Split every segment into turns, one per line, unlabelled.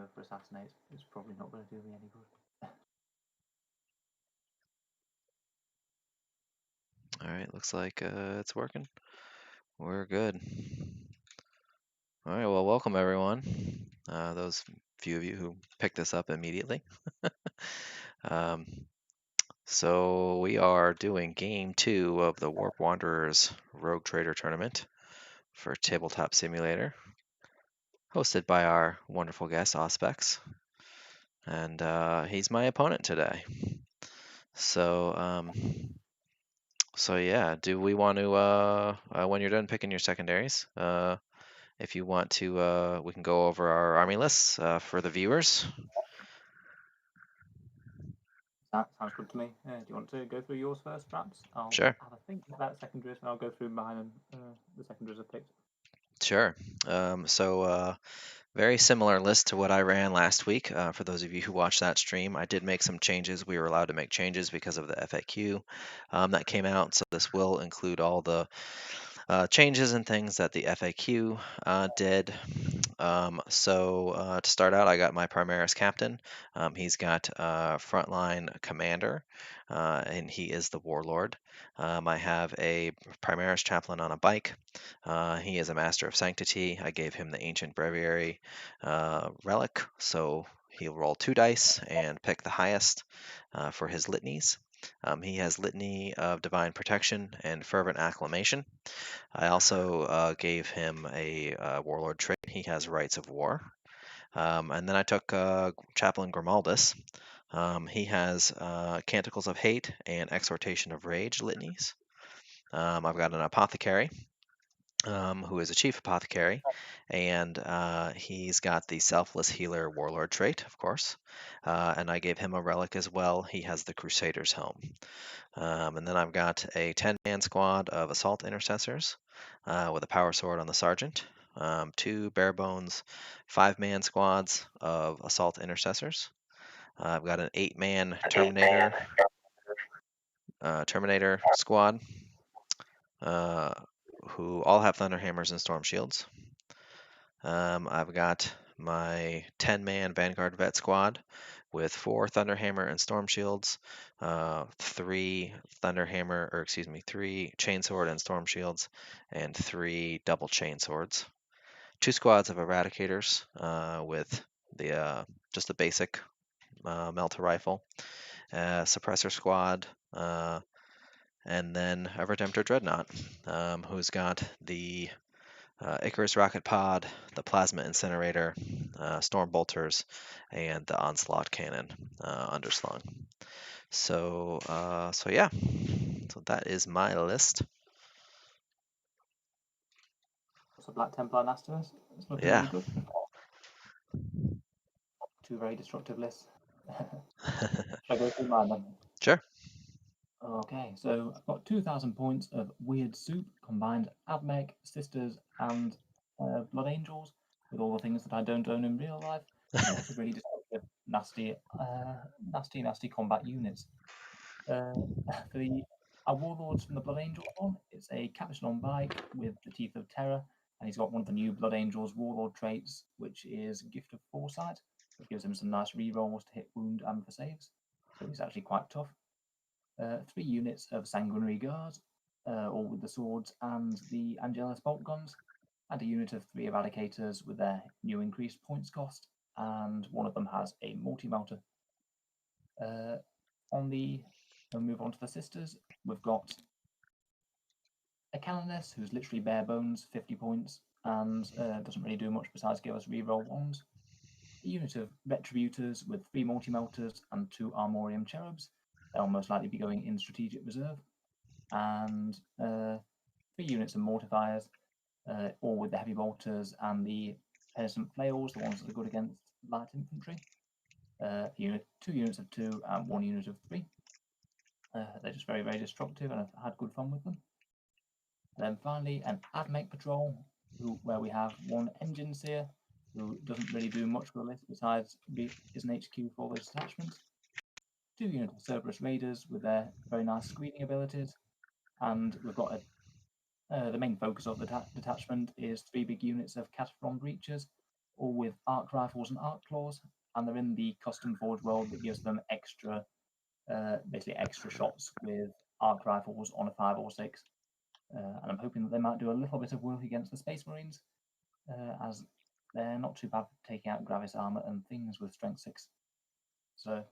go for Assassinate. It's probably not going to do me any good.
All right, looks like it's working. We're good. All right, well, welcome everyone. Those few of you who picked this up immediately. So we are doing game 2 of the Warp Wanderers Rogue Trader Tournament for Tabletop Simulator, hosted by our wonderful guest Auspex, and he's my opponent today. So yeah, do we want to when you're done picking your secondaries, if you want to, we can go over our army lists for the viewers.
That sounds good to me. Do you want to go through yours first, perhaps? I'll
Sure.
have a think about secondaries, and I'll go through mine and the secondaries I've picked.
Sure. Very similar list to what I ran last week. For those of you who watched that stream, I did make some changes. We were allowed to make changes because of the FAQ that came out. So this will include all the changes and things that the FAQ did. To start out, I got my Primaris captain. He's got frontline commander, and he is the warlord. I have a Primaris chaplain on a bike. He is a master of sanctity. I gave him the ancient breviary relic, so he'll roll 2 dice and pick the highest for his litanies. He has Litany of Divine Protection and Fervent Acclamation. I also gave him a Warlord trait. He has Rights of War. And then I took Chaplain Grimaldus. He has Canticles of Hate and Exhortation of Rage litanies. I've got an Apothecary, who is a Chief Apothecary, and he's got the Selfless Healer Warlord trait, of course. And I gave him a relic as well. He has the Crusader's Helm. And then I've got a 10-man squad of Assault Intercessors with a Power Sword on the Sergeant. 2 bare bones 5-man squads of Assault Intercessors. I've got an 8-man Terminator squad, who all have Thunderhammers and Storm Shields. I've got my 10-man Vanguard Vet squad with 4 Thunderhammer and Storm Shields, 3 Chainsword and Storm Shields, and 3 double Chainswords. 2 squads of Eradicators with the just the basic Melta rifle, Suppressor squad, and then a Redemptor Dreadnought, who's got the Icarus Rocket Pod, the Plasma Incinerator, Storm Bolters, and the Onslaught Cannon underslung. So yeah, so that is my list.
So Black Templar Nastas. It's looking
Yeah.
really good. 2 very destructive lists. Should I go through mine then?
Sure.
Okay, so I've got 2,000 points of Weird Soup, combined Admech, Sisters, and Blood Angels, with all the things that I don't own in real life. Lots of really destructive, nasty combat units. For the Warlords from the Blood Angels one, it's a Captain on bike with the Teeth of Terror, and he's got one of the new Blood Angels Warlord traits, which is Gift of Foresight, which gives him some nice rerolls to hit wound and for saves. So he's actually quite tough. 3 units of Sanguinary Guard, all with the swords and the Angelus bolt guns, and a unit of 3 Eradicators with their new increased points cost, and one of them has a multi-melter. We'll move on to the Sisters. We've got a Canoness who's literally bare bones, 50 points, and doesn't really do much besides give us reroll ones. A unit of Retributors with 3 multi-melters and 2 Armorium Cherubs. They'll most likely be going in strategic reserve. And 3 units of Mortifiers, all with the Heavy Bolters and the Penitent Flails, the ones that are good against light infantry. 2 units of 2 and 1 unit of 3. They're just very, very destructive, and I've had good fun with them. Then finally, an Admech Patrol, where we have 1 Engine Seer, who doesn't really do much for the list besides is an HQ for those attachments. 2 units of Cerberus Raiders with their very nice screening abilities, and we've got the main focus of the detachment is 3 big units of Cataphrone Breachers, all with arc rifles and arc claws, and they're in the custom forge world that gives them extra, basically extra shots with arc rifles on a 5 or 6. And I'm hoping that they might do a little bit of work against the Space Marines, as they're not too bad for taking out Gravis armor and things with strength 6. So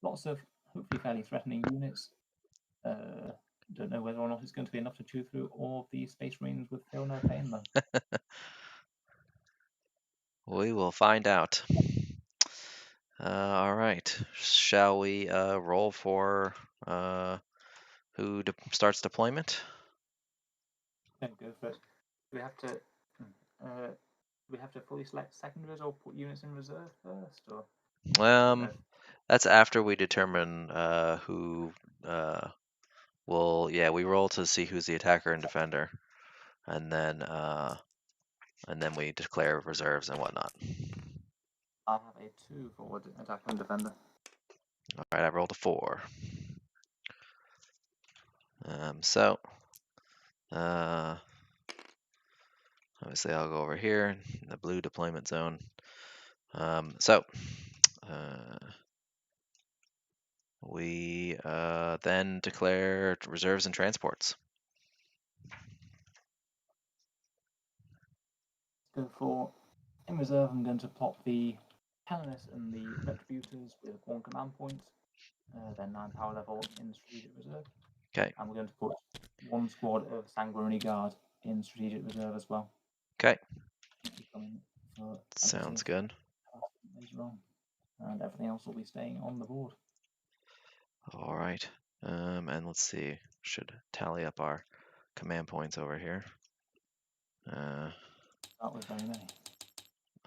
lots of hopefully fairly threatening units. Don't know whether or not it's going to be enough to chew through all of the Space Marines with Feel No Pain, though.
We will find out. All right. Shall we roll for who starts deployment?
Yeah, go for it. Do we have to fully select secondaries or put units in reserve first, or?
That's after we determine who will. Yeah, we roll to see who's the attacker and defender, and then we declare reserves and whatnot.
I have a 2 for attacker and defender.
All right, I rolled a 4. So obviously I'll go over here in the blue deployment zone. We then declare reserves and transports.
Go for, in reserve, I'm going to plot the Canonists and the Retributors with 1 command point, then 9 power level in strategic reserve.
Okay.
And we're going to put 1 squad of Sanguinary Guard in strategic reserve as well.
Okay.
Sounds
good.
Later on. And everything else will be staying on the board.
All right. And let's see. Should tally up our command points over here.
That was very many.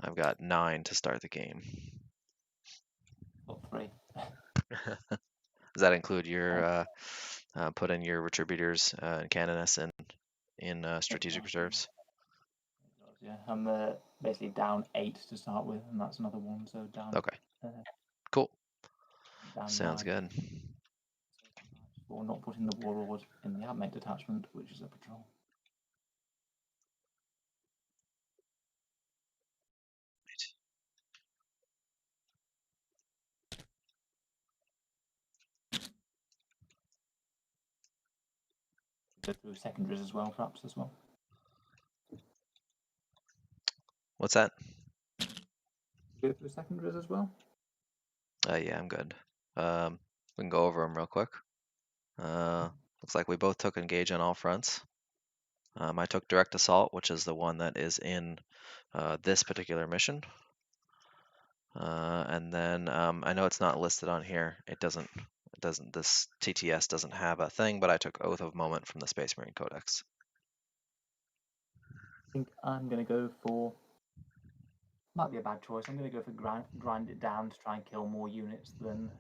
I've got 9 to start the game.
Well, 3.
Does that include your put in your Retributors and Canonists in strategic reserves?
Yeah, I'm basically down 8 to start with, and that's another 1, so down.
Okay. Cool.
Down
Sounds
9.
good.
For not putting the Warlord in the Admech detachment, which is a patrol. Go through secondaries as well, perhaps as well.
What's that?
Go through secondaries as well.
Yeah, I'm good. We can go over them real quick. Looks like we both took engage on all fronts. I took direct assault, which is the one that is in this particular mission. And then I know it's not listed on here. This TTS doesn't have a thing, but I took Oath of Moment from the Space Marine Codex.
I think I'm going to go for, might be a bad choice, I'm going to go for grind it down to try and kill more units than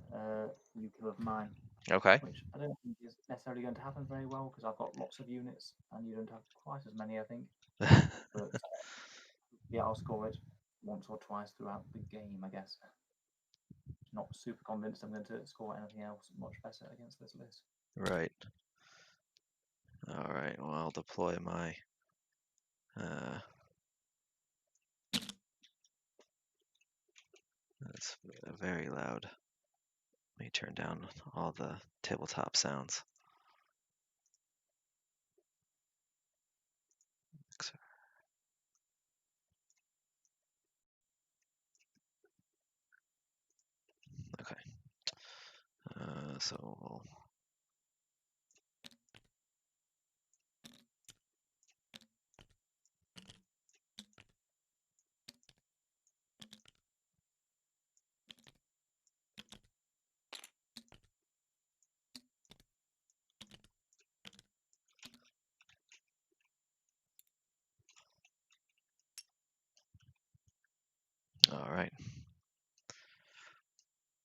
you kill of mine.
Okay.
Which I don't think is necessarily going to happen very well, because I've got lots of units and you don't have quite as many, I think. But yeah, I'll score it once or twice throughout the game, I guess. Not super convinced I'm going to score anything else much better against this list.
Right. All right. Well, I'll deploy my. That's very loud. Let me turn down all the tabletop sounds. Okay. So we'll. All right.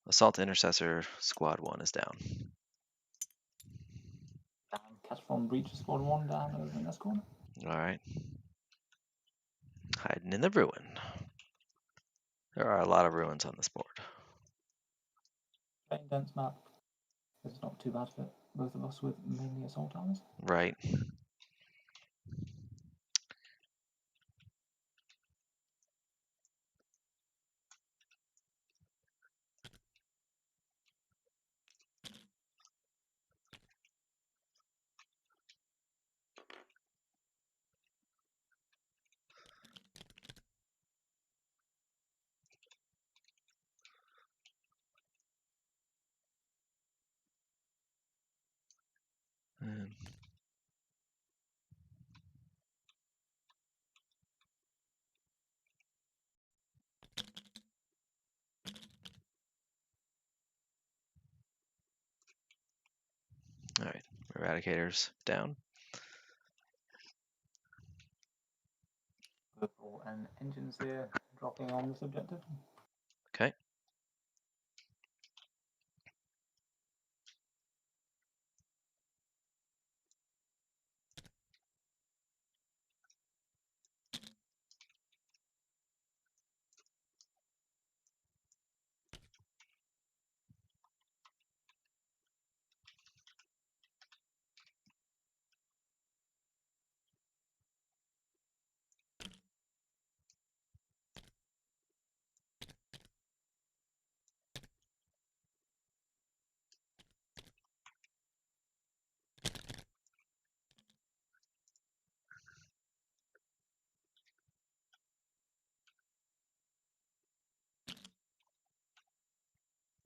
Assault Intercessor Squad 1 is down.
Down. Catapult Breach Squad 1 down over in this corner.
All right. Hiding in the ruin. There are a lot of ruins on this board.
Very dense map. It's not too bad for both of us with mainly assault armors.
Right. in. All right, Eradicators down.
Purple and engines here dropping on this objective.
Okay.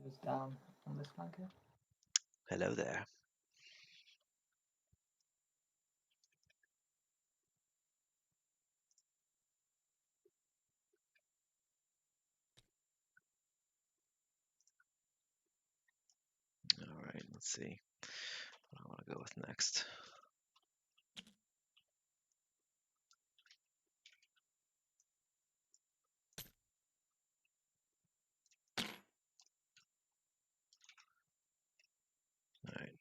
Is down on this flank here.
Hello there. All right, let's see what I want to go with next. All right.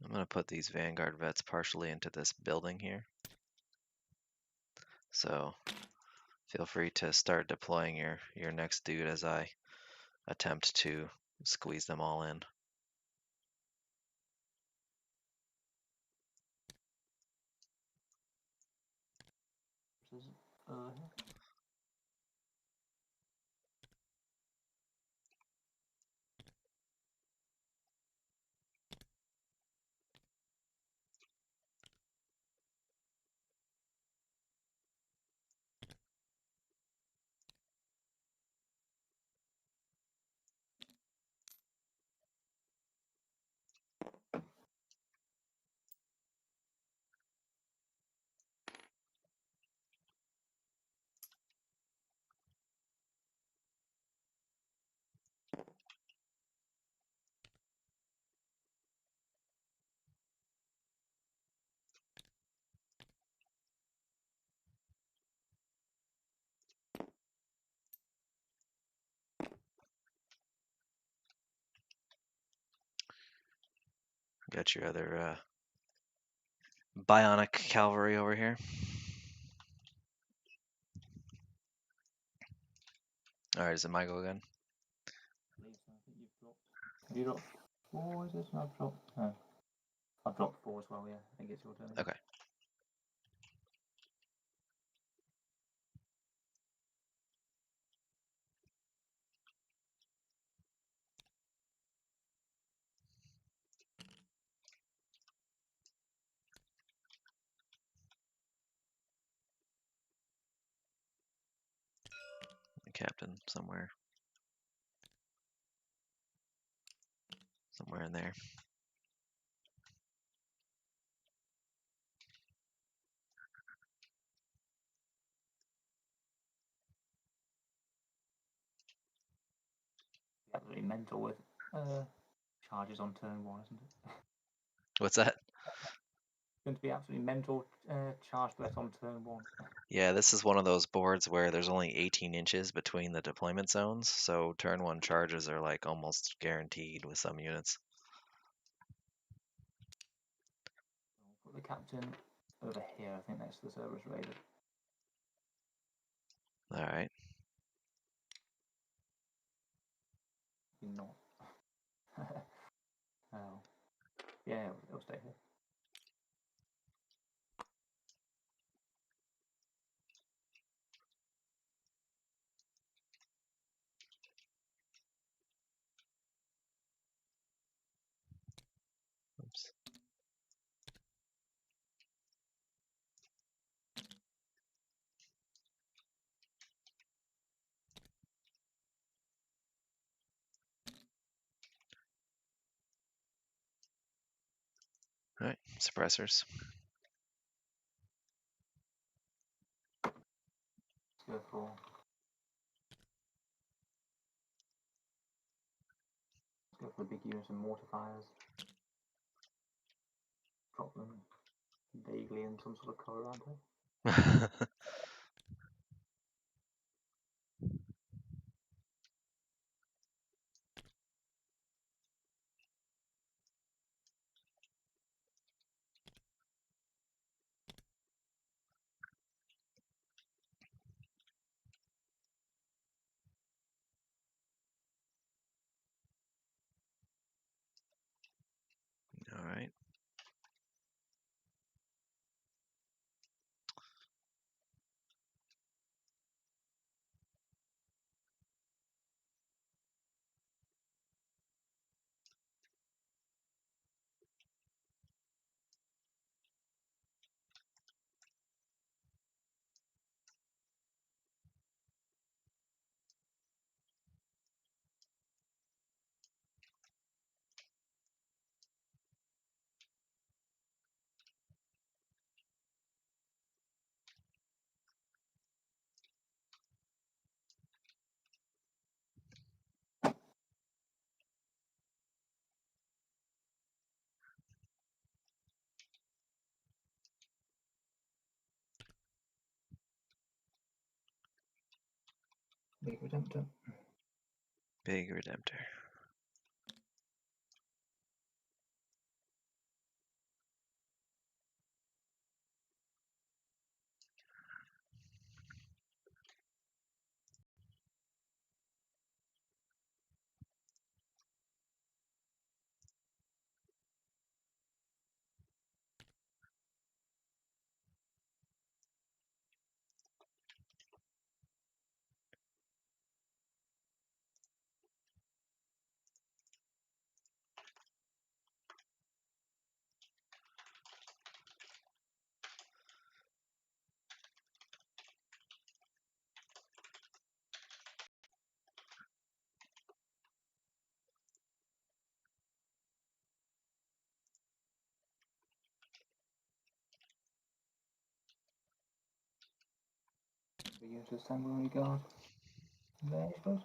I'm going to put these Vanguard vets partially into this building here. So feel free to start deploying your next dude as I attempt to squeeze them all in.
This is here.
Got your other bionic cavalry over here. All right, is it my go again?
I believe so. I think you've dropped. Have you dropped 4? Is this? No, I've dropped. No. I've dropped 4 as well. Yeah, I think it's your turn.
Okay. Captain somewhere in there.
Absolutely mental with charges on turn 1, isn't it?
What's that?
It's going to be absolutely mental charge threat on turn 1.
Yeah, this is one of those boards where there's only 18 inches between the deployment zones, so turn 1 charges are like almost guaranteed with some units.
I'll put the captain over here, I think next to the Cerberus Raider.
All right.
Not. Oh. Yeah, it'll stay here.
Oops. All right, suppressors.
Let's go for. Let's go for the big units and mortifiers. Drop them vaguely in some sort of colour around here.
All right.
Big Redemptor.
Big Redemptor.
The unit of Sanguinary Guard. There, I suppose.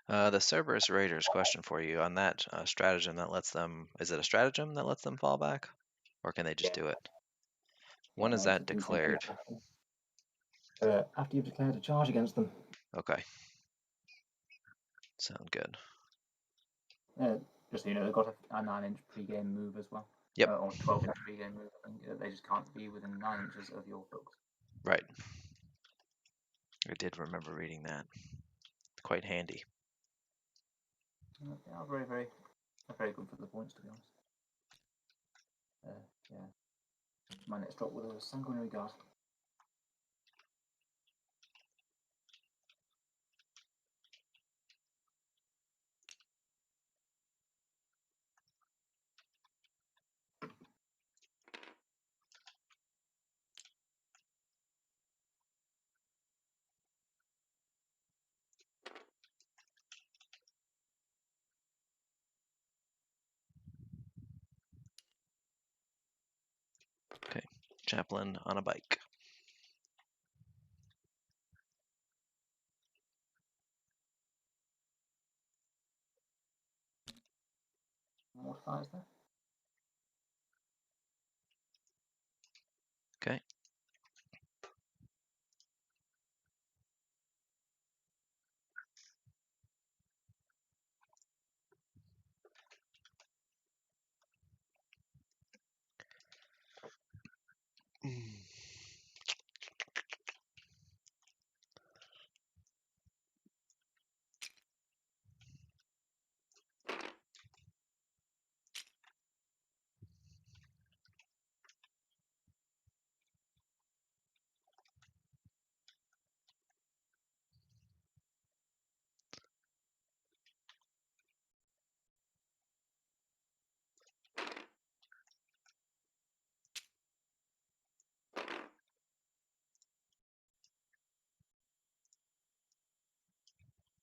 The Cerberus Raiders, question for you on that stratagem that lets them. Is it a stratagem that lets them fall back, or can they just do it?
Yeah,
When is
no,
that
it's a declared
declared?
action. After you've declared a charge against them.
Okay. Sound good.
Just so you know, they've got a 9-inch pre-game move as well.
Yep.
Or 12-inch pre-game move. I think they just can't be within 9 inches of your hooks.
Right. I did remember reading that. Quite handy.
They are very good for the points, to be honest. Yeah. My next drop with a Sanguinary Guard.
Okay. Chaplain on a bike.
Mortifiers there.
Okay.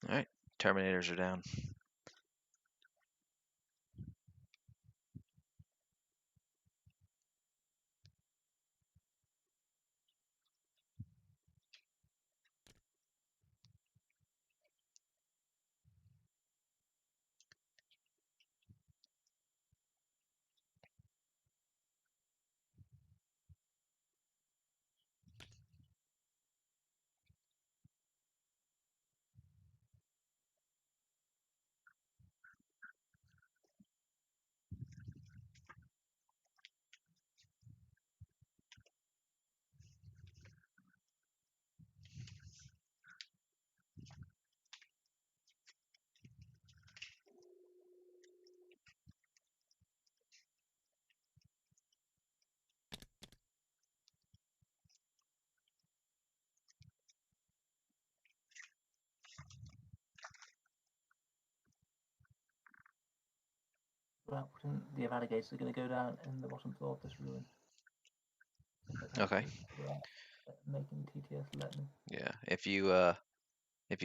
All right. Terminators are down.
The eradigators are going to go down in the bottom floor of this ruin.
Okay.
Making TTS let me.
Yeah. If you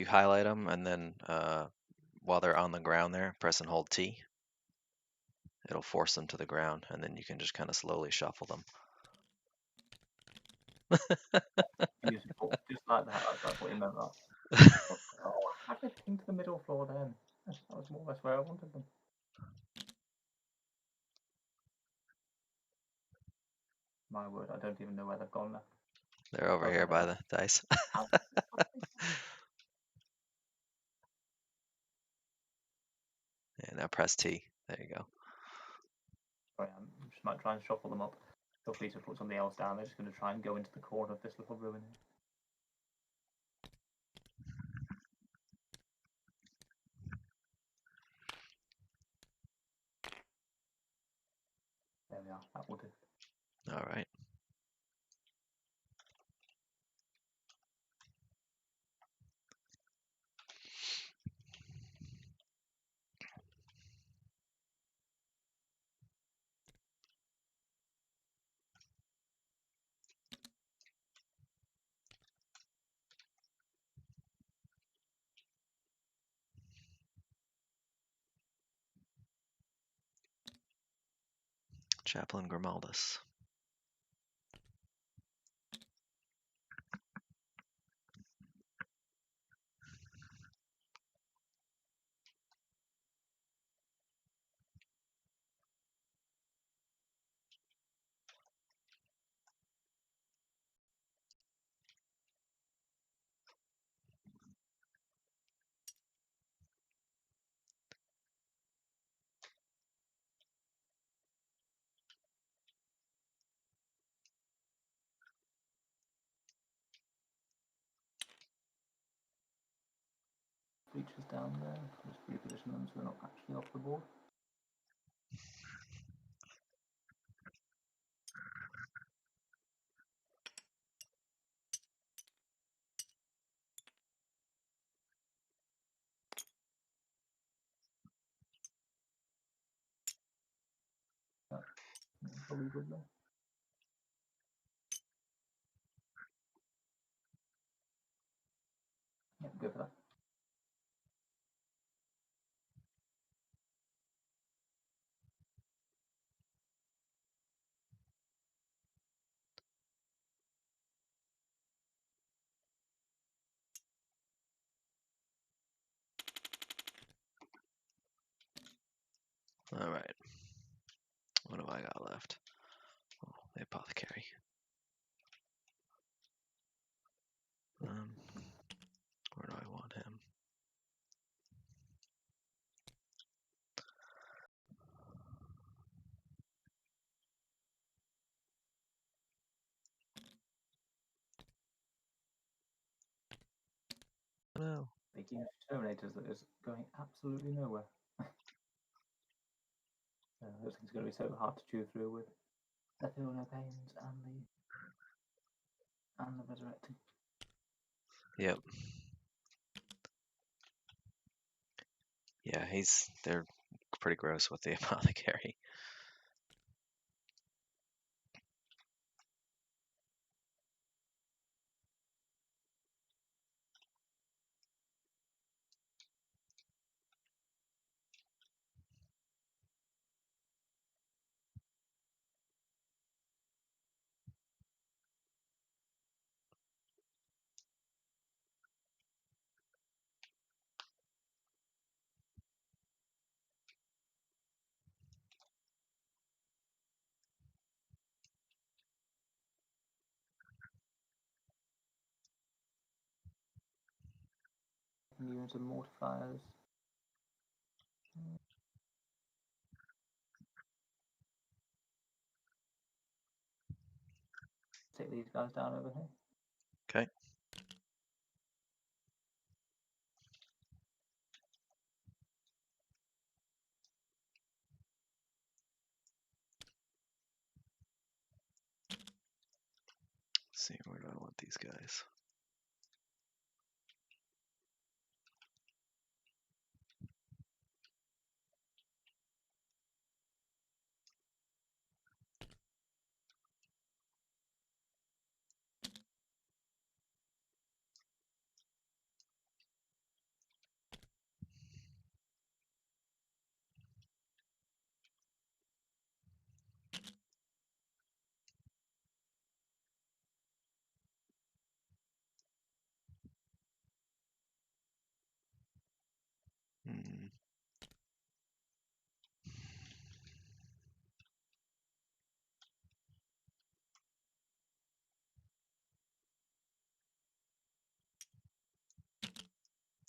highlight them and then while they're on the ground there, press and hold T. It'll force them to the ground, and then you can just kind of slowly shuffle them.
Beautiful, just like that. That's what you meant. That. Oh, how did I ping to the middle floor then? That was more or less where I wanted them. My word, I don't even know where they've gone now.
They're over here by the dice. Yeah, now press T. There you go.
Sorry, I just might try and shuffle them up. Feel free to put something else down. They're just going to try and go into the corner of this little ruin here. There we are. That will do.
All right. Chaplain Grimaldus.
Creatures down there. Just reposition them so they're not actually off the board. Probably good there. Yeah, go for that.
All right. What have I got left? Oh, the apothecary. Where do I want him? No.
Making Terminators that is going absolutely nowhere. Those things are going to be so hard to chew through with. The Feel No Pains and the Resurrecting.
Yep. Yeah, they're pretty gross with the apothecary.
Units of Mortifiers. Take these guys down over here.
Okay. Let's see, where do I want these guys?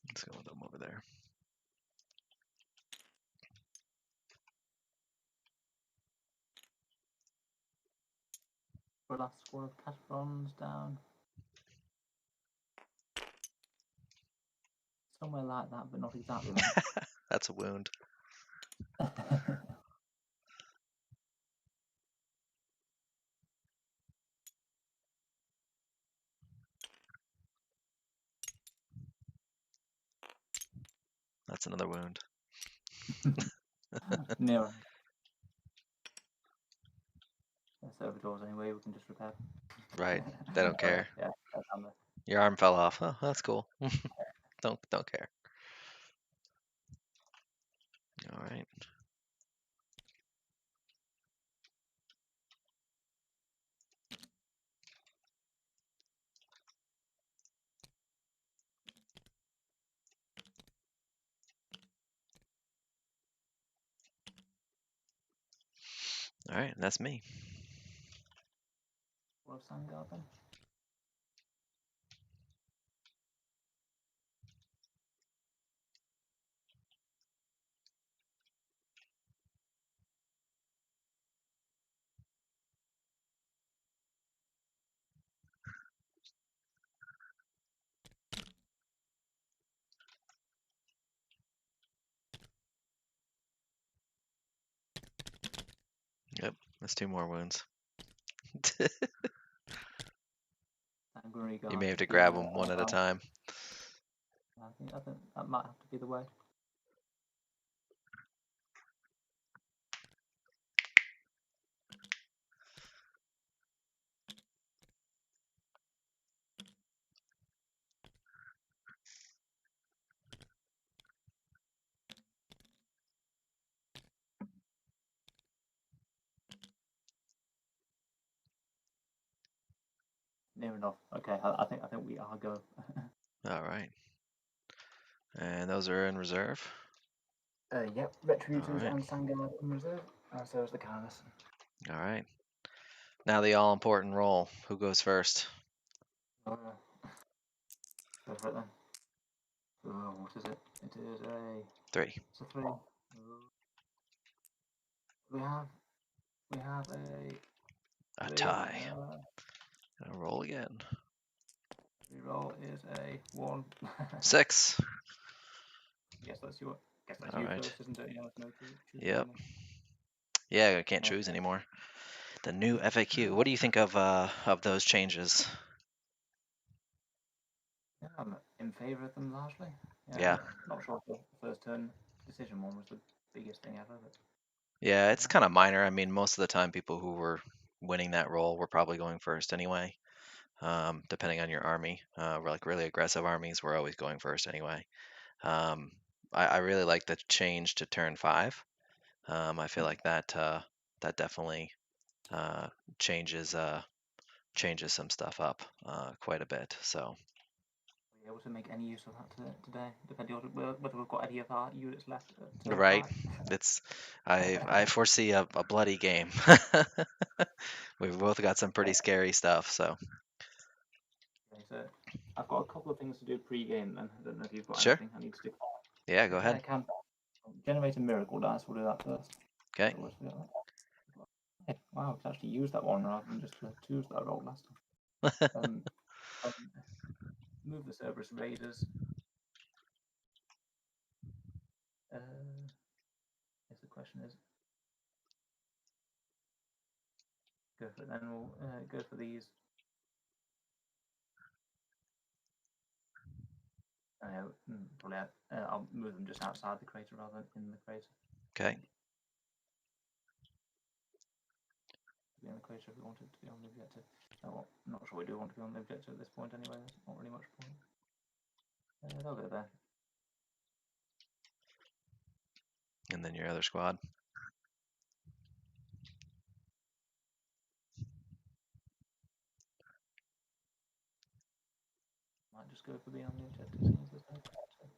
Let's go with them over there.
For last squad of Caterons down. Somewhere like that, but not exactly that.
That's a wound. That's another wound.
Near. Server doors anyway, we can just repair.
Right. They don't care.
Yeah, down there.
Your arm fell off. Oh, that's cool. Don't care. All right. All right, that's me.
What of Sandguard then?
Yep, that's 2 more wounds. You may have to grab them one at a time.
I think that might have to be the way. Near enough. Okay, I think we are go.
All right. And those are in reserve.
Yep, Retributors
Alright.
and Sandguard in reserve, and so is the Canvas.
All right. Now the all-important roll. Who goes first?
Go for it then. Oh, what is it? It is a
3.
It's a 3. We have a
A
3.
tie. I'll roll again.
Reroll is a 1.
6.
Guess that's you
All right.
first, isn't it? Yeah, no choose.
Yep. Yeah, I can't choose anymore. The new FAQ. What do you think of those changes?
Yeah, I'm in favour of them largely.
Yeah.
Not sure if the first turn decision one was the biggest thing ever, but
Yeah, it's kind of minor. I mean, most of the time, people who were winning that roll were probably going first anyway. Depending on your army, like really aggressive armies were always going first anyway. I really like the change to turn 5. I feel like that definitely changes some stuff up quite a bit. So
were you able to make any use of that today? Depending on whether we've got any of our units left at turn
right,
5.
it's I foresee a bloody game. We've both got some pretty scary stuff. So
Okay, so I've got a couple of things to do pre-game then. I don't know if you've got
sure.
anything I need to do.
Yeah, go ahead.
I can generate a miracle dice. We'll do that first.
Okay.
Hey, wow, I can actually use that one rather than just the 2s that I rolled last time. Move the Cerberus Raiders. Guess the question is, go for it then. We'll go for these. Probably I'll move them just outside the crater rather than in the crater.
Okay.
Be on the crater if we wanted to be on the objective. Oh, well, I'm not sure we do want to be on the objective at this point anyway. There's not really much point. They'll go there.
And then your other squad.
Might just go for being on the objective. Seems there's no crater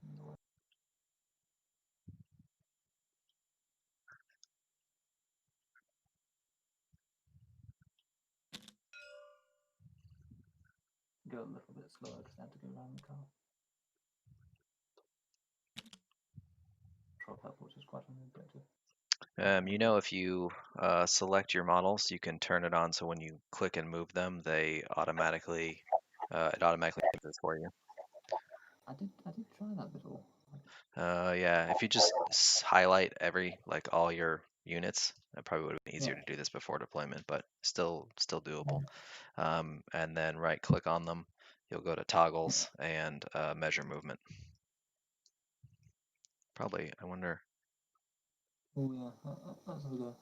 in the way. go a little bit slower because I had to go around the car. Drop that, which is quite an objective.
If you select your models, you can turn it on so when you click and move them, they automatically it automatically does this for you.
I did try that before.
Yeah, if you just highlight all your units, it probably would have been easier
Yeah.
to do this before deployment, but still doable. And then right click on them, you'll go to toggles and measure movement. Probably, I wonder.
Oh yeah, let's have a go.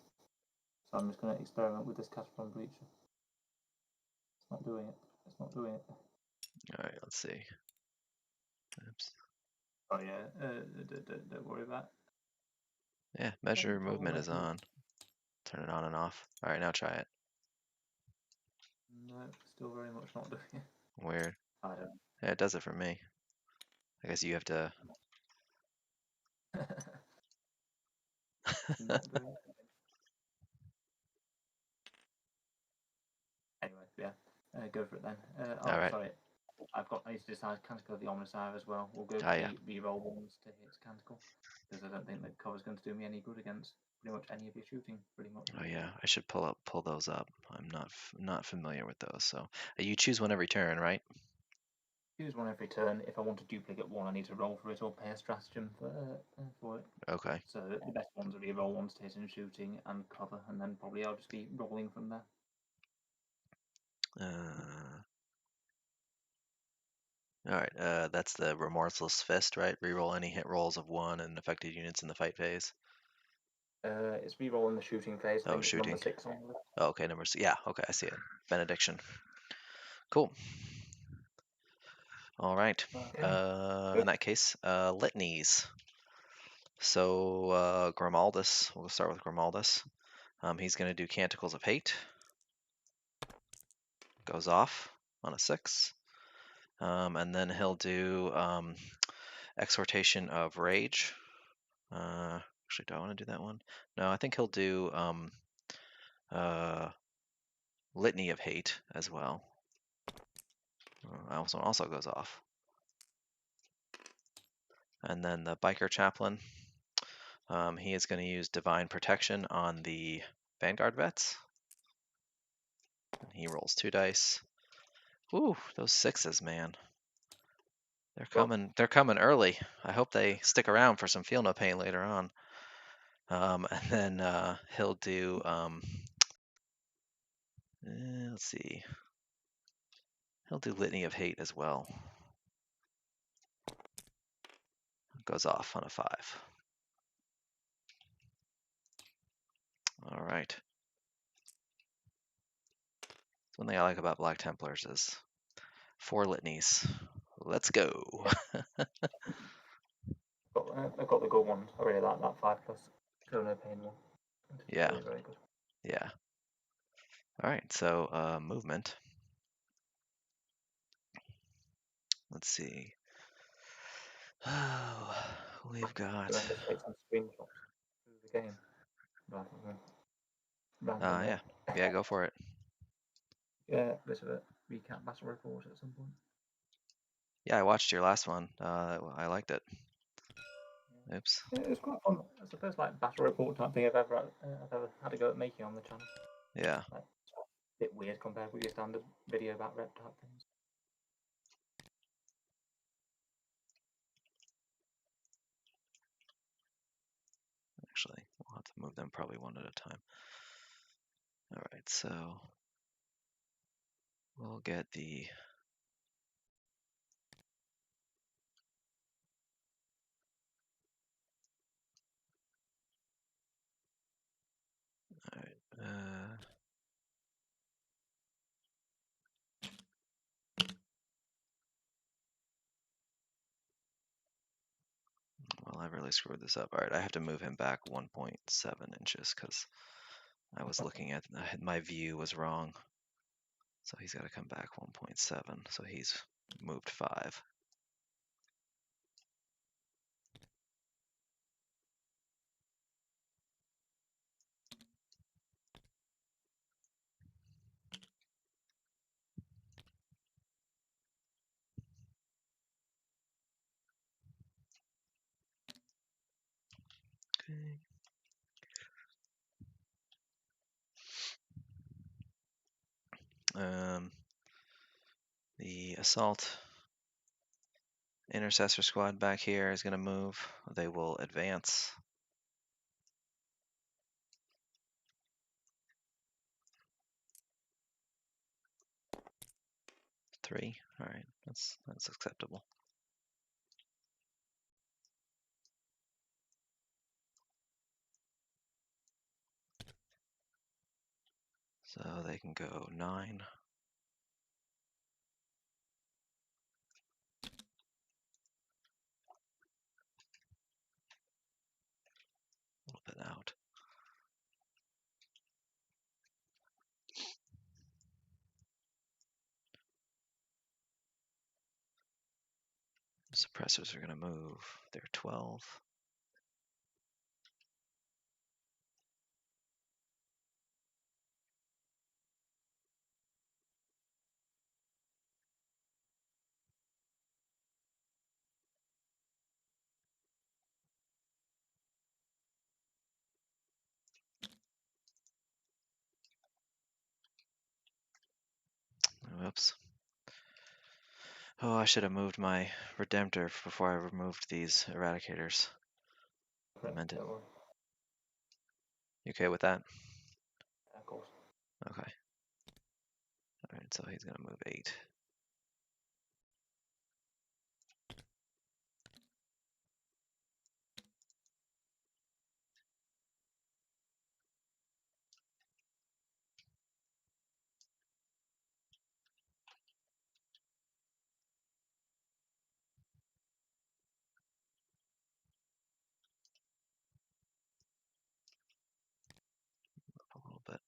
So I'm just going to experiment with this Catapult Breacher. It's not doing it. It's not doing it.
All right, let's see. Oops.
Oh yeah, don't worry about it.
Yeah, measure movement is on. Turn it on and off. All right, now try it.
No, still very much not doing it.
Weird.
I don't.
Yeah, it does it for me. I guess you have to.
Not doing it. Anyway, yeah, go for it then.
All right.
Sorry, I need to decide Canticle of the Omnissiah as well. We'll go for
Yeah.
the reroll ones to hit Canticle because I don't think the cover's going to do me any good against pretty much any of your shooting. Pretty much.
Oh yeah, I should pull those up. I'm not familiar with those. So you choose one every turn, right?
Choose one every turn. If I want to duplicate one, I need to roll for it or pay a stratagem for it.
Okay.
So the best ones are reroll ones to hit and shooting and cover, and then probably I'll just be rolling from there.
All right. That's the Remorseless Fist, right? Reroll any hit rolls of 1 and affected units in the fight phase.
It's reroll in the shooting phase. I
Oh,
think it's
shooting.
number 6 on the list.
Oh, okay, number 6. Yeah, okay, I see it. Benediction. Cool. All right.
Okay.
In that case, litanies. So Grimaldus. We'll start with Grimaldus. He's going to do Canticles of Hate. Goes off on a 6. And then he'll do Exhortation of Rage. Actually, do I want to do that one? No, I think he'll do Litany of Hate as well. That one also goes off. And then the Biker Chaplain, he is going to use Divine Protection on the Vanguard Vets. And he rolls 2 dice. Ooh, those 6s, man. They're coming early. I hope they stick around for some Feel No Pain later on. And then he'll do let's see. He'll do Litany of Hate as well. Goes off on a 5. All right. One thing I like about Black Templars is 4 litanies. Let's go.
I've got the good ones. I really like that 5+ Feel No Pain one.
Yeah.
Very, very good.
Yeah. All right. So movement. Let's see. Oh, we've got.
Remember to take some screenshots of the game rather than
Yeah. Yeah. Go for it.
Yeah, bit of a recap battle report at some point.
Yeah, I watched your last one. I liked it. Oops.
Yeah, it was quite fun. It's the first battle report type thing I've ever had to go at making on the channel.
Yeah.
It's a bit weird compared with your standard video about rep type things.
Actually, we'll have to move them probably one at a time. All right, so we'll get the. All right. Well, I really screwed this up. All right, I have to move him back 1.7 inches because I was looking at my view was wrong. So he's got to come back 1.7. So he's moved 5. Okay. The assault intercessor squad back here is going to move. They will advance. Three. All right, that's acceptable. So they can go 9. A little bit out. Suppressors are going to move. They're 12. Whoops. Oh, I should have moved my Redemptor before I removed these Eradicators. I meant it. You okay with that?
Of course.
Okay. Alright, so he's going to move 8. A little bit.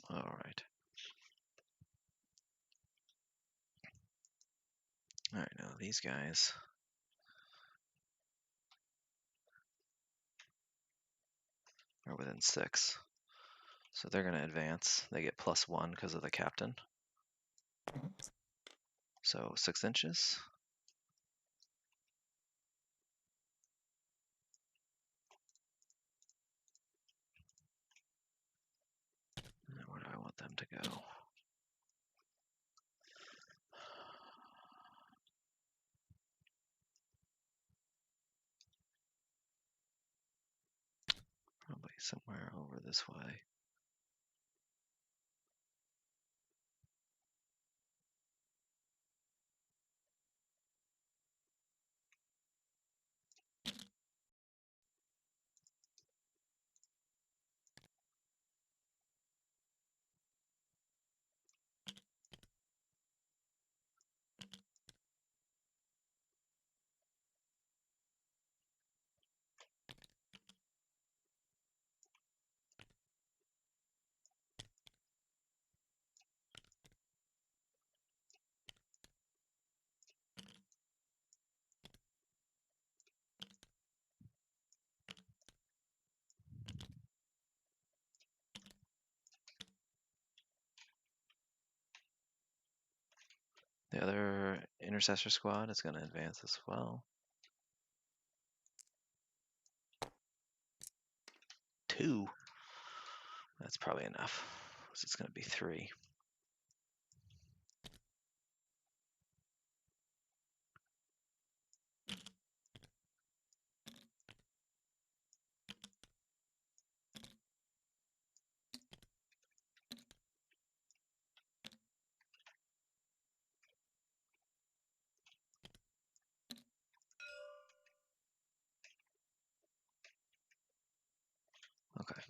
Alright. Alright, now these guys are within 6. So they're going to advance. They get +1 because of the captain. So 6 inches. And where do I want them to go? Probably somewhere over this way. The other intercessor squad is going to advance as well. 2. That's probably enough. So it's going to be 3. Okay.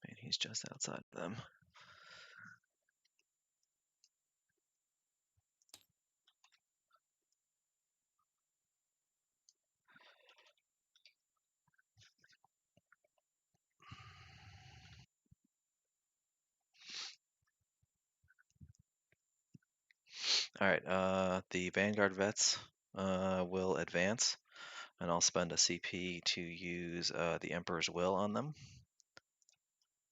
And he's just outside of them. All right, the Vanguard vets will advance. and I'll spend a CP to use the Emperor's Will on them.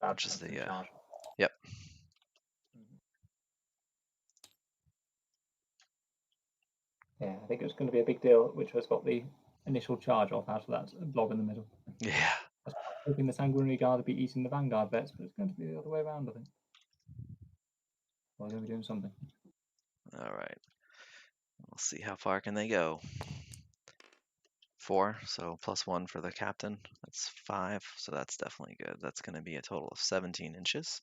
That's
Which is the
charge.
Yep.
Yeah, I think it's going to be a big deal, which has got the initial charge off out of that blob in the middle.
Yeah.
I was hoping the Sanguinary Guard would be eating the Vanguard bets, but it's going to be the other way around, I think. Well, they're going to be doing something.
All right. We'll see how far can they go. 4, so +1 for the captain. That's 5, so that's definitely good. That's going to be a total of 17 inches.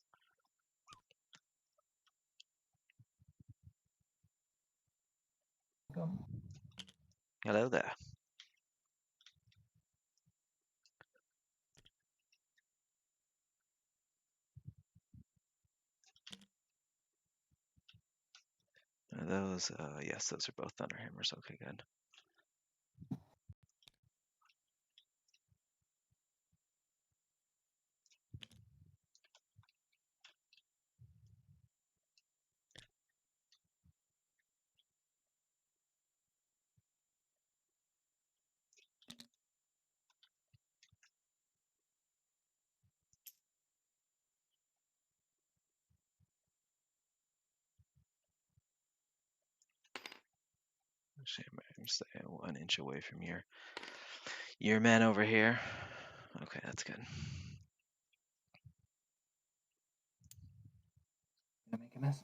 Hello there. Are those, yes, those are both Thunderhammers. Okay, good. Stay 1 inch away from your men over here. Okay, that's good.
Gonna make a mess.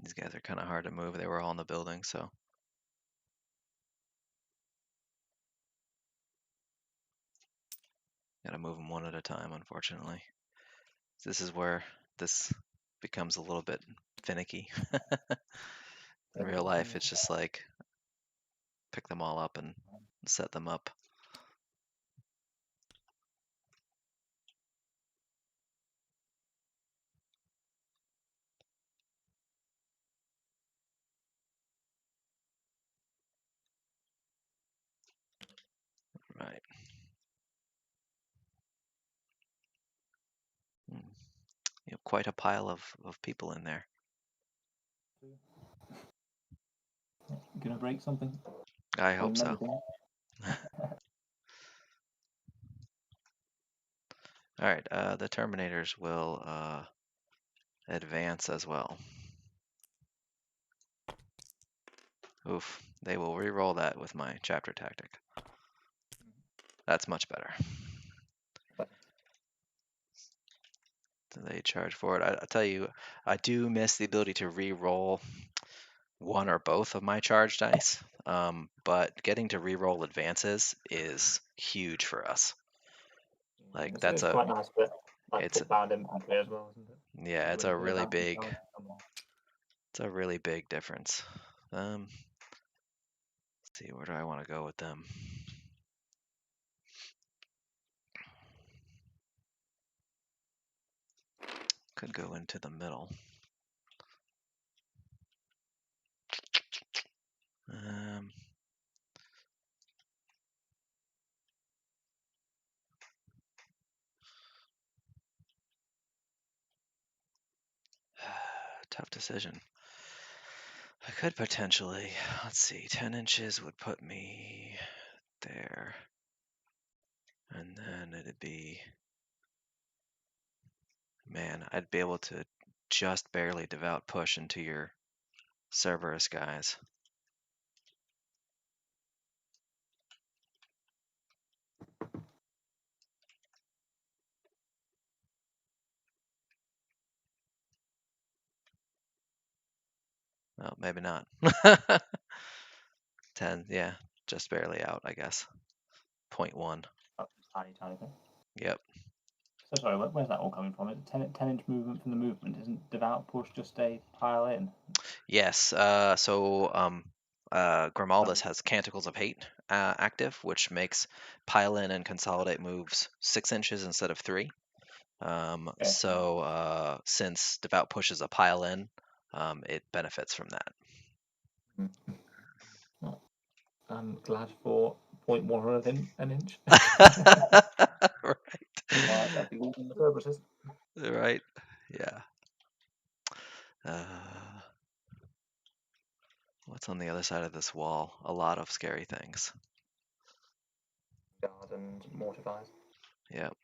These guys are kind of hard to move. They were all in the building, so. Gotta move them one at a time, unfortunately. This is where this becomes a little bit finicky. In real life, it's just like pick them all up and set them up. Right. You have quite a pile of people in there.
Gonna break something?
I hope so. All right, the Terminators will advance as well. Oof, they will re-roll that with my chapter tactic. That's much better. So they charge forward. I'll tell you, I do miss the ability to re-roll one or both of my charge dice, but getting to re-roll advances is huge for us. Like
it's quite nice, but like it's bad infantry as well, isn't it?
Yeah, it's a really big. It's a really big difference. Let's see, where do I want to go with them? Could go into the middle. Tough decision. I could potentially, let's see, 10 inches would put me there. And then it'd be, man, I'd be able to just barely devout push into your Cerberus guys. Well, maybe not. 10, yeah, just barely out, I guess. 0.1.
Tiny thing.
Yep.
So sorry, where's that all coming from? Is it 10-inch movement from the movement? Isn't devout push just a pile in?
Yes. So Grimaldus has Canticles of Hate active, which makes pile in and consolidate moves 6 inches instead of 3.
Okay.
So since devout push is a pile in, it benefits from that.
Well, I'm glad for 0.1 of an inch.
Right.
I'd be losing the Cerberuses.
Right. Yeah. What's on the other side of this wall? A lot of scary things.
Guard and mortifies.
Yep.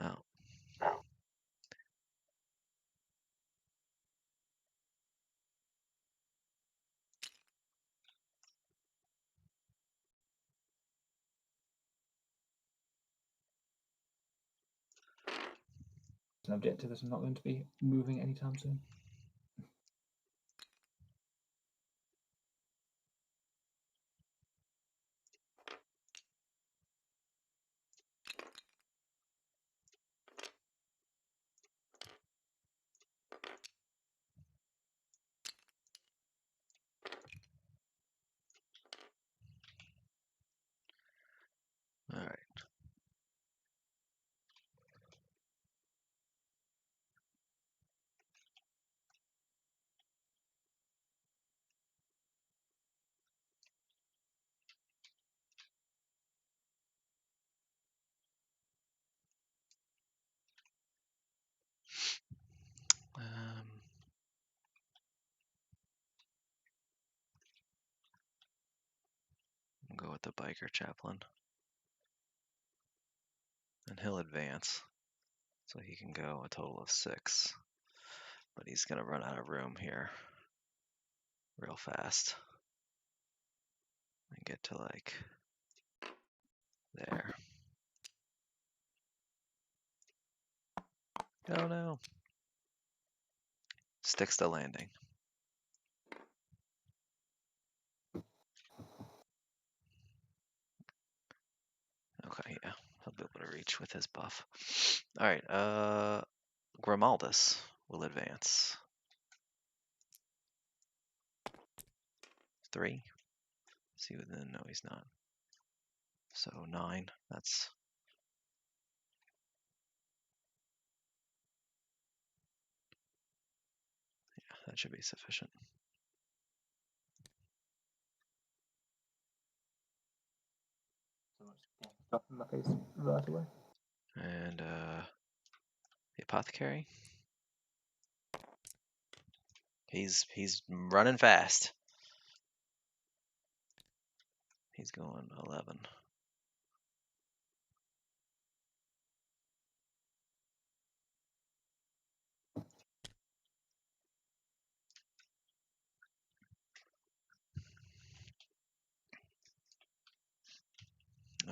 Oh.
An objective that's not going to be moving anytime soon.
All right. I'll go with the biker chaplain. And he'll advance. So he can go a total of 6. But he's going to run out of room here real fast. And get to like there. Oh no. Sticks the landing. Okay, yeah. He'll be able to reach with his buff. Alright, Grimaldus will advance. 3. See within, no he's not. So 9, that's... Yeah, that should be sufficient.
Stuff in my face right away.
And the apothecary. He's running fast. He's going 11.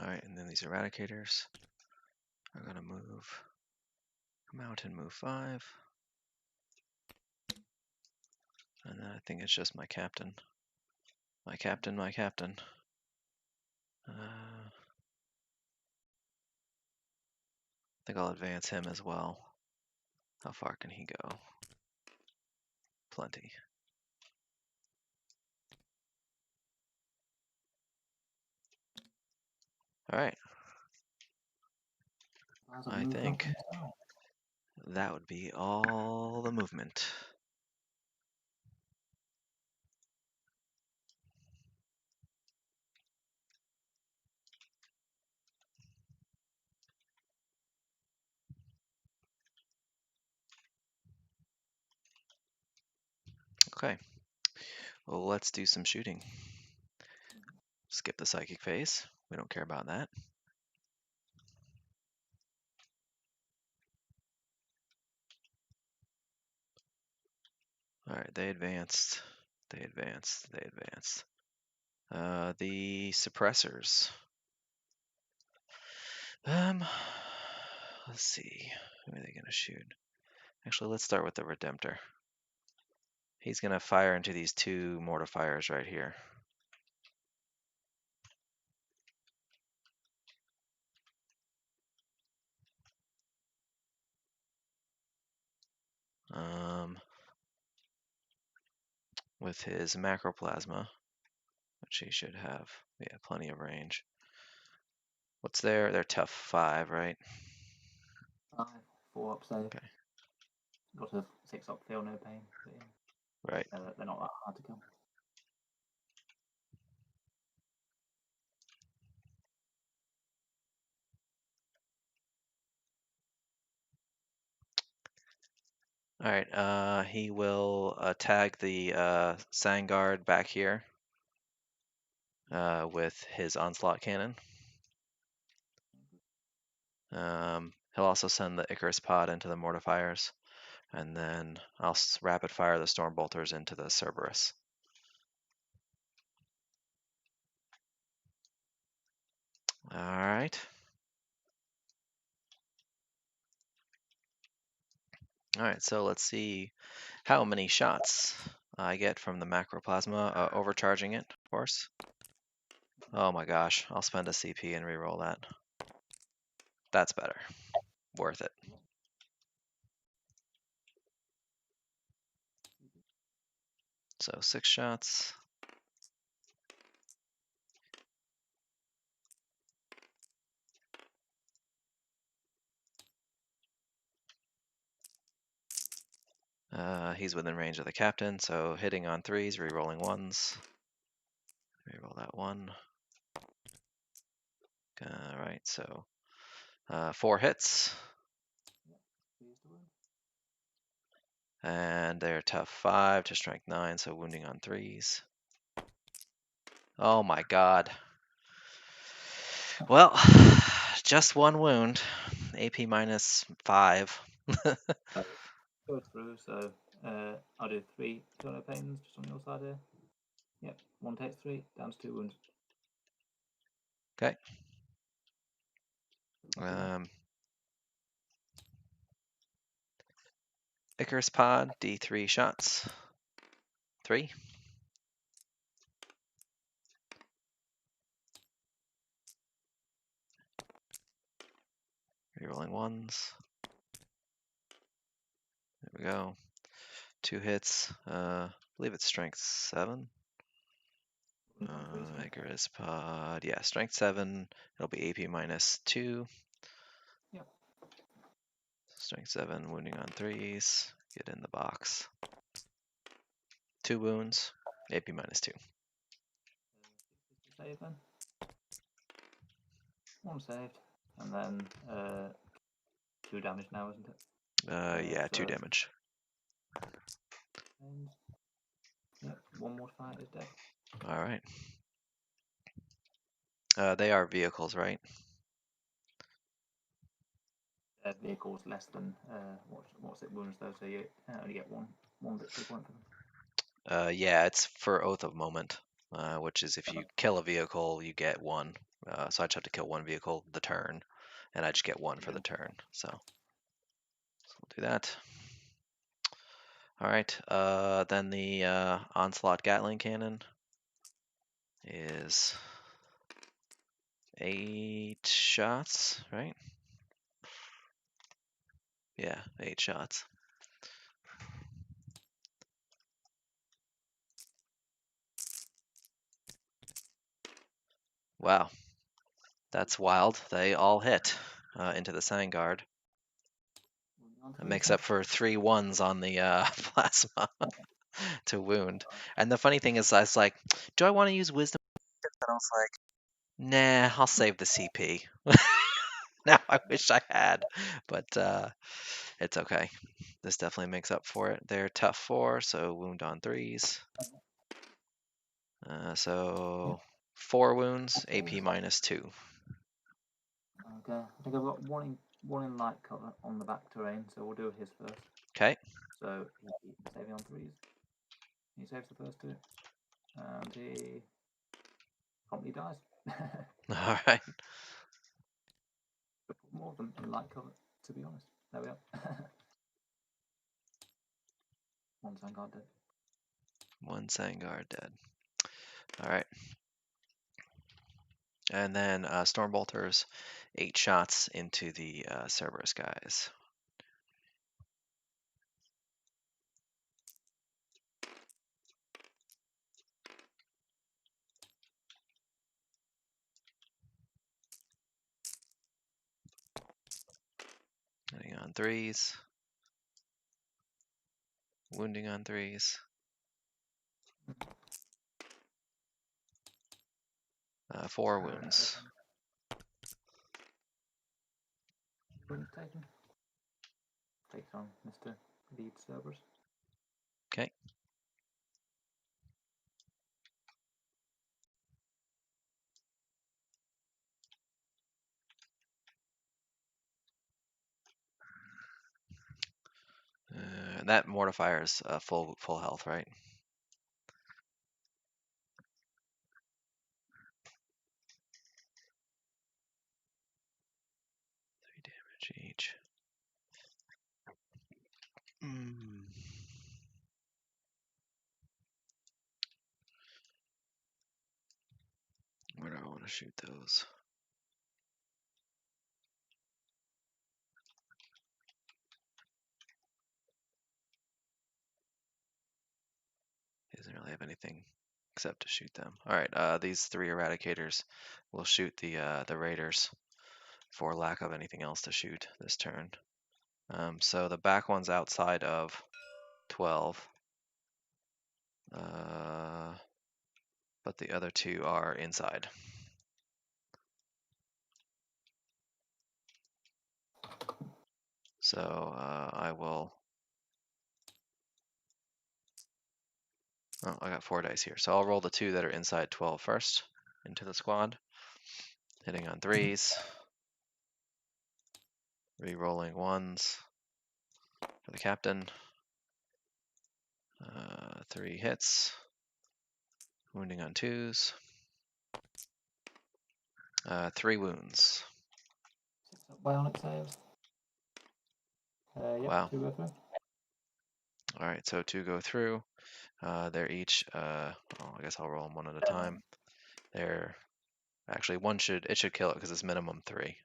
Alright, and then these eradicators are gonna move. Mountain move 5. And then I think it's just my captain. My captain, my captain. I think I'll advance him as well. How far can he go? Plenty. Alright. I think that would be all the movement. Okay. Well, let's do some shooting. Skip the psychic phase. We don't care about that. Alright, they advanced. They advanced. They advanced. The suppressors. Let's see. Who are they gonna shoot? Actually, let's start with the Redemptor. He's gonna fire into these 2 mortifiers right here. With his macroplasma, which he should have, yeah, plenty of range. What's they're tough 5, right?
5, 4 up save.
Okay.
Got a 6 up, feel no pain. But yeah.
Right.
They're not that hard to kill.
All right. He will tag the Sangard back here with his onslaught cannon. He'll also send the Icarus pod into the mortifiers, and then I'll rapid fire the storm bolters into the Cerberus. All right. All right, so let's see how many shots I get from the macroplasma, overcharging it, of course. Oh my gosh, I'll spend a CP and reroll that. That's better. Worth it. So 6 shots. He's within range of the captain, so hitting on 3s, rerolling 1s. Reroll that 1. All right, so 4 hits. And they're tough 5 to strength 9, so wounding on 3s. Oh my god. Well, just 1 wound. AP -5.
Go through, so I'll do 3 tono pains just on your side here. Yep, 1 takes 3, down to 2 wounds.
Okay. Icarus pod, D3 shots. 3. Rerolling 1s. There we go. 2 hits. I believe it's strength 7. Icarus pod. Yeah, strength 7. It'll be AP -2.
Yep.
Strength 7, wounding on 3s. Get in the box. 2 wounds. AP -2.
Save then. 1 saved, and then 2 damage now, isn't it?
Yeah, 2
so
damage.
And, yep, 1 mortifier is dead.
All right. They are vehicles, right?
Vehicles less than what's it wounds though, so you only get one victory point for them.
Yeah, it's for Oath of Moment, which is if you kill a vehicle, you get 1. So I just have to kill 1 vehicle the turn, and I just get 1 for the turn. So we'll do that. All right. Then the Onslaught Gatling Cannon is 8 shots, right? Yeah, 8 shots. Wow, that's wild. They all hit into the Sangard. It makes up for 3 1s on the plasma to wound. And the funny thing is, I was like, do I want to use Wisdom? And I was like, nah, I'll save the CP. Now I wish I had, but it's okay. This definitely makes up for it. They're tough 4, so wound on 3s. So 4 wounds, AP -2.
Okay, I think I've got one in light cover on the back terrain, so we'll do his first.
Okay.
So he's saving on 3s. He saves the first 2, and he promptly dies.
All right.
Put more of them in light cover, to be honest. There we are. 1 Sangard dead.
1 Sangard dead. All right. And then Storm Bolters, 8 shots into the Cerberus guys. Hitting on 3s. Wounding on 3s. 4 wounds.
Wounds taken. Takes on Mr. lead Cerberus.
Okay. That mortifier is full health, right? 3 damage each. Where do I want to shoot those? He doesn't really have anything except to shoot them. All right, these 3 eradicators will shoot the raiders for lack of anything else to shoot this turn. So the back one's outside of 12, but the other 2 are inside. So I will. Oh, I got 4 dice here. So I'll roll the 2 that are inside 12 first into the squad, hitting on 3s, re-rolling 1s for the captain. 3 hits, wounding on 2s, 3 wounds.
6 bionic saves. Yep,
Wow.
2 go through.
All right, so 2 go through. They're each. I guess I'll roll them one at a time. They're actually one should kill it because it's minimum 3.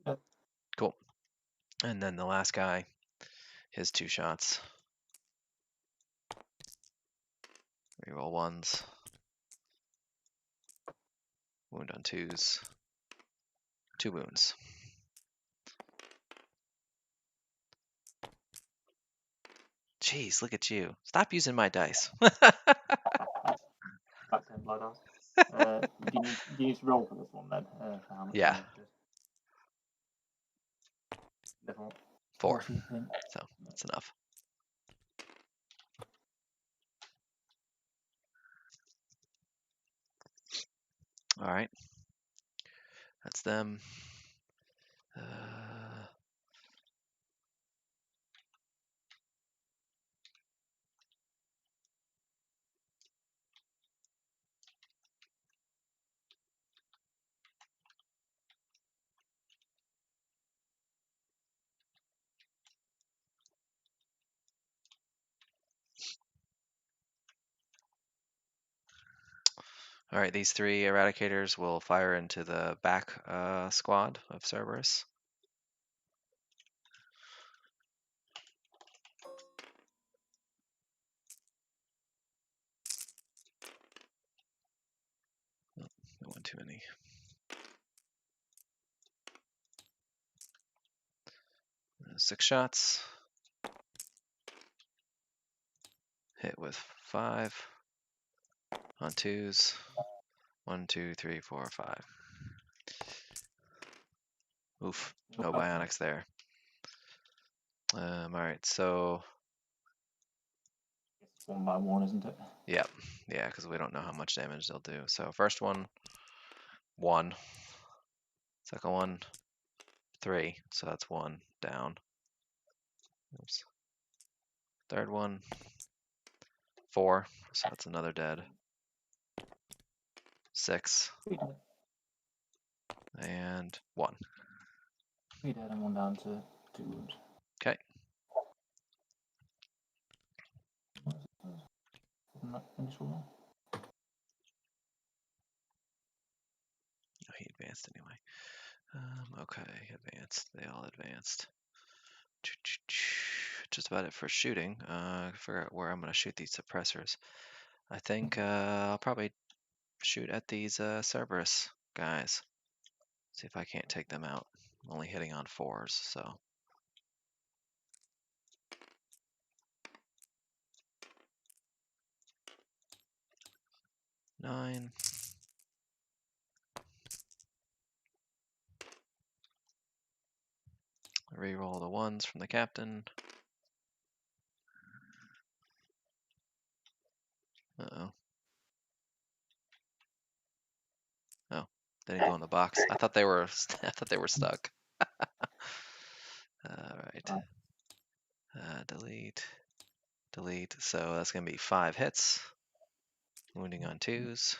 Yep.
Cool. And then the last guy, his 2 shots. Reroll 1s. Wound on 2s. 2 wounds. Jeez, look at you. Stop using my dice.
Back to Templar dice. Do you need to roll for this one then? For how much
Yeah.
damage it is? Level
4.
40, I think.
So that's enough. All right. That's them. All right, these 3 eradicators will fire into the back squad of Cerberus. Oh, one too many. 6 shots. Hit with 5 on 2s. 1, 2, 3, 4, 5. Oof, no bionics there. All right, so
It's 1 by 1, isn't it?
yeah, because we don't know how much damage they'll do. So first one, 1. Second one, 3. So that's 1 down. Oops. Third one, 4. So that's another dead. 6 and 1.
3 dead and 1 down to 2 wounds.
Okay.
Initial roll.
Oh, he advanced anyway. Okay, advanced. They all advanced. Just about it for shooting. Figure out where I'm going to shoot these suppressors. I think I'll probably shoot at these Cerberus guys. See if I can't take them out. I'm only hitting on 4s, so. Nine. Reroll the 1s from the captain. Uh-oh. Oh, they didn't go in the box. I thought they were. I thought they were stuck. All right. Delete. Delete. So that's gonna be 5 hits. Wounding on 2s.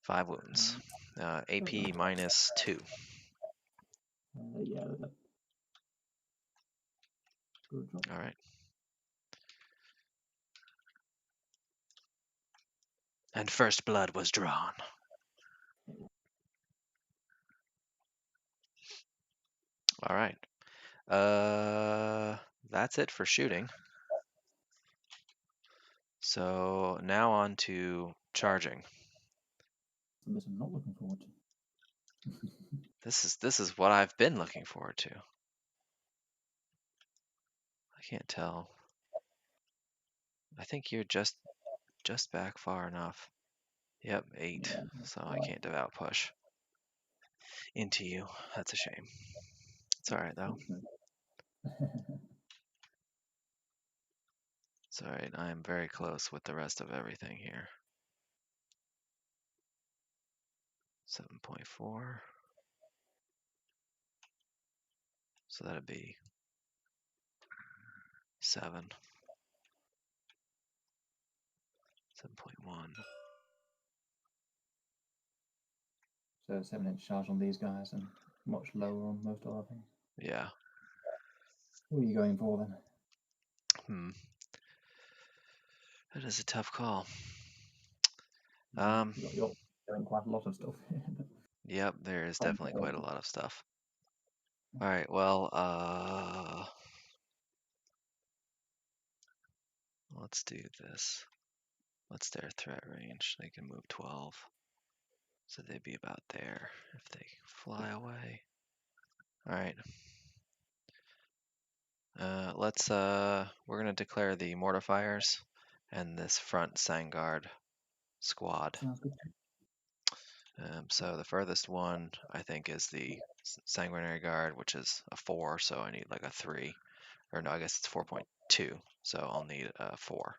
5 wounds. AP -2.
Yeah. Good job.
All right. And first blood was drawn. All right. That's it for shooting. So now on to charging.
Something I'm not looking forward to.
This is what I've been looking forward to. I can't tell. I think you're just back far enough. Yep, 8.
Yeah,
So I can't devout push into you. That's a shame. It's all right though. It's all right. I am very close with the rest of everything here. 7.4. So that'd be 7. 7.1.
So 7-inch charge on these guys and much lower on most other things.
Yeah.
Who are you going for then?
That is a tough call.
You're doing quite a lot of stuff.
Yep, there is definitely quite a lot of stuff. All right, well, let's do this. What's their threat range? They can move 12. So they'd be about there if they fly away. All right. We're gonna declare the mortifiers and this front Sangard squad.
Sounds good.
So the furthest one I think is the Sanguinary Guard, which is a 4, so I need like a 3. Or no, I guess it's 4.2, so I'll need a 4.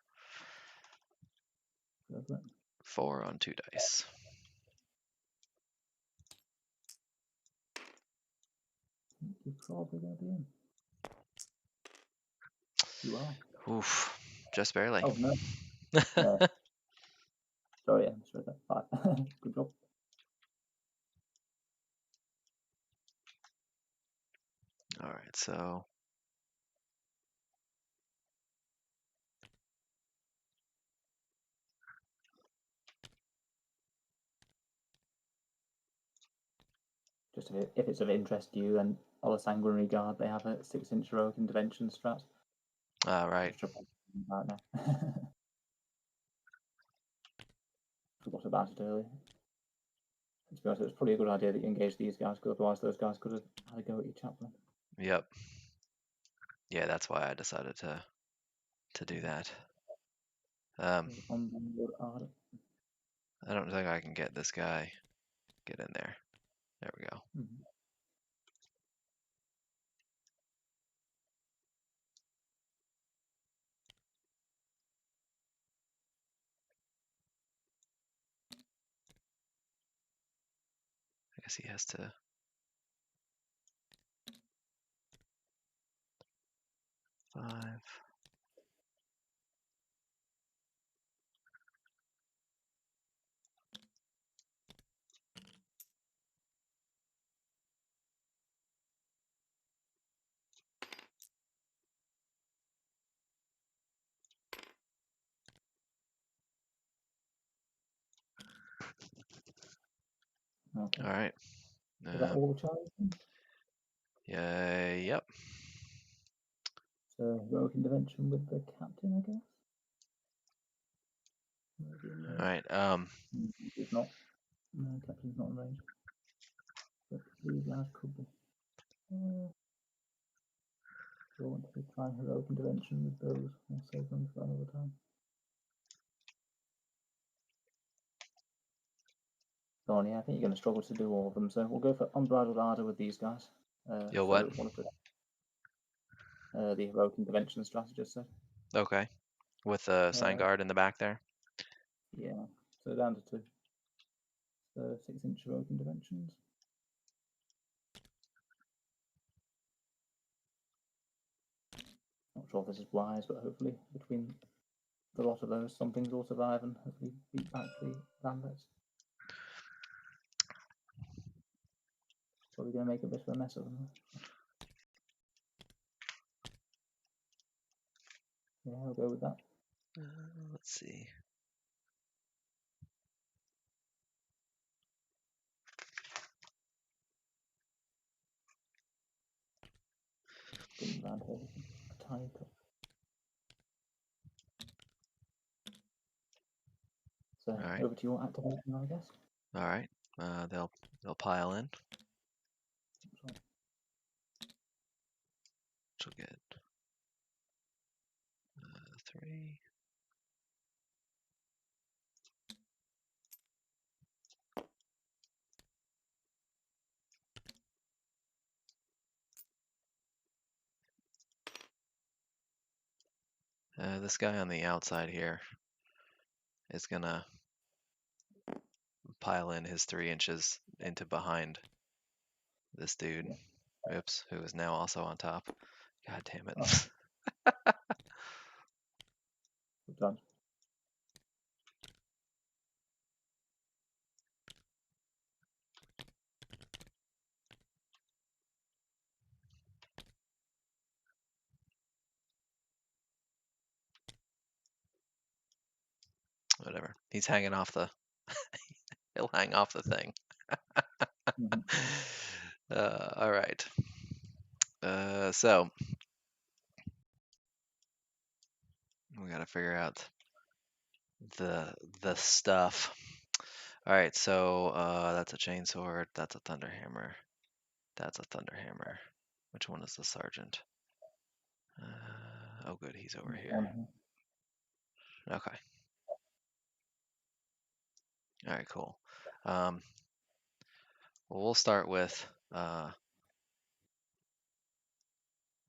4 on 2 dice.
You're probably going to be in. You are.
Oof, just barely.
Oh, no. Sorry, I misread that. 5. Good job.
All right, so
Just if it's of interest to you, then on the Sanguinary Guard, they have a 6-inch heroic intervention strat.
right.
Right now. Forgot about it earlier. To be honest, it was probably a good idea that you engaged these guys, because otherwise those guys could have had a go at your chaplain.
Yep. Yeah, that's why I decided to do that. I don't think I can get this guy. Get in there. There we go. I guess he has to. 5.
Okay.
All right.
Is that all the charges?
Yeah. Yep.
So heroic intervention with the captain, I guess.
All right.
It's not. No, captain's not in range. But these guys could be. Do I want to try heroic intervention with those? I'll save them for another time. Oh, yeah, I think you're going to struggle to do all of them, so we'll go for Unbridled Ardor with these guys.
You'll what?
One of the heroic intervention strategists said.
Okay. with the sign guard in the back there.
Yeah, so down to 2. So 6-inch open dimensions. Not sure if this is wise, but hopefully between the lot of those, some things will survive and hopefully beat back the bandits. Probably going to make a bit of a mess of them. Yeah, I'll go with that.
Let's see.
Didn't land here, a tiny cut. So
Right.
over to your activation, I guess.
All right. They'll pile in.
Sorry.
Which will get 3. This guy on the outside here is gonna pile in his 3 inches into behind this dude.
Yeah.
Oops, who is now also on top. God damn it.
Oh. Good done.
Whatever. He's hanging off the. He'll hang off the thing. All right. So we gotta figure out the stuff. All right. So that's a chainsword. That's a thunderhammer. That's a thunderhammer. Which one is the sergeant? Oh, good. He's over here. Okay. All right. Cool. Well, we'll start with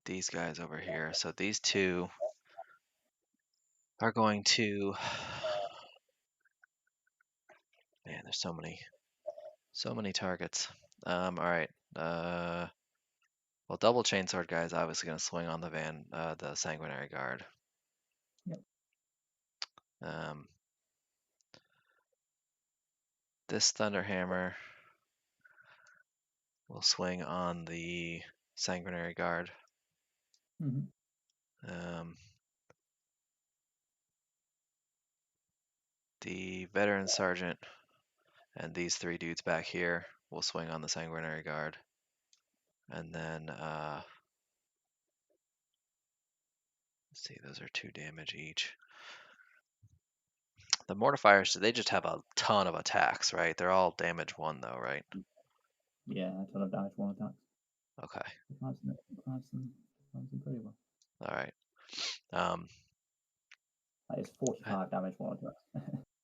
these guys over here. So these two are going to. Man, there's so many targets. All right. Well, double chainsword guy is obviously going to swing on the sanguinary guard.
Yep.
This thunderhammer will swing on the sanguinary guard. The veteran sergeant and these 3 dudes back here will swing on the sanguinary guard. And then, let's see, those are 2 damage each. The mortifiers, they just have a ton of attacks, right? They're all damage 1 though, right?
Yeah, a ton of damage 1 attacks.
Okay.
Applies them pretty well.
All right.
That is 45 damage 1 attacks.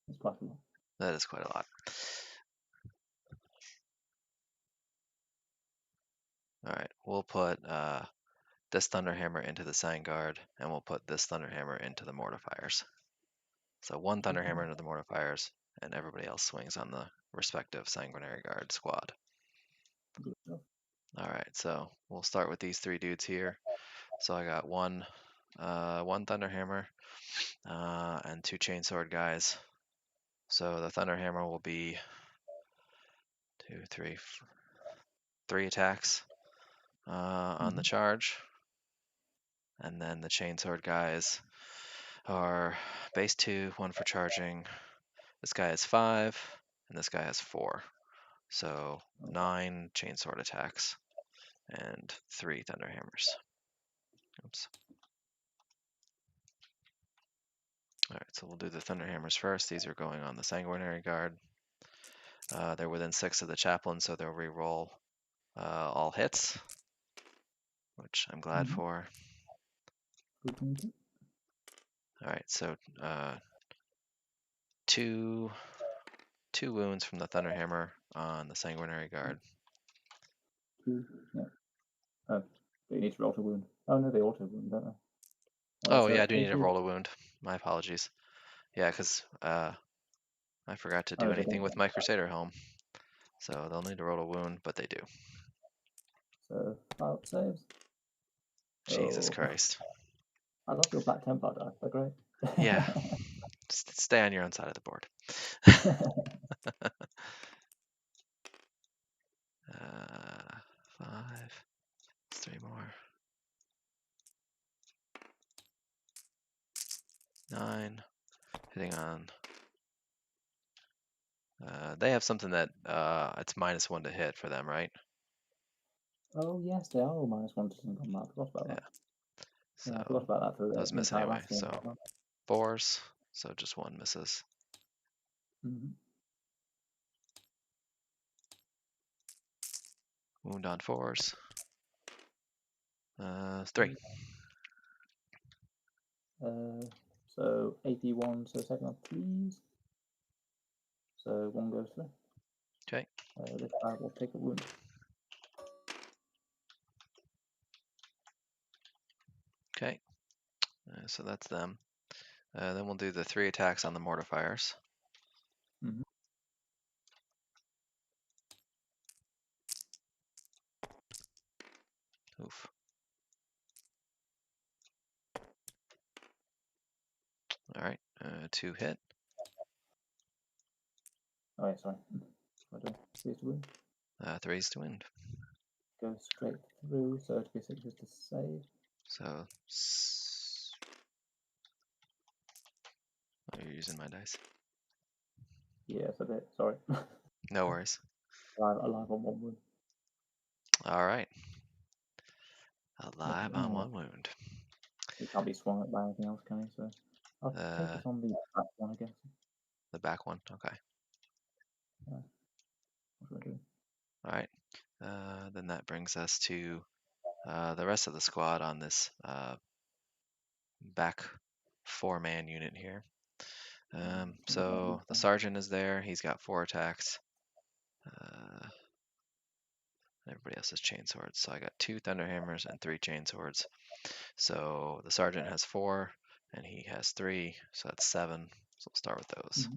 It's quite a lot.
That is quite a lot. All right, we'll put this thunderhammer into the sign guard, and we'll put this thunderhammer into the mortifiers. So 1 thunderhammer into the mortifiers, and everybody else swings on the respective sanguinary guard squad.
Good stuff.
All right, so we'll start with these 3 dudes here. So I got one thunderhammer and 2 chainsword guys. So the thunderhammer will be 3 attacks on the charge, and then the chainsword guys are base 2, 1 for charging. This guy has 5, and this guy has 4. So 9 chainsword attacks and 3 thunderhammers. Oops. All right, so we'll do the thunderhammers first. These are going on the sanguinary guard. They're within 6 of the chaplain, so they'll re-roll all hits, which I'm glad for. All right, so 2 wounds from the thunderhammer on the sanguinary guard.
2, yeah. Oh, but you need to roll to wound. Oh no, they auto wound, don't they?
Oh yeah, I do need to roll a wound. My apologies. Yeah, because I forgot to do
Oh, they
anything
don't
with
get
my Crusader home. So they'll need to roll a wound, but they do.
so file saves.
Jesus
Oh,
Christ.
I love your Black Templar die. They're great.
Yeah. Just stay on your own side of the board. 5. 3 more. 9. Hitting on. They have something that it's -1 to hit for them, right?
Oh yes, they are all -1 to combat. I forgot about that.
So
Yeah, I forgot about that for
those
the
miss
entire
anyway.
last game.
So 4s. So just 1 misses. Wound on 4s. 3.
So 81. So second on 3s. So 1 goes through.
Okay.
This guy will take a wound.
Okay. So that's them. Then we'll do the 3 attacks on the mortifiers. Oof. All right. 2 hit.
Oh yeah, sorry. I do 3's to wound.
3's to wound.
Go straight through. So 2d6 is to save.
So. Oh, you're using my dice.
Yes, I did. Sorry.
No worries.
Alive on 1 wound.
All right. Alive on 1 wound.
It can't be swung at by anything else, can he? So I'll take it on the back one, I guess.
The back one. Okay.
Yeah. What should I do?
All right. Then that brings us to the rest of the squad on this back 4-man unit here. So the sergeant is there. He's got 4 attacks. Everybody else has chainswords. So I got 2 thunderhammers and 3 chainswords. So the sergeant has 4 and he has 3. So that's 7. So we'll start with those.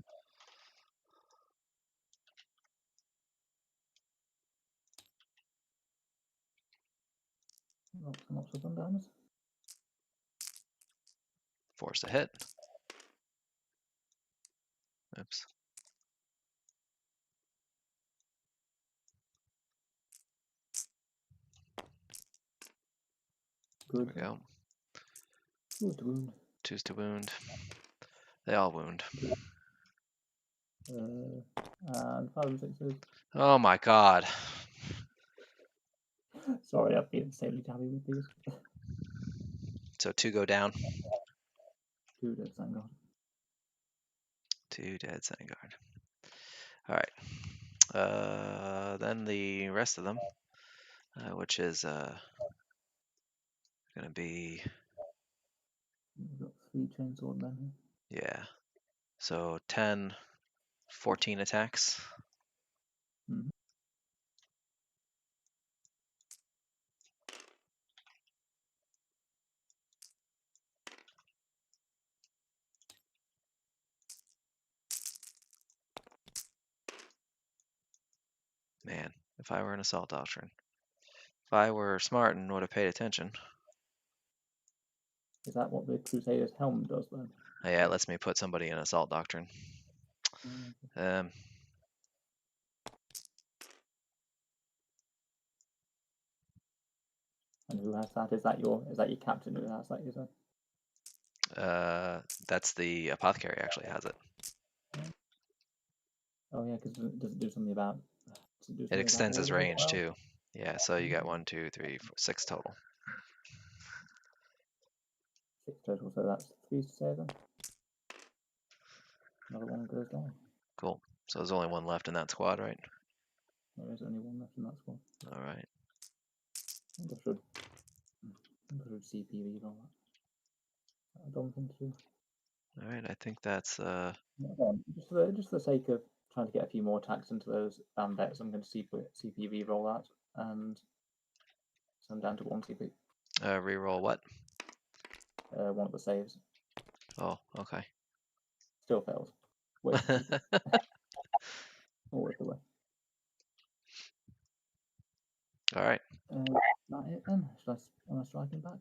Lots of thunderhammers.
4's to hit. Oops.
Good.
There we go.
2's to wound.
2's to wound. They all wound.
And 5 and 6s.
Oh my god.
Sorry, I've been insanely tabby with these.
So 2 go down.
2 dead, thank God.
2 dead, thank God. All right. Then the rest of them, which is going to be...
We've got 3 chainsword men here.
Yeah. So 10, 14 attacks. Man, if I were an assault doctrine. If I were smart and would have paid attention.
Is that what the Crusader's helm does then?
Yeah, it lets me put somebody in assault doctrine.
And who has that? Is that your captain who has that, you said?
That's the apothecary actually has it.
Oh yeah, because does it do something about?
It extends his range too. Yeah, so you got 1, 2, 3, 4, 6 total.
6 total, so that's 3 to save then. Another 1 goes down.
Cool. So there's only 1 left in that squad, right?
There is only 1 left in that squad.
All right.
I think I should CPV on that. I don't think so.
All right, I think that's
just for the sake of trying to get a few more attacks into those bandits, I'm going to CPV roll that, and so I'm down to 1 CP.
reroll what?
1 of the saves.
Oh, okay.
Still fails. Way too cheap. Always the way.
All right.
That it then? Should I strike him back?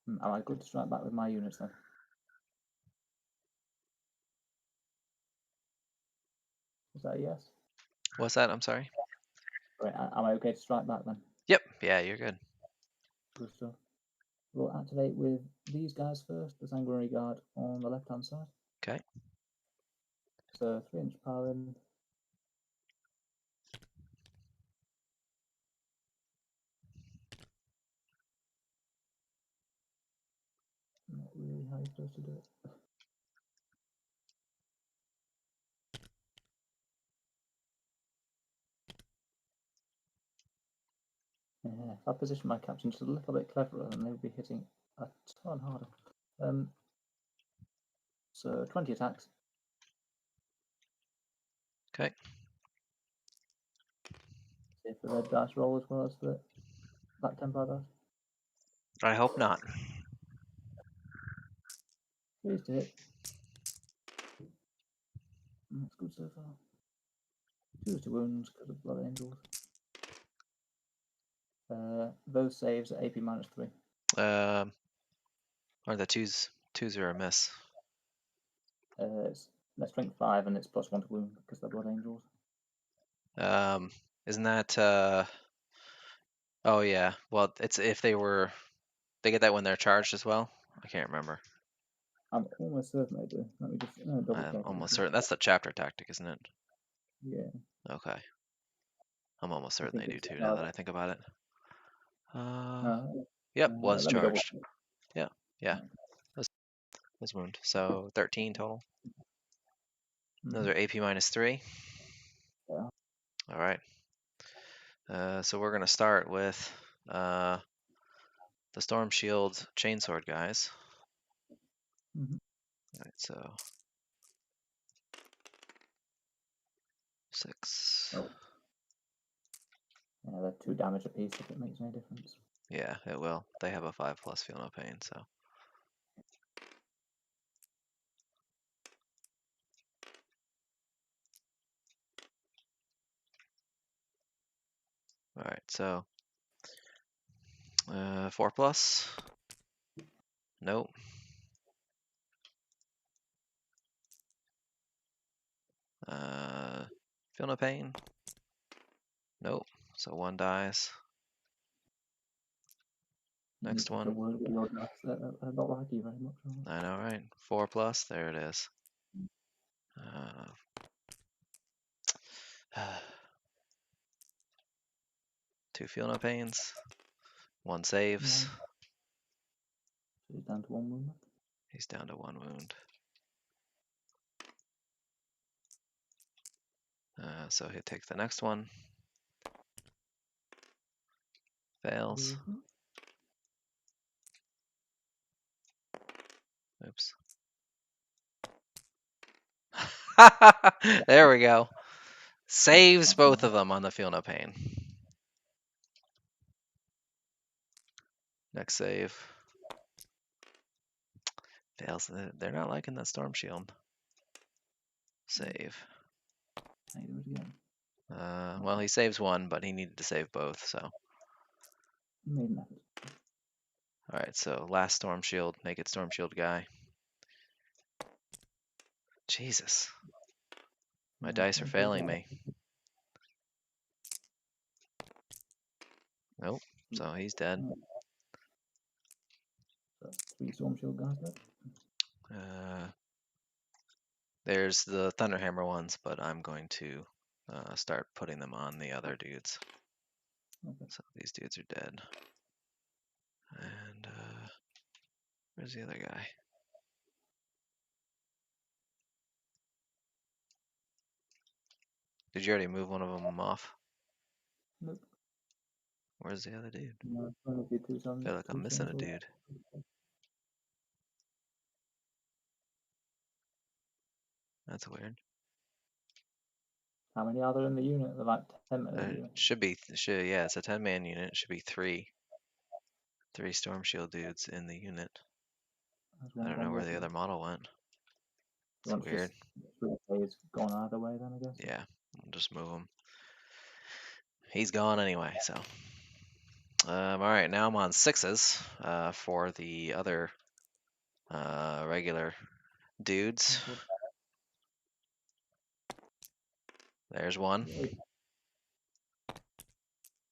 Am I good to strike back with my units then? Is that a yes?
What's that? I'm sorry.
Right, am I okay to strike back then?
Yep. Yeah, you're good.
Good stuff. We'll activate with these guys first, the Sanguinary Guard on the left-hand side.
Okay.
So 3-inch paladin. Not really how you're supposed to do it. Yeah, if I position my captain just a little bit cleverer, then they would be hitting a ton harder. So 20 attacks.
Okay.
See if the red dice roll as well as the black Templar dice.
I hope not.
3s to hit. That's good so far. 2s to wounds because of Blood Angels. Those saves at AP -3.
Or the twos are a miss.
It's their strength 5 and it's +1 to wound because they're Blood Angels.
Isn't that oh yeah. Well, it's if they get that when they're charged as well. I can't remember.
I'm almost certain they do. Let me just double
I'm
check.
almost certain that's the chapter tactic, isn't it?
Yeah.
Okay. I'm almost certain they do too now
no,
that I think about it.
no,
Yep, was
let me double
charged.
check.
Yeah. Was wound. So 13 total. Those are AP -3.
Yeah.
All right. So we're gonna start with the Storm Shield Chainsword guys.
Mhm.
All right, so 6.
Oh. Yeah, they're 2 damage apiece if it makes any difference.
Yeah, it will. They have a 5+ feel no pain, so. All right, so 4+. Nope. Feel no pain. Nope. So 1 dies. Next
The
one.
word your dice. I don't like you very much.
I know, right? 4+. There it is. 2 feel no pains. 1 saves.
So he's down to 1 wound.
He's down to 1 wound. So he'll take the next one. Fails. Oops. There we go. Saves both of them on the feel no pain. Next save. Fails. They're not liking that Storm Shield. Save. Well, he saves 1, but he needed to save both, so. Alright, so last Storm Shield. Make it Storm Shield guy. Jesus. My dice are failing me. Nope. So he's dead.
3 Storm Shield guys left.
There's the Thunderhammer ones, but I'm going to start putting them on the other dudes.
Okay.
So these dudes are dead. And where's the other guy? Did you already move one of them off?
Nope.
Where's the other dude?
No,
I feel like I'm missing a dude. That's weird.
How many are there in the unit? They're like 10 men in the unit.
Should be, yeah, it's a 10-man unit. It should be 3. 3 Storm Shield dudes in the unit.
There's
I
one
don't know
gone
where the
walking.
other model went. It's
Once
weird.
just it's gone either way then, I guess.
Yeah, we'll just move him. He's gone anyway, so. All right, now I'm on 6s for the other regular dudes. There's one.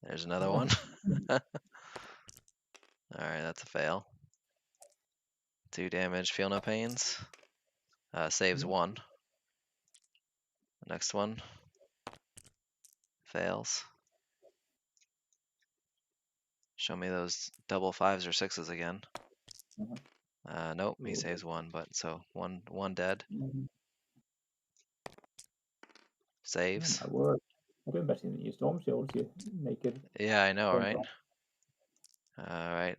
There's another one. All right, that's a fail. 2 damage, feel no pains. Saves 1. Next one. Fails. Show me those double 5s or 6s again. Nope, he saves 1, but so one dead. Saves.
Oh my word. I'm doing better than you. Storm Shields, you naked.
Yeah, I know, right? Alright.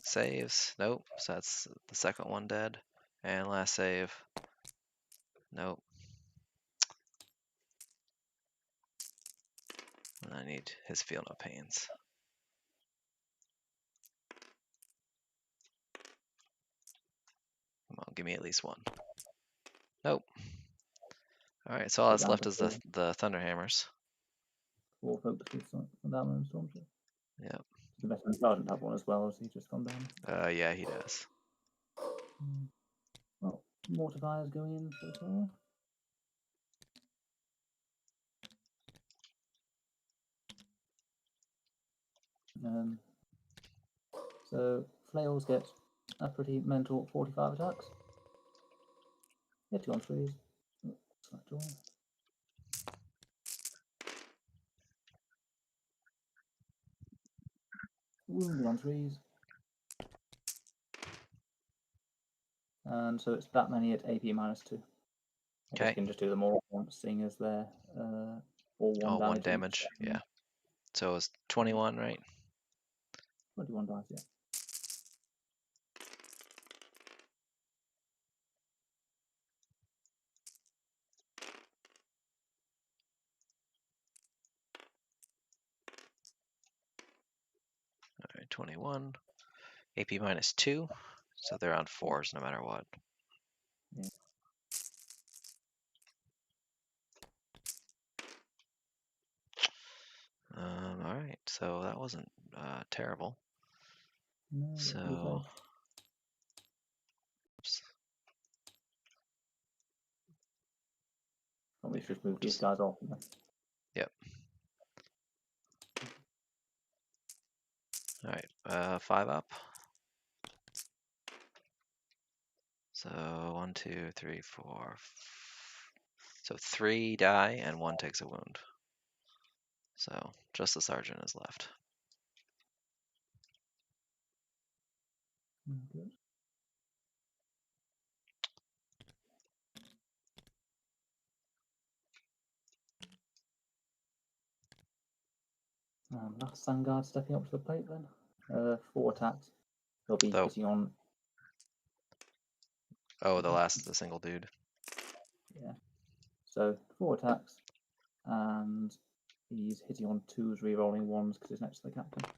Saves. Nope. So that's the second one dead. And last save. Nope. And I need his feel no pains. Come on, give me at least 1. Nope. Alright, so all that's left is the Thunderhammers.
4 focuses on down and Storm Shield.
Yep.
The veteran sergeant have one as well, as he just gone down.
Yeah, he does.
Well, mortifiers going in so far. So flails get a pretty mental 45 attacks. Hitting on 3s. Select all. Wounded on 3s. And so it's that many at AP -2. I guess you can just do them all at once, seeing as they're all 1
All 1
damage.
damage, yeah. So it's 21, right?
21 dice, yeah.
Alright, 21. AP -2. So they're on 4s no matter what.
Yeah.
Alright, so that wasn't terrible.
No,
So, oops.
Probably should move these guys off.
Yep. Alright, 5 up. So 1, 2, 3, 4. So 3 die and 1 takes a wound. So just the sergeant is left.
Good. Last Vanguard stepping up to the plate then. 4 attacks. They'll be hitting on.
Oh, the single dude.
Yeah. So 4 attacks, and he's hitting on 2s, re-rolling 1s because he's next to the captain.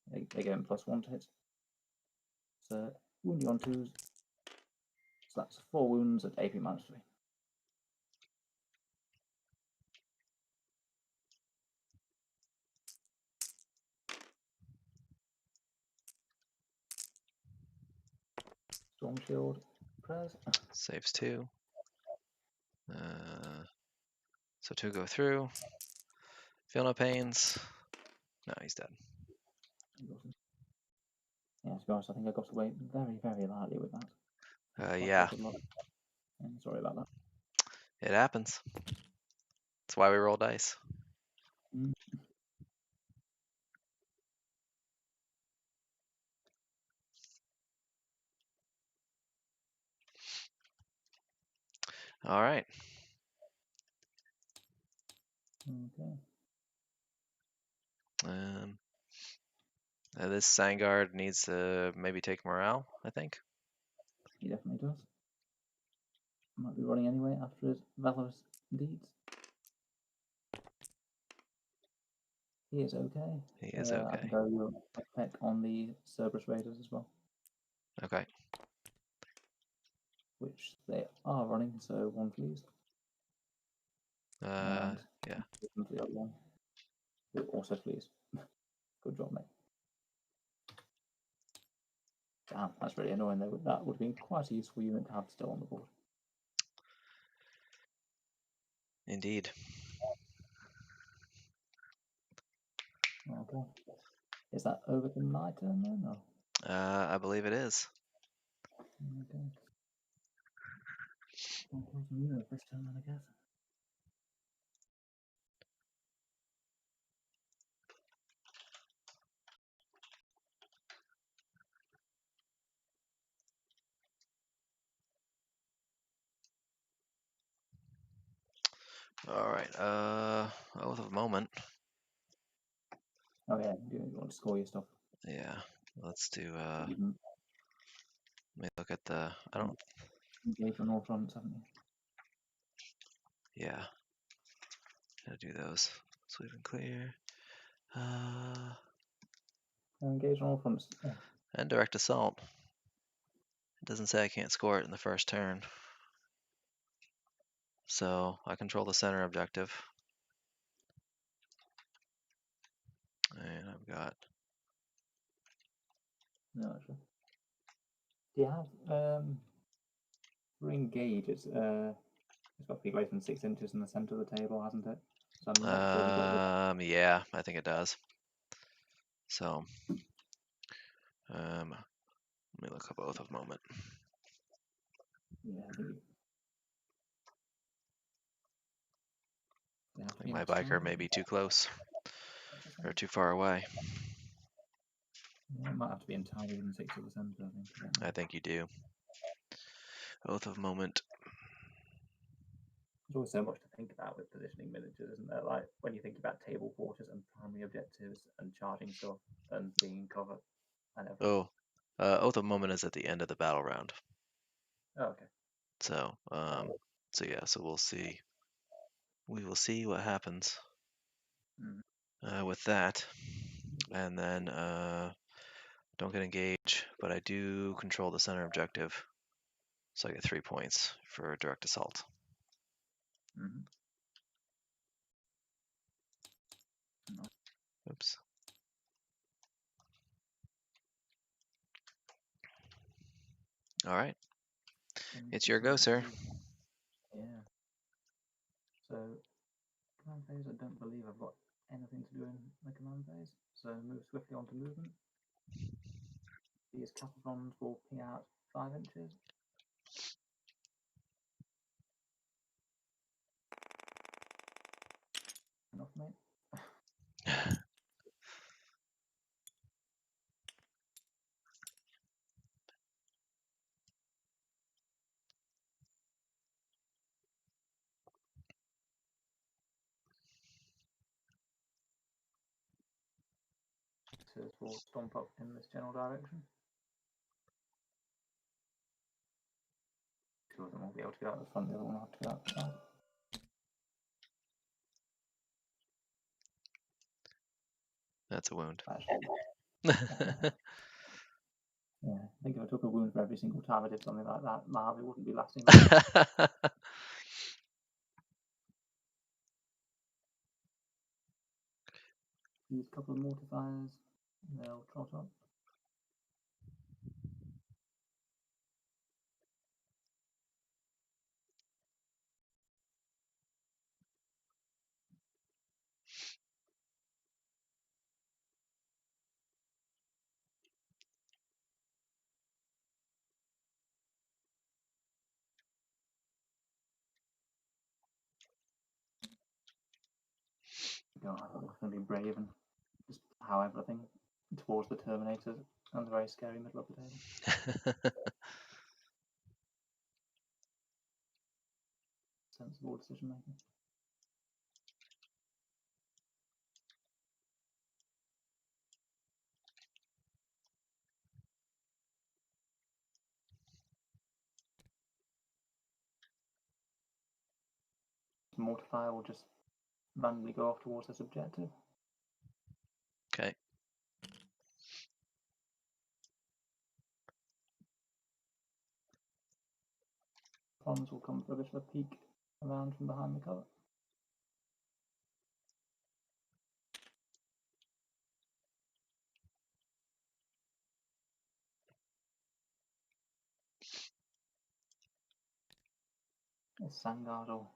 They get him +1 to hit. So wounding on 2s. So that's 4 wounds at AP -3. Storm Shield, prayers.
Saves 2. So 2 go through. Feel no pains. No, he's dead.
Yeah, to be honest, I think I got away very, very lightly with that.
Yeah.
Sorry about that.
It happens. That's why we roll dice. All right.
Okay.
This Sangard needs to maybe take morale, I think.
He definitely does. Might be running anyway after his valorous deeds. He is okay.
He is
I
okay.
can go you a peck on the Cerberus Raiders as well,
Okay.
which they are running, so one flees. And
Yeah.
the other one, who also flees. Good job, mate. Damn, that's really annoying. That would have been quite a useful unit to have still on the board.
Indeed.
Okay. Is that over to my turn then? Or?
I believe it is.
Okay. I'll kill some units this turn then, I guess.
All right. Oath of Moment.
Oh yeah, you want to score your stuff.
Yeah. Let's do.
You
Let me look at the. I don't.
engage on all fronts, haven't you?
Yeah. Gotta do those. Sweep and clear.
Engage on all fronts.
And direct assault. It doesn't say I can't score it in the first turn. So I control the center objective. And I've got.
No, sure. Do you have for engage? It's got to be greater than 6 inches in the center of the table, hasn't it? So I'm not sure we've got.
Yeah, I think it does. So, let me look up Oath of Moment.
Yeah, I think.
I think my biker may be too close or too far away.
Yeah, it might have to be entirely within 6 of the center, I think.
I think you do. Oath of Moment.
There's always so much to think about with positioning miniatures, isn't there? Like when you think about table quarters and primary objectives and charging stuff and being in cover and everything.
Oh, Oath of Moment is at the end of the battle round.
Oh, okay.
So, yeah, so we'll see. We will see what happens with that. And then don't get engaged, but I do control the center objective. So I get 3 points for direct assault. Oops. All right. It's your go, sir.
Yeah. So, command phase, I don't believe I've got anything to do in the command phase. So, move swiftly onto movement. These cattle bronze will ping out 5 inches. Enough, mate. So, we'll stomp up in this general direction. 2 of them will be able to go out the front, the other one will have to go out the side.
That's a wound.
Yeah, I think if I took a wound for every single time I did something like that, my army wouldn't be lasting. Use a couple of mortifiers, they'll trot up. I thought it was going to be brave and just how everything towards the Terminator and the very scary middle of the table. Sensible decision making. Mortifier will just randomly go off towards this objective.
Okay.
Pawns will come for a bit of a peek around from behind the cover. It's Sangard or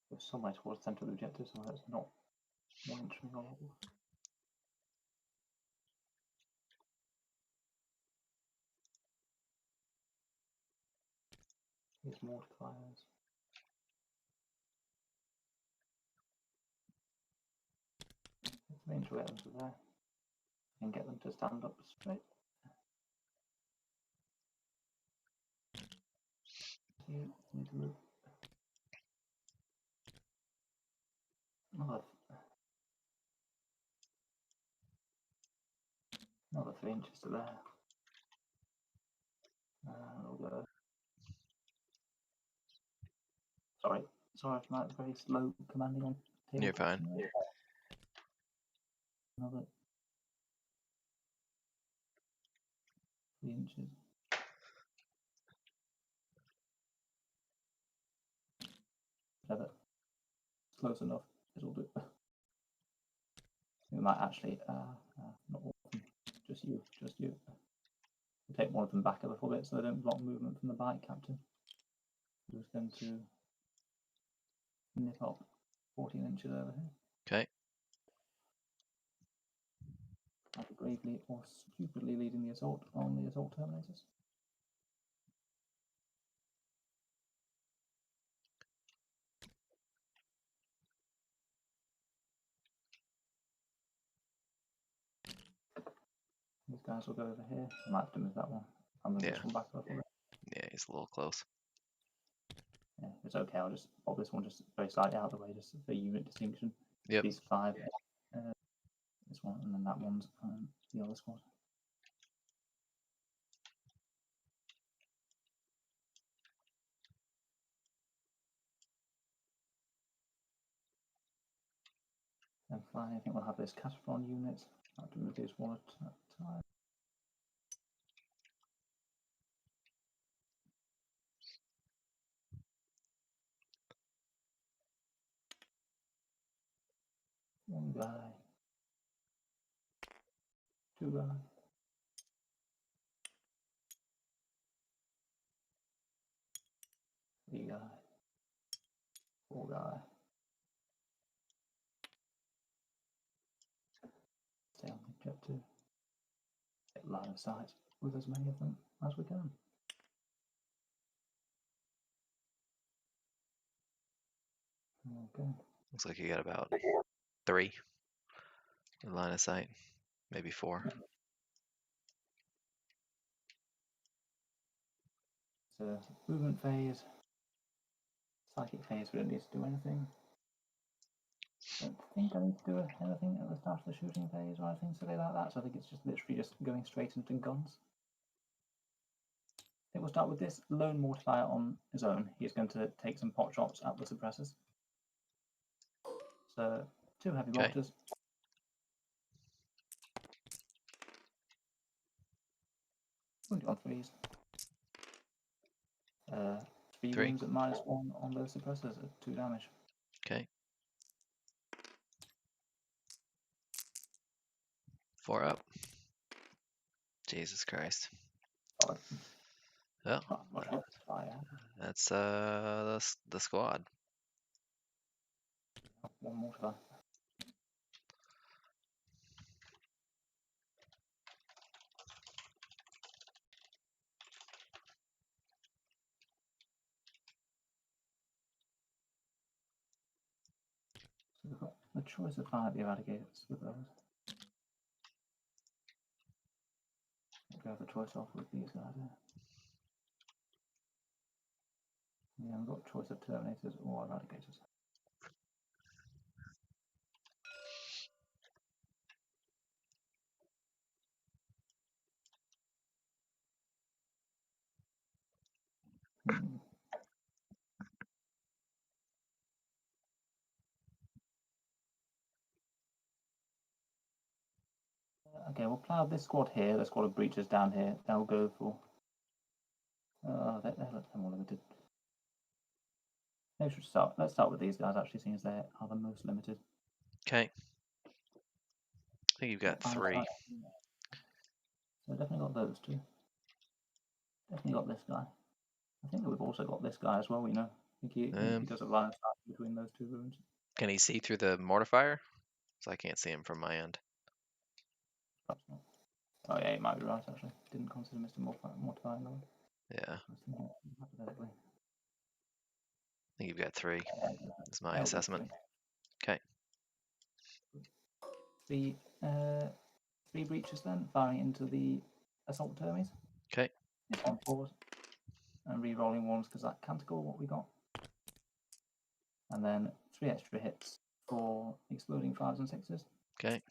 there's somewhere towards the centre of the objective, somewhere that's not 1 inch from your level. These mortifiers. Let's make sure items are there and get them to stand up straight. You need to move. Another 3 inches to there. We'll go. Sorry for my very slow commanding on table.
You're fine.
Another 3 inches. Clever. Close enough. It'll do. We might actually, not all of them, just you. We'll take one of them back a little bit so they don't block movement from the bike captain. Who's going to nip up 14 inches over here.
Okay.
Either bravely or stupidly leading the assault on the assault terminators. These guys will go over here. I might have to move that one. I'm moving this one back a little bit.
Yeah, he's a little close.
Yeah, it's okay. I'll just pop this one just very slightly out of the way, just for unit distinction.
Yep.
These 5. This one, and then that one's the other squad. And finally, I think we'll have this Catapron unit. I have to move these one at a time. One guy. 2 guys. 3 guys. 4 guys. Stay on the objective. Get line of sight with as many of them as we can. Okay.
Looks like you got about 3 in line of sight, maybe 4.
So movement phase, psychic phase. We don't need to do anything. Don't think I need to do anything at the start of the shooting phase or anything silly like that. So I think it's just literally just going straight into guns. I think we'll start with this lone mortifier on his own. He's going to take some pot shots at the suppressors. So 2 heavy bolters. 21 3s. 3 wounds at -1 on those suppressors at 2 damage.
Okay. 4 up. Jesus Christ.
Oh,
Well, that's the squad.
1 mortifier. So we've got a choice of 5 eradicators with those. We'll go the choice off with these guys here. We haven't got choice of terminators or eradicators. Okay, we'll plough this squad here, the squad of breaches down here. They'll go for. They're more limited. Maybe we should start. Let's start with these guys actually, seeing as they are the most limited.
Okay. I think you've got 3.
So definitely got those two. Definitely got this guy. I think that we've also got this guy as well. You know, I think he does a line of sight between those two rooms.
Can he see through the mortifier? So I can't see him from my end.
Perhaps not. Oh yeah, he might be right actually. Didn't consider Mr. Mortifying Lord.
Yeah.
Hypothetically.
I think you've got 3. That's my
That'll be
assessment.
3.
Okay.
3 breaches then, firing into the assault termies.
Okay.
It's on forward. And re-rolling ones because that canticle, what we got. And then 3 extra hits for exploding 5s and 6s.
Okay.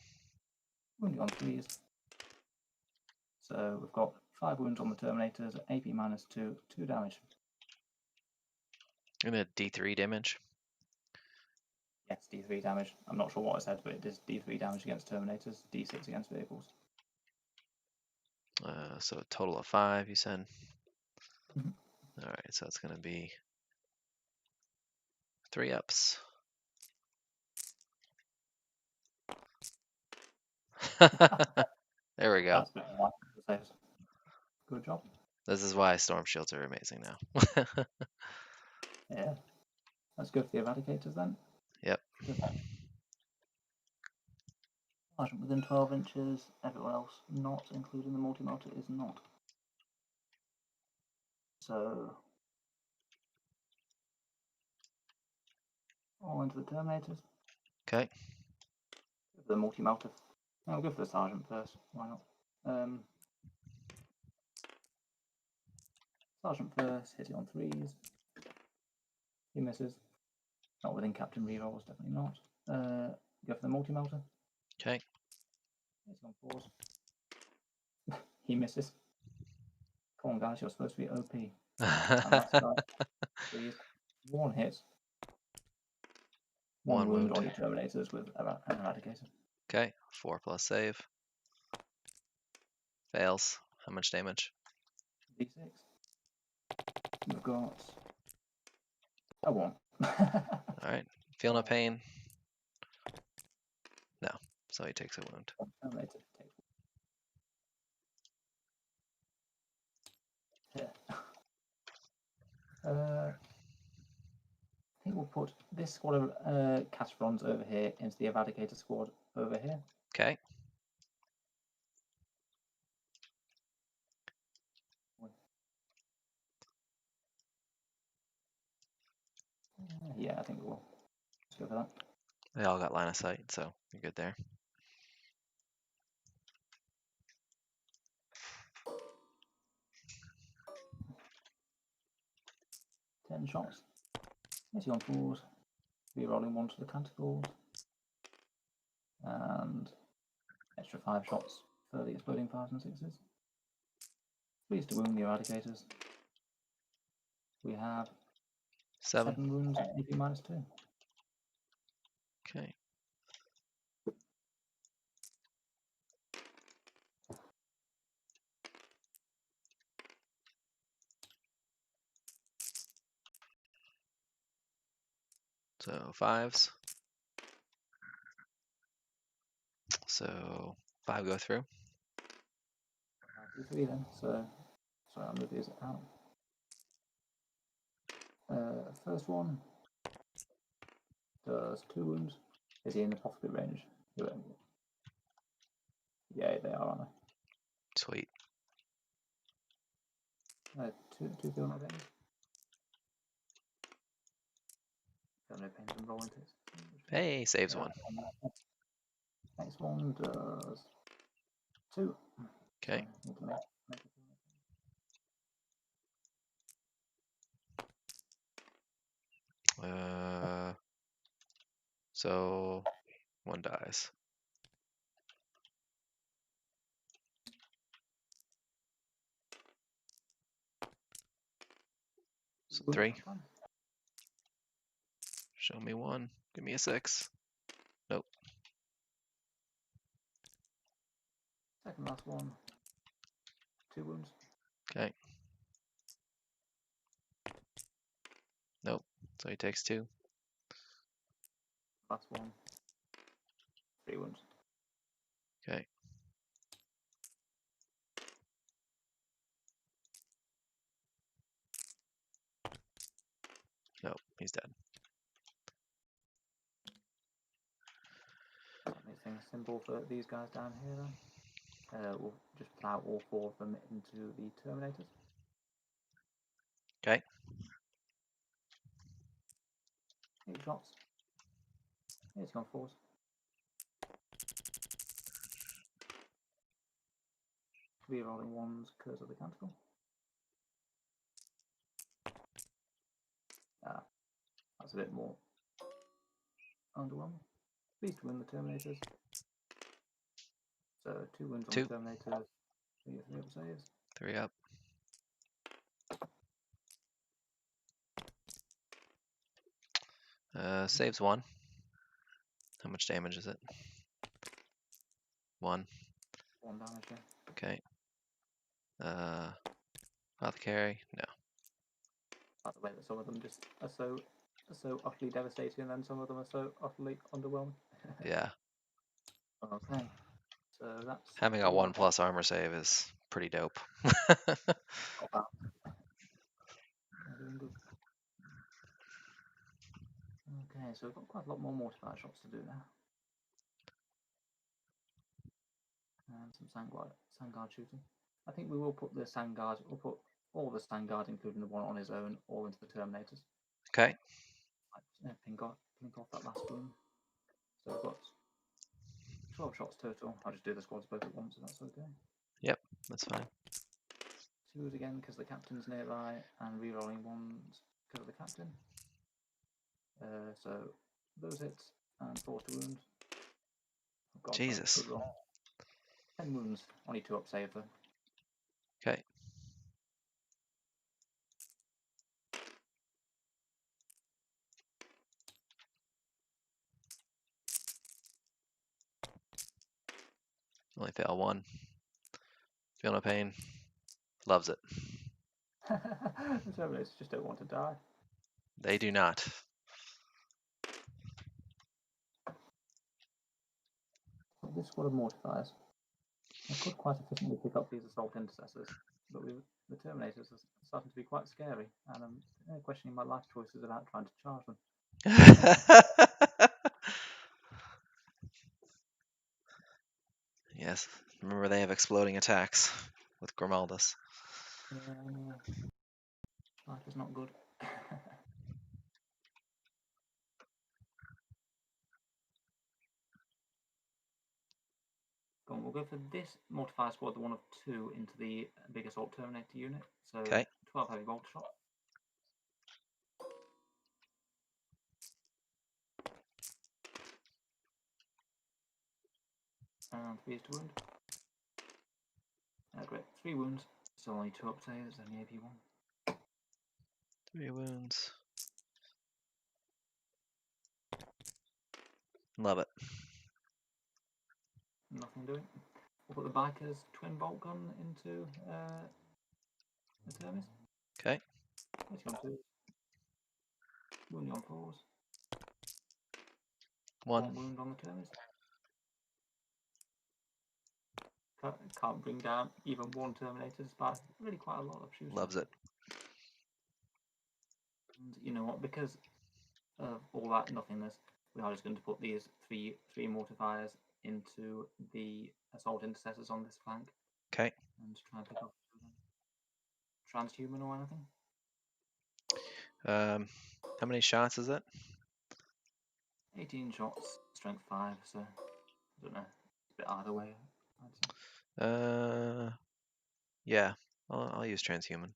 Wounding on 3s. So we've got 5 wounds on the Terminators, AP -2, 2 damage.
I'm gonna D3 damage.
Yes, D3 damage. I'm not sure what I said, but it is D3 damage against Terminators, D6 against vehicles.
So a total of 5, you said?
Mhm.
Alright, so it's gonna be 3 ups. There we go.
That's a bit more like the saves. Good job.
This is why storm shields are amazing now.
Yeah. Let's go for the Eradicators then.
Yep.
Sergeant within 12 inches, everyone else not, including the multi-motor, is not. So, all into the Terminators.
Okay.
Go for the multi-motor. I'll go for the Sergeant first, why not? Sergeant first, hit it on 3s. He misses. Not within Captain rerolls, definitely not. Go for the multi-motor.
Okay.
Hits on 4s. He misses. Come on, guys, you're supposed to be OP. And last guy, 3s. 1 hit. 1 wound on your Terminators with an Eradicator.
Okay. 4 plus save. Fails. How much damage?
D6. We've got a 1.
Alright. Feel no pain? No. So he takes a wound.
Terminator takes 1. I think we'll put this squad of Castrons over here into the Eradicator squad over here.
Okay.
Yeah, I think we'll let's go for that.
They all got line of sight, so you're good there.
Ten shots. Hitting on 4s. Rerolling 1 to the Canticles. And extra 5 shots for the exploding 5s and 6s. 3s to wound the Eradicators. We have 7 wounds, AP -2.
Okay. So 5s. So 5 go through.
3 then, so sorry, I'll move these out. First one does 2 wounds. Is he in the possible range? Yeah, they are, aren't they?
Sweet.
2 feel no pains. Feel no pains and roll into it.
Hey, saves 1.
Next one does 2.
Okay.
So, need to make
So 1 dies. So 3. Show me 1. Give me a 6. Nope.
second last one. 2 wounds.
Okay. Nope. So he takes 2.
Last one. 3 wounds.
Okay. Nope. He's dead.
That makes things simple for these guys down here then. We'll just plow all 4 of them into the Terminators.
Okay.
8 shots. 80 on 4s. Rerolling 1s, Curse of the Canticle. That's a bit more underwhelming. Pleased to win the Terminators. So 2 wins on
2.
the Terminators. 3 up saves.
3 up. Saves 1. How much damage is it? 1.
1 damage, yeah.
Okay. Apothecary? No.
That's the way that some of them just are so utterly devastating, and then some of them are so utterly underwhelming.
Yeah.
Okay. So that's
Having a 1+ armor save is pretty dope.
not bad. Doing good. Okay, so we've got quite a lot more mortifier shots to do now. And some Sandguard shooting. I think we will put the Sandguard, we'll put all the Sandguard, including the one on his own, all into the Terminators.
Okay.
Pink off that last room. So we've got 12 shots total. I'll just do the squads both at once if that's okay.
Yep, that's fine.
2s again because the captain's nearby, and rerolling 1s because of the captain. So those hits and 4 to wound. Oh God,
Jesus.
good roll. 10 wounds, only 2 up save though.
Okay. Only fail 1. Feel no pain. Loves it.
The Terminators just don't want to die.
They do not.
This squad of mortifiers, I could quite efficiently pick up these assault intercessors, but the Terminators are starting to be quite scary, and I'm questioning my life choices about trying to charge them.
Yes. Remember, they have exploding attacks with Grimaldus.
Life is not good. We'll go for this mortifier squad, the one of 2, into the big assault Terminator unit. So
Okay.
12 heavy bolt shot. And 3 to wound. Great. 3 wounds. Still only 2 up saves, only AP1.
3 wounds. Love it.
Nothing doing. We'll put the biker's twin bolt gun into the Termis.
Okay.
20 on 2s. Wounding on 4s. 1 wound on the Termis. Can't bring down even 1 Terminator despite really quite a lot of shooting.
Loves it.
And you know what? Because of all that nothingness, we are just going to put these three mortifiers into the assault intercessors on this flank.
Okay.
And try and pick up transhuman or anything.
How many shots is it?
18 shots, strength 5, so I don't know. It's a bit either way, I'd say.
Yeah. I'll use transhuman.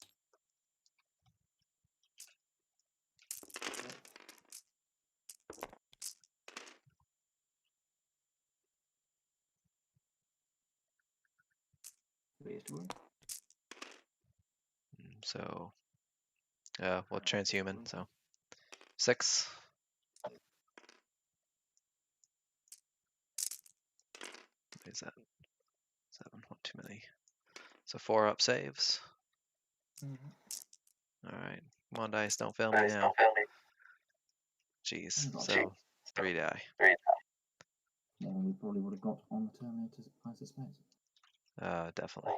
So, well, transhuman. So, 6. What is that? 7, one too many. So 4 up saves. All right, come on, dice, don't fail me now. Jeez, so 3 die.
Yeah, we probably would have got on the Terminators, I suspect.
Definitely.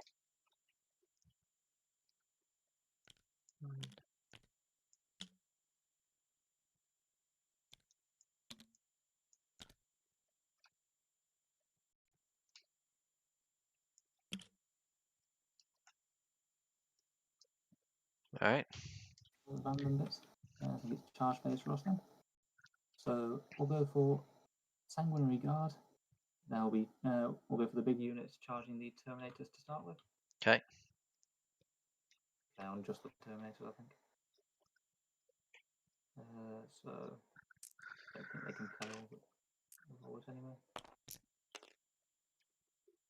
All right.
Random bits. I think it's charge phase for us then. So we'll go for Sanguinary Guard. That'll be we'll go for the big units charging the Terminators to start with.
Okay.
On just the Terminators, I think. So I don't think they can play all it anyway.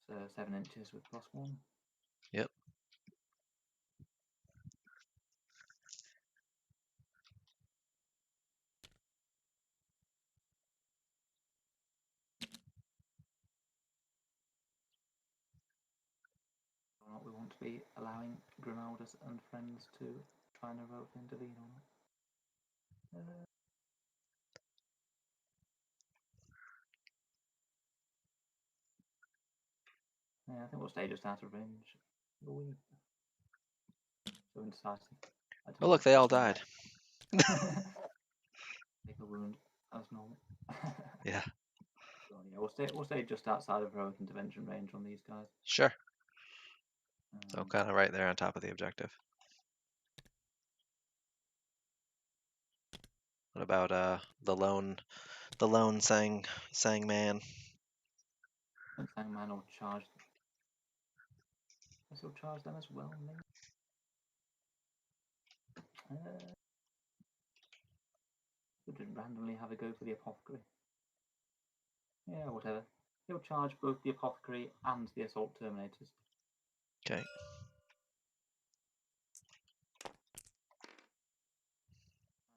So 7 inches with +1.
Yep.
Or not we want to be allowing Grimaldus and friends to try and intervene on it. Yeah, I think we'll stay just out of range. So indecisive.
Oh, look, they all died.
Take a wound as normal.
Yeah.
So, yeah, we'll stay just outside of heroic intervention range on these guys.
Sure. So kind of right there on top of the objective. What about the lone sang man?
Sang man will charge. I still charge them as well, maybe. We'll just randomly have a go for the apothecary. Yeah, whatever. He'll charge both the apothecary and the assault terminators.
Okay.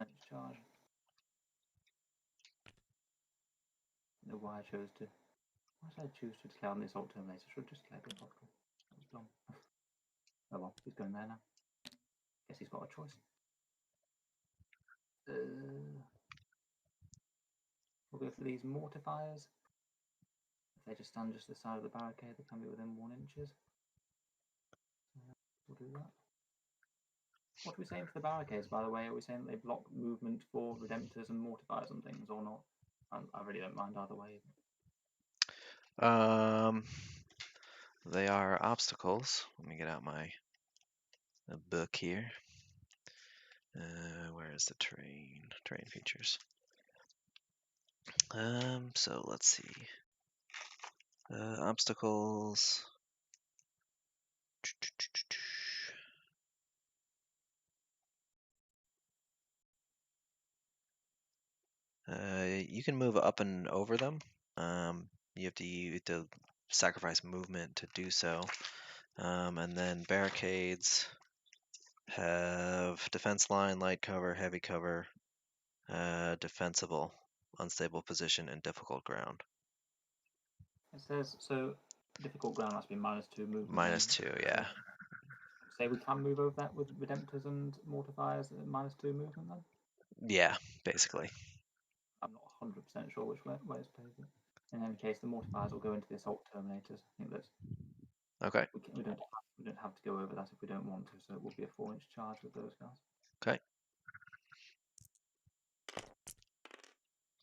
And charge. I don't know why I chose to. Why did I choose to declare on the assault terminator? I should have just declared the apothecary. That was dumb. Oh well, he's going there now. Guess he's got a choice. We'll go for these mortifiers. If they just stand just the side of the barricade, they can be within 1 inches. We'll do that. What are we saying for the barricades, by the way? Are we saying that they block movement for redemptors and mortifiers and things, or not? I really don't mind either way.
They are obstacles. Let me get out my book here. Where is the terrain features? So let's see. Obstacles. You can move up and over them. You have to sacrifice movement to do so. And then barricades have defense line, light cover, heavy cover, defensible, unstable position, and difficult ground.
It says, so difficult ground must be -2 movement.
-2, yeah.
Say we can move over that with redemptors and mortifiers at -2 movement then?
Yeah, basically.
I'm not 100% sure which way it's taken. In any case, the mortifiers will go into the assault terminators. I think that's
Okay.
we don't have to go over that if we don't want to, so it will be a 4-inch charge with those guys.
Okay.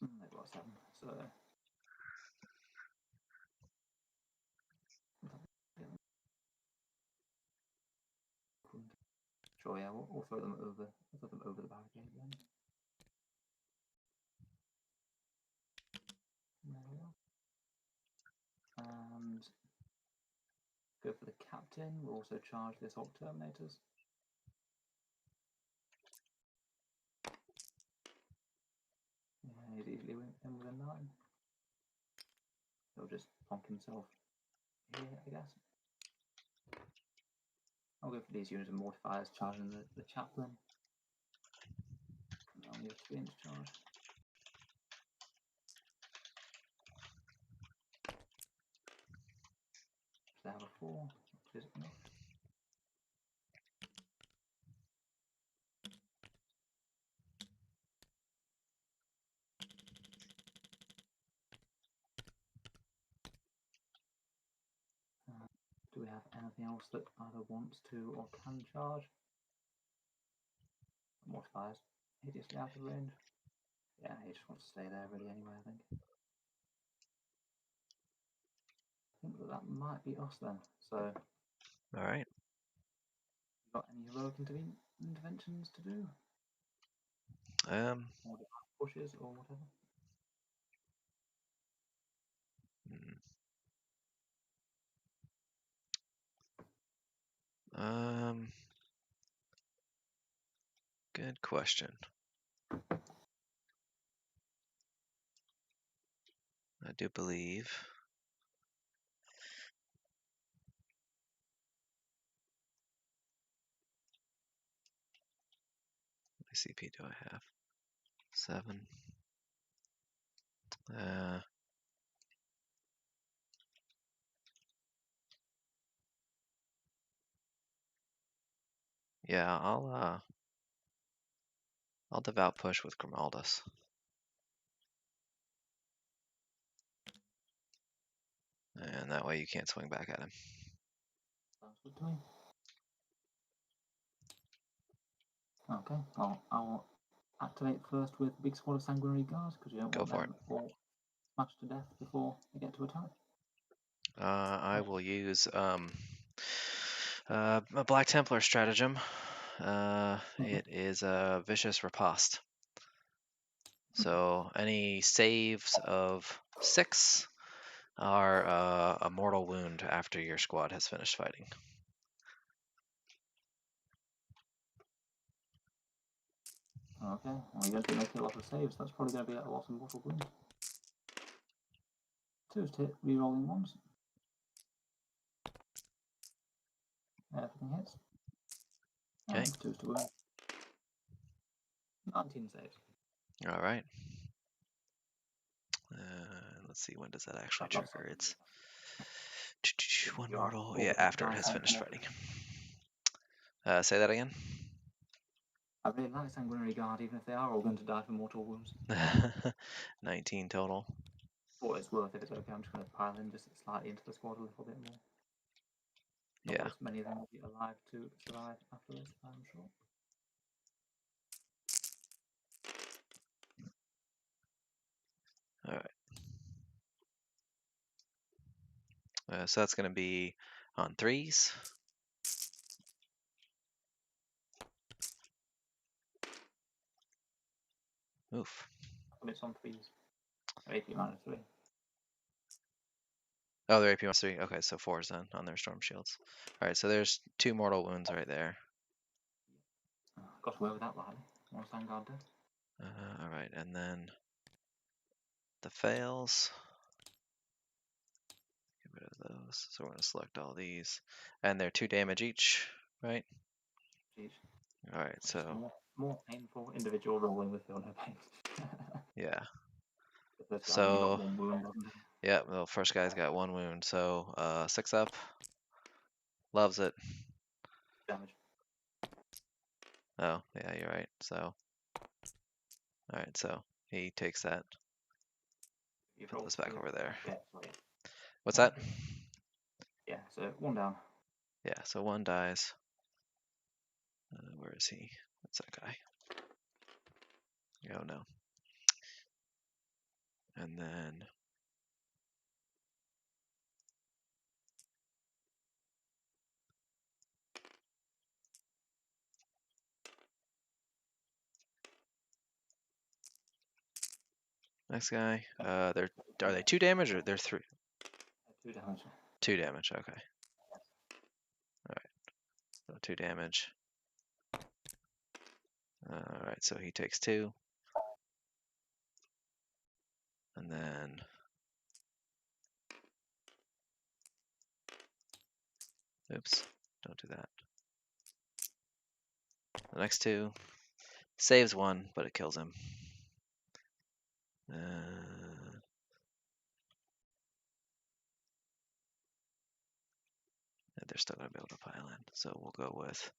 They've got 7, so sure, yeah, we'll throw them over the barricade then. There we are. And go for the captain. We'll also charge the assault terminators. Yeah, he's easily in within 9. He'll just plonk himself here, I guess. I'll go for these units of mortifiers charging the chaplain. Only a 3-inch charge. They have a 4, which is enough. Do we have anything else that either wants to or can charge? Mortifiers. Hideously out of range. Yeah, he just wants to stay there really anyway, I think. I think that might be us then. So,
All right.
you got any heroic interventions to do? Or pushes or whatever?
Good question. I do believe. How many CP do I have? 7. Yeah, I'll devout push with Grimaldus. And that way you can't swing back at him.
Sounds good to me. Okay, I'll activate first with big squad of sanguinary guards because you don't
Go
want
for
them all smashed to death before they get to attack.
I will use a Black Templar stratagem. It is a vicious riposte. So any saves of 6 are a mortal wound after your squad has finished fighting.
Okay, well, you don't think making a lot of saves, that's probably going to be a lot of mortal wounds. 2 to hit, re-rolling 1s. Everything hits.
Okay.
And 2s to wound. 19 saves.
All right. Let's see, when does that actually trigger? It's 1 mortal. Yeah, after it has finished fighting. Say that again.
I really like Sanguinary Guard, even if they are all going to die from mortal wounds.
19 total.
But it's worth it, it's okay. I'm just going to pile in just slightly into the squad a little bit more. Not
Yeah.
as many of them will be alive to survive after this, I'm sure.
All right. So that's going to be on 3s. Oof.
And it's on 3s. AP -3.
Oh, they're AP -3. Okay, so 4s then on their storm shields. All right, so there's 2 mortal wounds right there.
Got away with that lightly. One Vanguard dead.
All right, and then the fails. Get rid of those. So we're going to select all these. And they're 2 damage each, right?
Jeez.
All right, so.
More painful individual rolling with feel no pain.
Yeah.
The first guy only
So.
got 1 wound, doesn't he?
Yeah, well, first guy's got 1 wound. So 6 up. Loves it.
Damage.
Oh, yeah, you're right. So. All right, so he takes that. Put this back over there.
Yeah,
What's that?
Yeah, so 1 down.
Yeah, so 1 dies. Where is he? What's that guy? Oh, no. And then. Next guy. Are they 2 damage or they're 3?
2 damage.
2 damage, okay. Alright. So 2 damage. Alright, so he takes 2. And then. Oops, don't do that. The next 2 saves 1, but it kills him. They're still going to be able to pile in. So we'll go with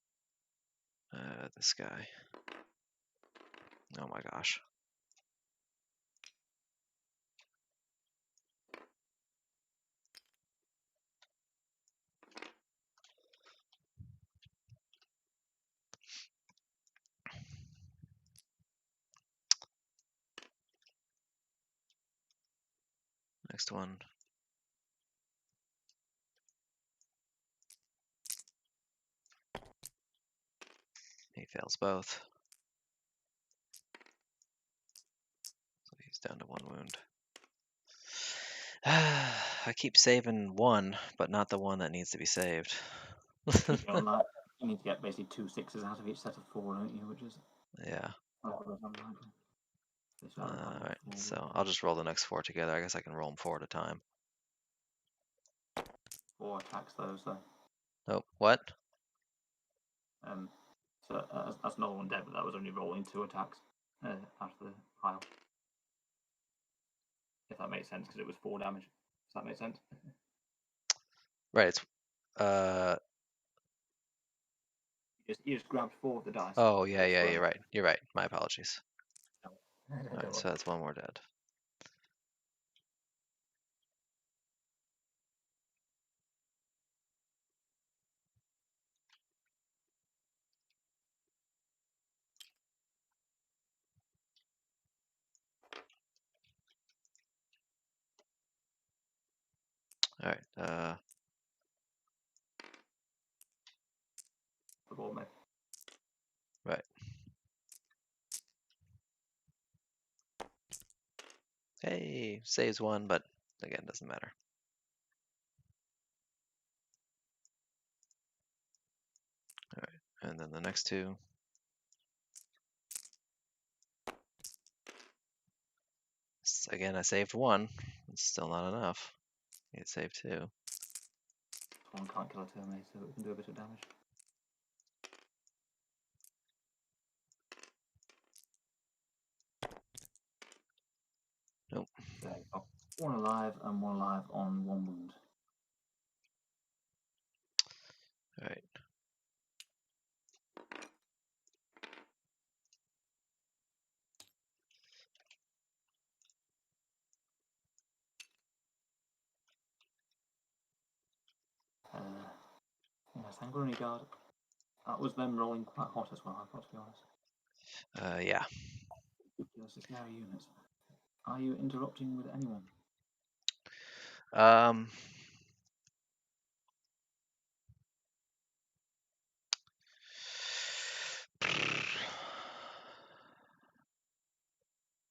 this guy. Oh my gosh. Next one. He fails both. So he's down to 1 wound. I keep saving one, but not the one that needs to be saved.
You need to get basically 2 6s out of each set of 4, don't you? Which is
Yeah. Alright, so I'll just roll the next 4 together. I guess I can roll them 4 at a time.
4 attacks those, though.
Oh, what?
So that's another one dead, but that was only rolling 2 attacks after the pile. If that makes sense, because it was 4 damage. Does that make sense?
Right, it's
You just grabbed 4 of the dice.
oh yeah, you're right. You're right. My apologies.
No.
Alright, so that's 1 more dead. Alright, right. Hey, saves 1, but again, doesn't matter. Alright, and then the next 2. Again, I saved 1. It's still not enough. Need to save 2.
One can't kill a Terminator, so it can do a bit of damage.
Nope.
So you've got 1 alive and 1 alive on 1 wound.
Alright.
Yes, Angry Guard. That was them rolling quite hot as well, I've got to be honest.
Yeah.
Those scary units. Are you interrupting with anyone?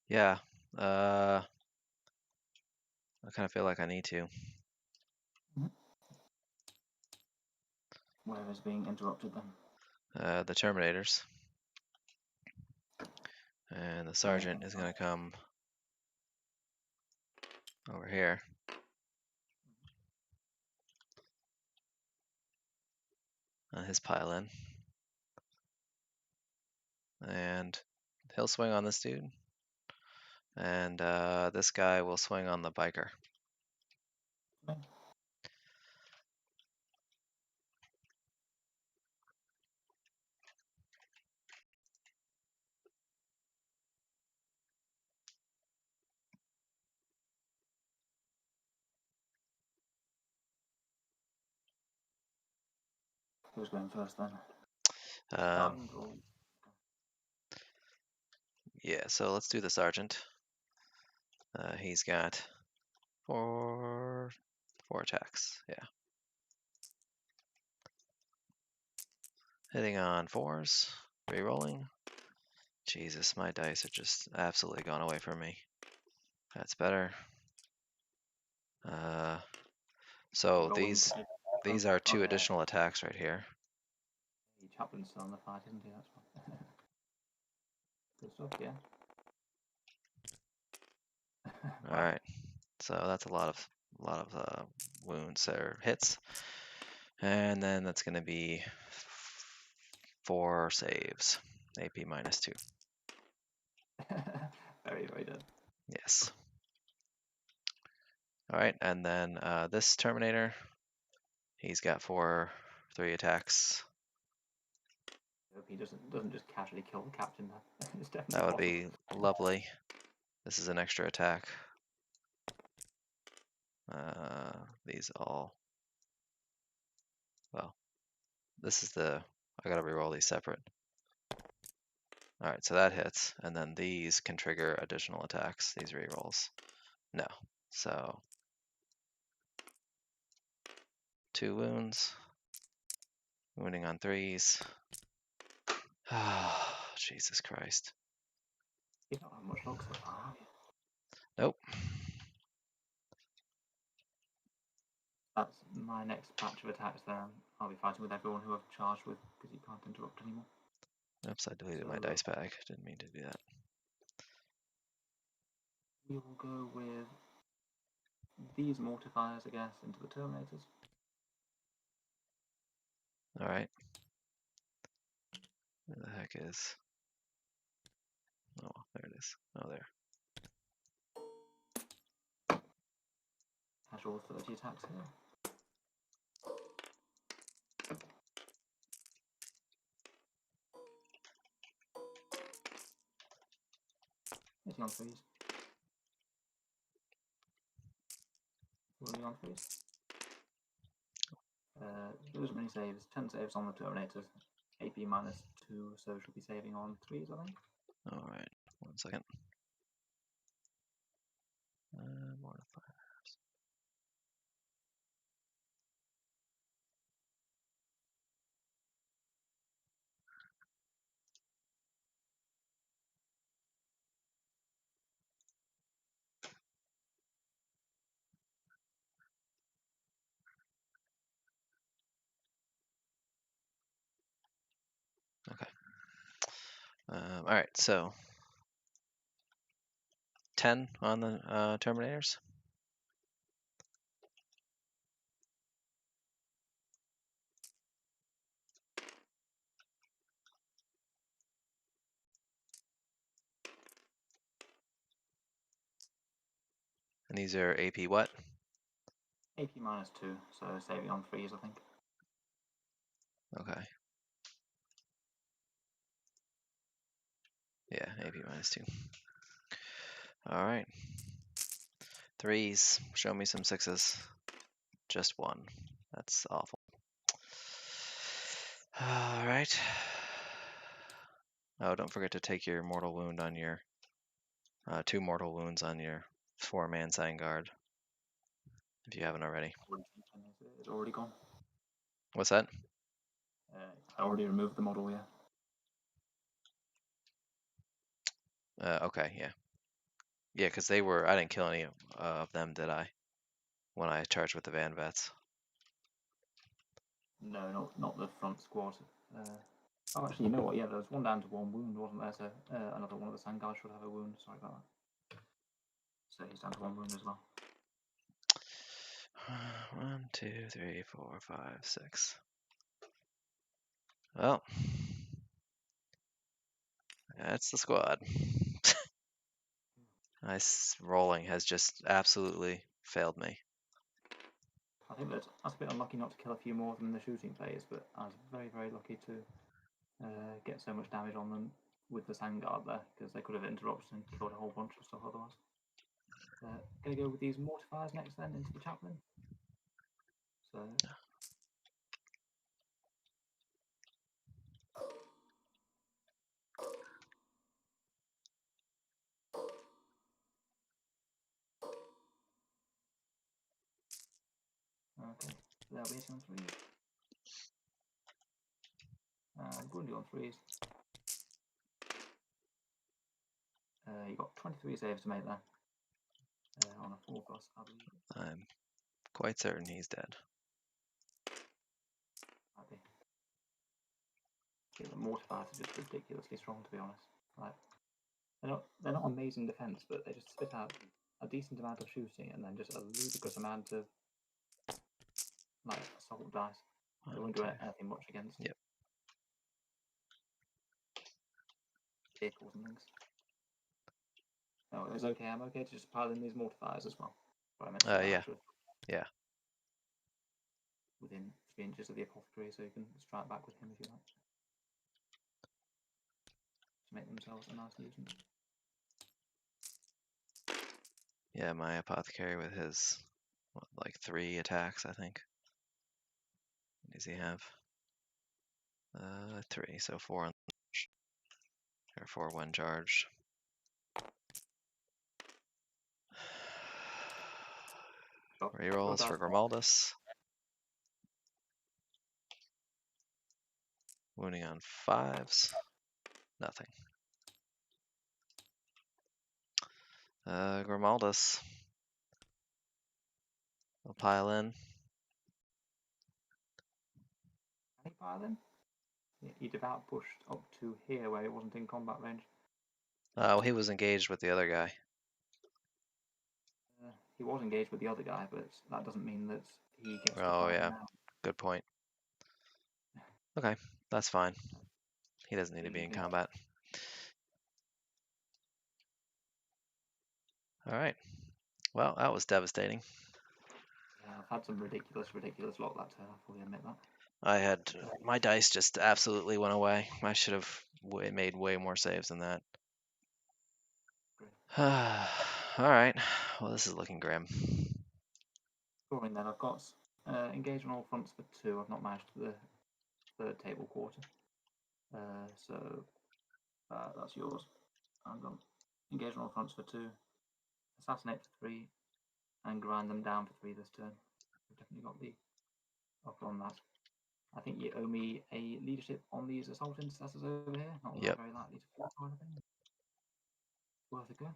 Yeah. I kind of feel like I need to.
Where is being interrupted then?
The Terminators. And the Sergeant is going to come over here. On his pile in. And he'll swing on this dude. And this guy will swing on the biker.
Who's going first then?
Yeah, so let's do the Sergeant. He's got 4 attacks. Yeah. Hitting on 4s. Rerolling. Jesus, my dice are just absolutely gone away from me. That's better. So these are 2 additional attacks right here.
Chaplin's still on the fight, isn't he? That's fine. Good stuff, yeah.
All right, so that's a lot of wounds or hits, and then that's going to be 4 saves, AP -2.
Very, very good.
Yes. All right, and then this Terminator, He's got 3 attacks.
I hope he doesn't just casually kill the captain there. It's definitely
That would
possible.
be lovely. This is an extra attack. These all. Well, this is the. I gotta reroll these separate. Alright, so that hits, and then these can trigger additional attacks, these rerolls. No. So 2 wounds. Wounding on 3s. Oh, Jesus Christ.
You don't have much luck so far, have you?
Nope.
That's my next batch of attacks there. I'll be fighting with everyone who I've charged with because you can't interrupt anymore.
Oops, I deleted my
So-
dice bag. Didn't mean to do that.
We will go with these mortifiers, I guess, into the Terminators.
Alright. Where the heck is... Oh, there it is. Oh, there.
Casual 30 attacks here. Hitting on 3s. Rolling on 3s. Those many saves, 10 saves on the Terminators. AP -2, so she'll be saving on 3s, I think.
Alright, 1 second. Modifiers. Okay. Alright, so 10 on the Terminators. And these are AP what?
AP -2, so saving on 3s, I think.
Okay. Yeah, AP -2. Alright. 3s. Show me some 6s. Just 1. That's awful. Alright. Oh, don't forget to take your mortal wound on your 2 mortal wounds on your 4-man Vanguard, if you haven't already.
It's already gone.
What's that?
I already removed the model, yeah.
Okay, yeah. Yeah, because they were. I didn't kill any of them, did I? When I charged with the Van Vets.
No, not the front squad. Oh, actually, you know what? Yeah, there was one down to 1 wound, wasn't there? So another one of the sand guys should have a wound. Sorry about that. So he's down to 1 wound as well.
1, 2, 3, 4, 5, 6. Well, that's the squad. Nice rolling has just absolutely failed me.
I think that I was a bit unlucky not to kill a few more of them in the shooting phase, but I was very, very lucky to get so much damage on them with the sand guard there, because they could have interrupted and killed a whole bunch of stuff otherwise. Gonna go with these mortifiers next then into the chaplain. So okay, so that'll be hitting on 3s. Wounding on 3s. You got 23 saves to make there. On a 4+, I believe.
I'm quite certain he's dead.
Might be. Yeah, the mortifiers are just ridiculously strong, to be honest. Like, they're not amazing defense, but they just spit out a decent amount of shooting and then just a ludicrous amount of like assault dice. They won't do anything much against vehicles and things. No, it was okay. I'm okay to just pile in these mortifiers as well. But I meant to
Yeah.
actually.
Yeah.
within 3 inches of the apothecary, so you can strike back with him if you like. To make themselves a nice nuisance.
Yeah, my apothecary with his, what, like 3 attacks, I think. What does he have? 3, so 4 on or 4 when charged. Rerolls for Grimaldus. Wounding on 5s. Nothing. Grimaldus. I'll pile in.
Can he pile in? He'd have outpushed up to here where he wasn't in combat range.
Well, he was engaged with the other guy.
He was engaged with the other guy, but that doesn't mean that he gets to
Oh,
fight
yeah.
him now.
Good point. Okay, that's fine. He doesn't need to be in combat. Alright. Well, that was devastating.
Yeah, I've had some ridiculous luck that turn, I fully admit that.
I had... my dice just absolutely went away. I should have made way more saves than that. Alright. Well, this is looking grim.
Scoring then, I've got engaged on all fronts for 2. I've not managed the 3rd table quarter. So that's yours. I'm going engage on all fronts for 2. Assassinate for 3. And grind them down for 3 this turn. We've definitely got the upper on that. I think you owe me a leadership on these assault intercessors over here. Not that
Yep.
I'm very likely to fall or anything. Worth a go.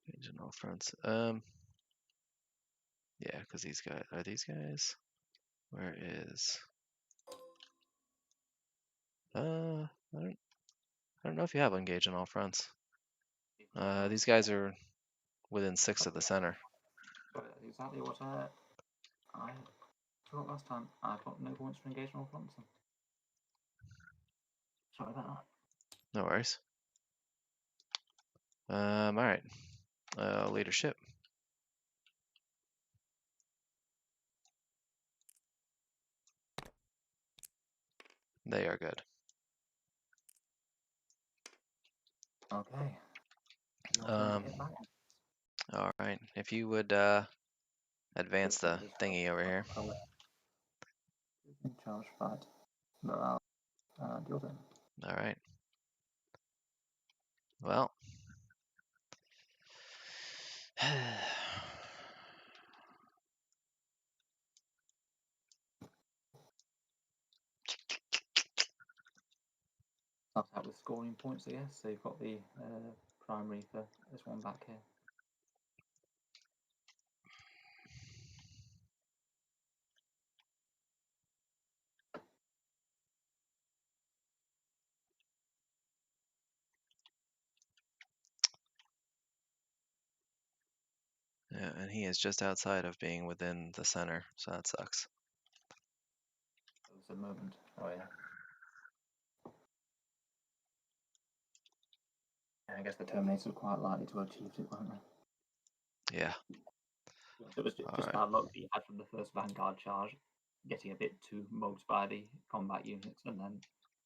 Engage on all fronts. Yeah, because these guys... are these guys? Where is... I don't know if you have engage on all fronts. These guys are within 6 of the center.
Sorry, that's exactly what I forgot last time. I've got no points for engage on all fronts. Sorry about that.
No worries. Alright. Leadership. They are good.
Okay.
Alright. If you would advance the thingy over here.
Charge fight. Morale. And your turn.
Alright. Well.
Starts out with scoring points, I guess. So you've got the primary for this one back here.
Yeah, and he is just outside of being within the center, so that sucks.
It's a moment. Oh yeah. I guess the Terminators are quite likely to have achieved it, weren't they?
Yeah.
It was just bad luck that you had from the first Vanguard charge, getting a bit too mugged by the combat units, and then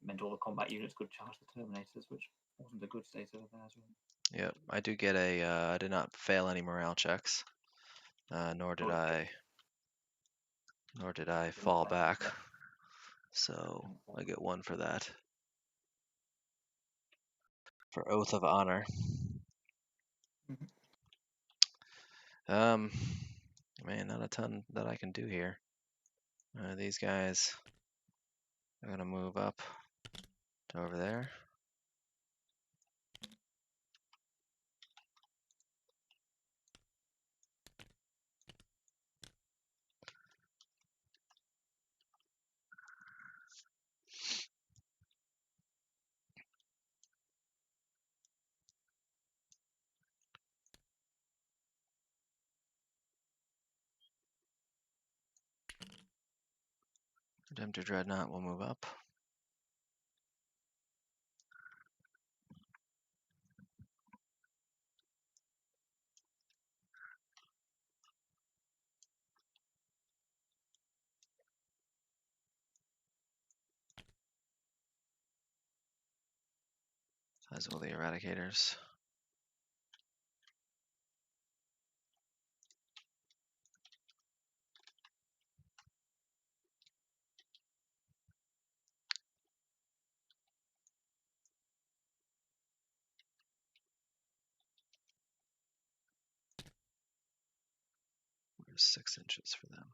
meant all the combat units could charge the Terminators, which wasn't a good state of affairs. Really.
Yep. I do get a. I did not fail any morale checks, nor did I fall back. So I get 1 for that. For Oath of Honor. Man, not a ton that I can do here. These guys are gonna move up to over there. Redemptor Dreadnought will move up. as will the Eradicators. Where's 6 inches for them?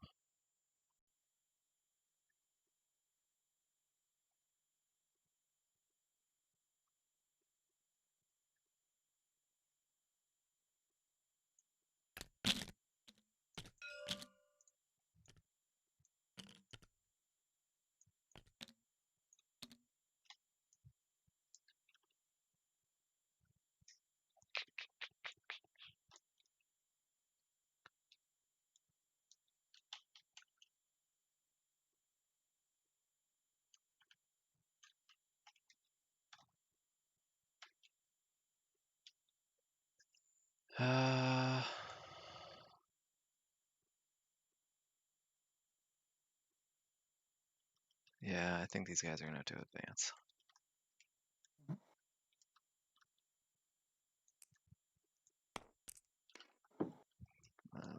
Yeah, I think these guys are gonna have to advance.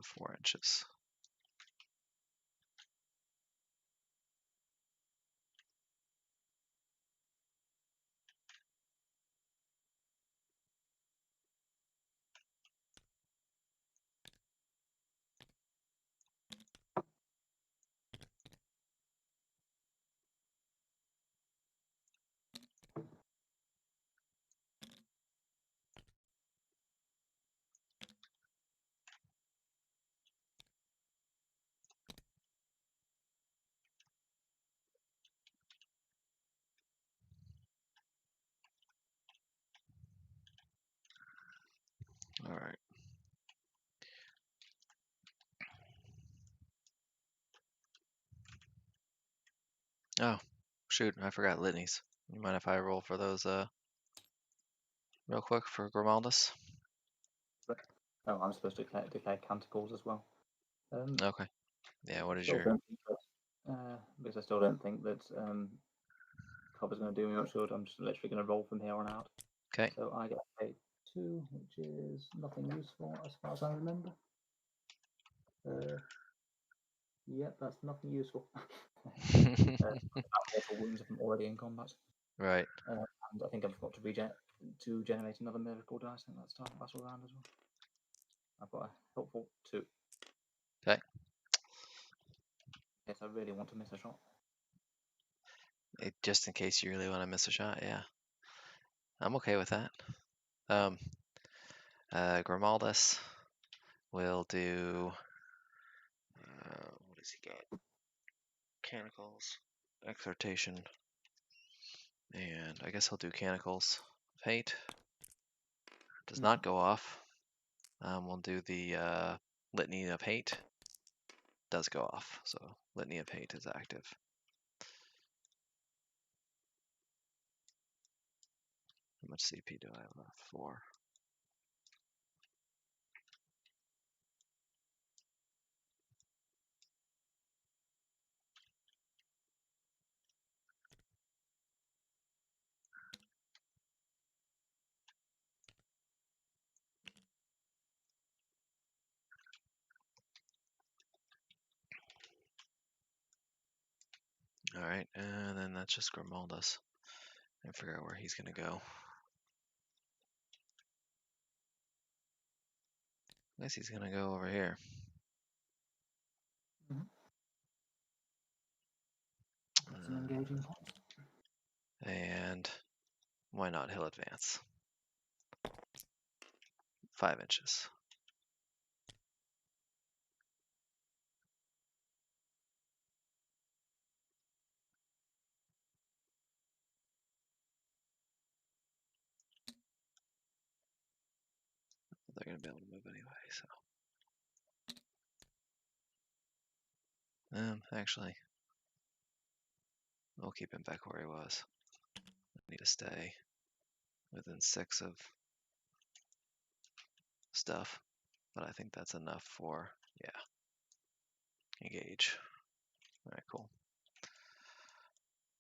4 inches. All right. Oh, shoot, I forgot litanies. You mind if I roll for those real quick for Grimaldus?
Oh, I'm supposed to declare canticles as well.
Okay. Yeah, what is
still
your...
don't think that, because I still don't think that cover's going to do me much good. I'm just literally going to roll from here on out.
Okay.
So I get a 2, which is nothing useful as far as I remember. Yep, that's nothing useful. Mortal wounds if I'm already in combat.
Right.
And I think I've got to generate another miracle dice. I think that's start battle round as well. I've got a helpful 2.
Okay.
Yes, I really want to miss a shot.
Just in case you really want to miss a shot, yeah. I'm okay with that. Grimaldus will do... what does he got? Mechanicals, Exhortation, and I guess he'll do Canicles of Hate. Does not go off. We'll do the Litany of Hate. Does go off, so Litany of Hate is active. How much CP do I have left? 4. Alright, and then that's just Grimaldus. And figure out where he's gonna go. I guess he's gonna go over here.
That's an engaging point.
And why not? He'll advance. 5 inches. They're gonna be able to move anyway, so. Actually, we'll keep him back where he was. I need to stay within 6 of stuff, but I think that's enough for, yeah. Engage. Alright, cool.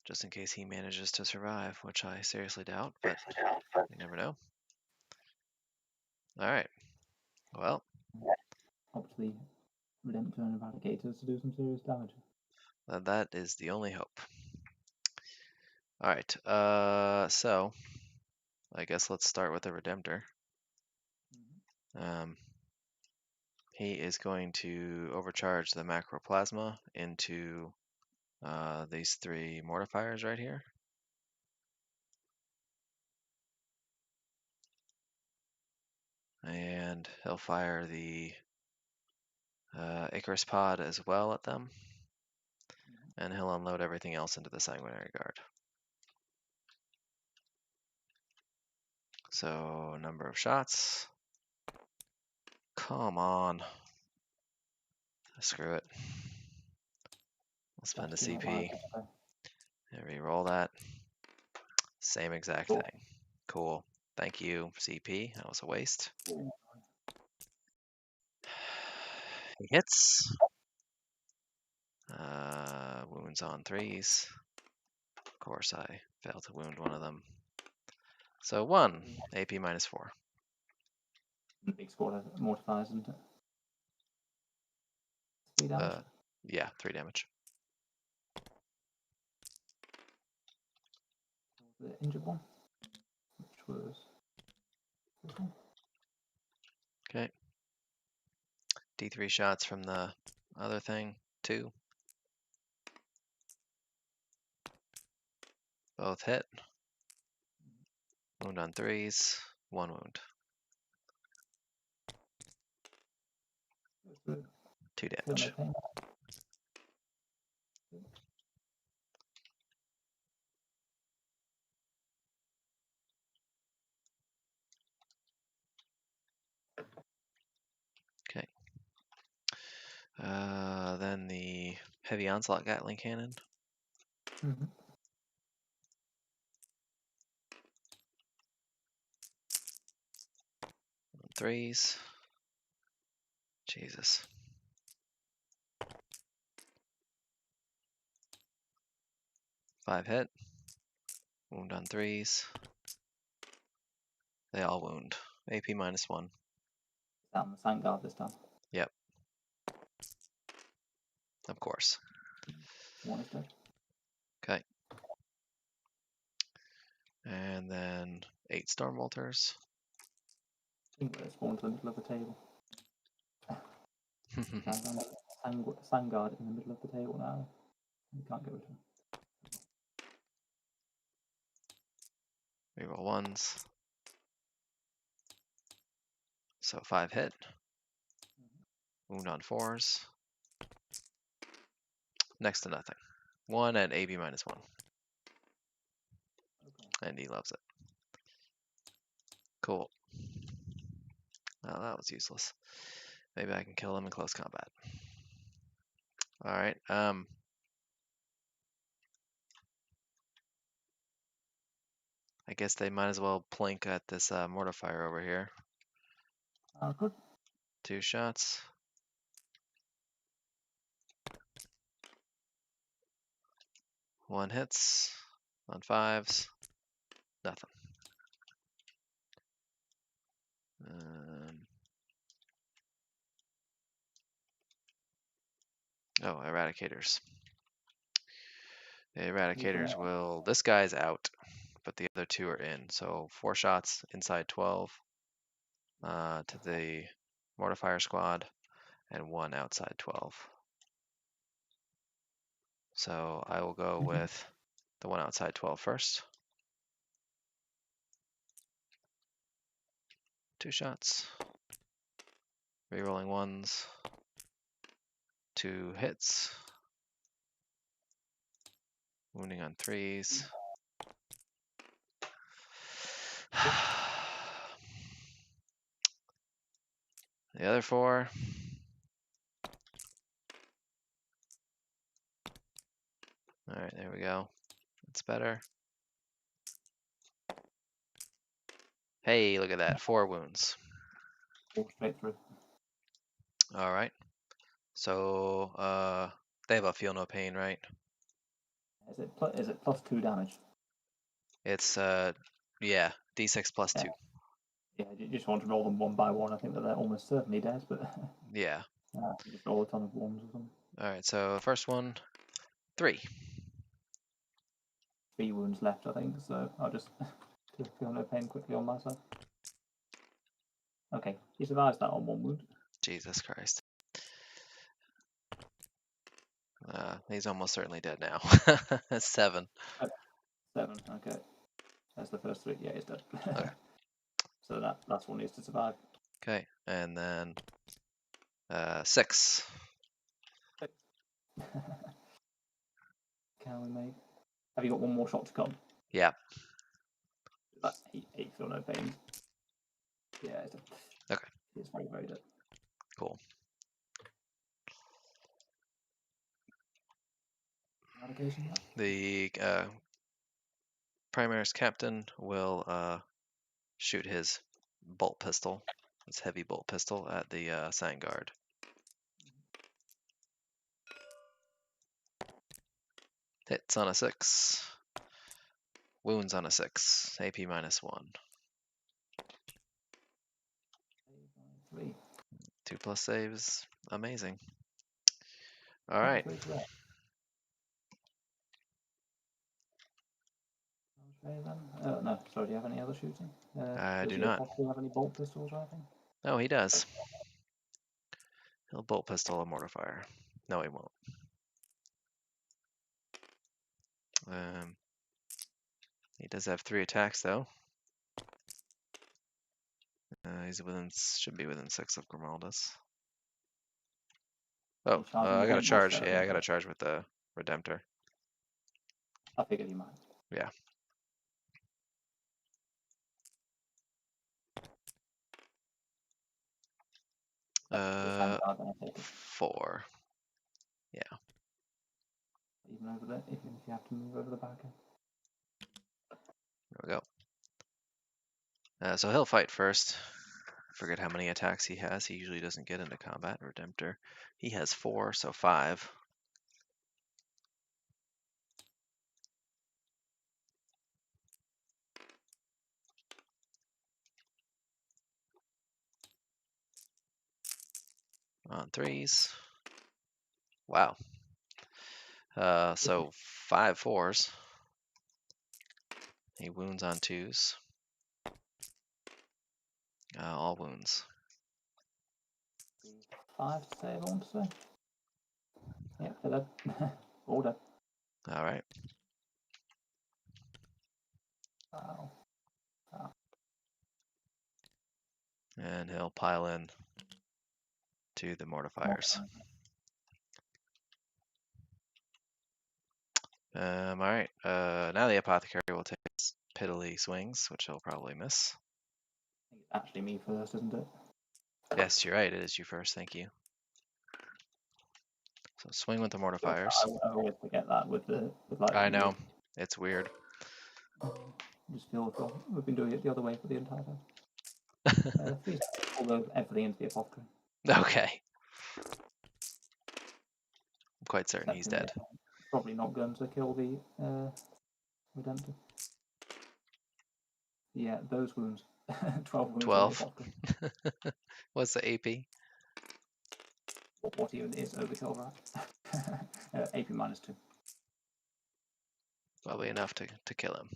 just in case he manages to survive, which I seriously doubt, but you never know. All right. Well,
Up to the Redemptor and Eradicators to do some serious damage.
that is the only hope. All right. So I guess let's start with the Redemptor. He is going to overcharge the Macroplasma into these 3 mortifiers right here. And he'll fire the Icarus Pod as well at them. And he'll unload everything else into the Sanguinary Guard. So, number of shots. Come on. Screw it. I'll spend a CP. And re-roll that. Same exact thing. Cool. Thank you, CP. That was a waste. He hits. Wounds on 3s. Of course, I failed to wound one of them. So 1, AP -4.
Big squad of mortifiers, isn't it? 3 damage?
Yeah, 3 damage.
The injured one, which was this one.
Okay. D3 shots from the other thing, 2. Both hit. Wound on 3s, 1 wound. 2 damage. Okay. Then the Heavy Onslaught Gatling Cannon. 3s. Jesus. 5 hit. Wound on 3s. They all wound. AP -1.
Down the Sank Guard this time.
Yep. Of course.
1 is dead.
Okay. And then 8 Storm Bolters.
I think they're spawned to the middle of the table. Sangard in the middle of the table now. You can't get rid of him.
Reroll 1s. So 5 hit. Wound on 4s. Next to nothing. 1 at AB -1.
Okay.
And he loves it. Cool. Well, that was useless. Maybe I can kill him in close combat. Alright, I guess they might as well plink at this mortifier over here.
Good.
2 shots. One hits. On 5s. Nothing. Oh, Eradicators. The Eradicators will... This guy's out, but the other 2 are in. So 4 shots inside 12 to the Mortifier squad, and 1 outside 12. So I will go with the 1 outside 12 first. 2 shots. Rerolling 1s. 2 hits. Wounding on 3s. The other 4. Alright, there we go. That's better. Hey, look at that. 4 wounds.
Walk straight through.
Alright. So, they have a feel no pain, right?
Is it +2 damage?
It's yeah, d6 plus 2.
Yeah, you just want to roll them one by one. I think that they're almost certainly dead, but
Yeah.
just roll a ton of ones or something.
All right, so first one, 3.
3 wounds left, I think. So I'll just feel no pain quickly on my side. Okay, he survives that on 1 wound.
Jesus Christ. He's almost certainly dead now. 7.
7. Okay, that's the first 3. Yeah, he's dead.
Okay.
So that last one needs to survive.
Okay, and then 6.
Can we make? Have you got one more shot to come?
Yeah.
That's 8. Feel no pain. Yeah, it's dead.
Okay.
It's very, very dead.
Cool. The Primaris captain will shoot his bolt pistol, his heavy bolt pistol, at the Sign Guard. Hits on a 6. Wounds on a 6. AP -1.
3.
2+ saves. Amazing. All right.
No, sorry, do you have any other shooting?
I do
does
not.
Does he have any bolt pistols or anything?
No, he does. He'll bolt pistol a mortifier. No, he won't. He does have 3 attacks, though. Should be within 6 of Grimalda's. Oh, I got a charge. Yeah, I got a charge with the Redemptor.
I figured you might.
Yeah.
Vanguard, then I take it.
4. Yeah.
Even over there, even if you have to move over the back end.
There we go. So he'll fight first. Forget how many attacks he has. He usually doesn't get into combat. Redemptor. He has 4, so 5. On 3s. Wow. So 5 4s. He wounds on 2s. All wounds.
5 to save, I want to say. Yep, they're dead. All dead.
All right.
Wow.
And he'll pile in to the mortifiers. All right. Now the apothecary will take his piddly swings, which he'll probably miss.
It's actually me first, isn't it?
Yes, you're right. It is you first. Thank you. So swing with the mortifiers.
I always forget that with like.
I know. It's weird.
Just feel we've been doing it the other way for the entire time. Please pull everything into the apothecary.
Okay. I'm quite certain he's dead.
Probably not going to kill the Redemptor. Yeah, those wounds. 12 wounds.
12. What's the AP?
What even is overkill, right? AP -2.
Probably enough to kill him.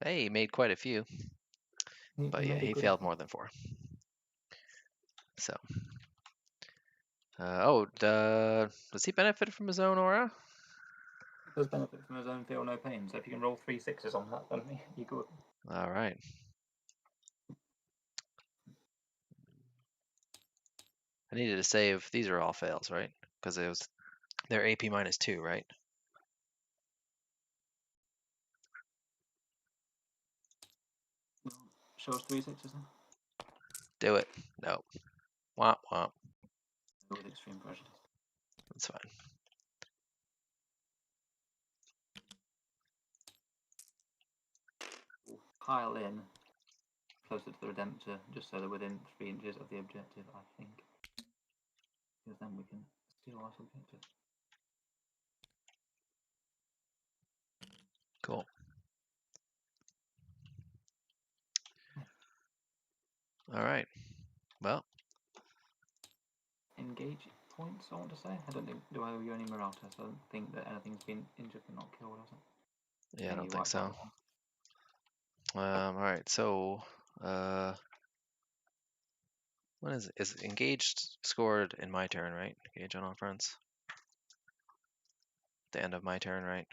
Hey, he made quite a few. But yeah, he failed more than 4. So. Does he benefit from his own aura?
He does benefit from his own feel no pain, so if you can roll 3 6s on that, then you're good.
All right. I needed to save. These are all fails, right? Because they're AP -2, right?
Show us 3 6s then.
Do it. No. Womp womp.
With extreme prejudice.
That's fine.
We'll pile in closer to the Redemptor, just so they're within 3 inches of the objective, I think. Because then we can steal our objective.
Cool. All right. Well,
engage points, I want to say. I don't think, do I owe you any morale tests? I don't think that anything's been injured but not killed, has it?
yeah, I don't
you
think
wiped
so.
out one.
All right. So, what is it? Is engaged scored in my turn, right? Engage on all fronts. The end of my turn, right?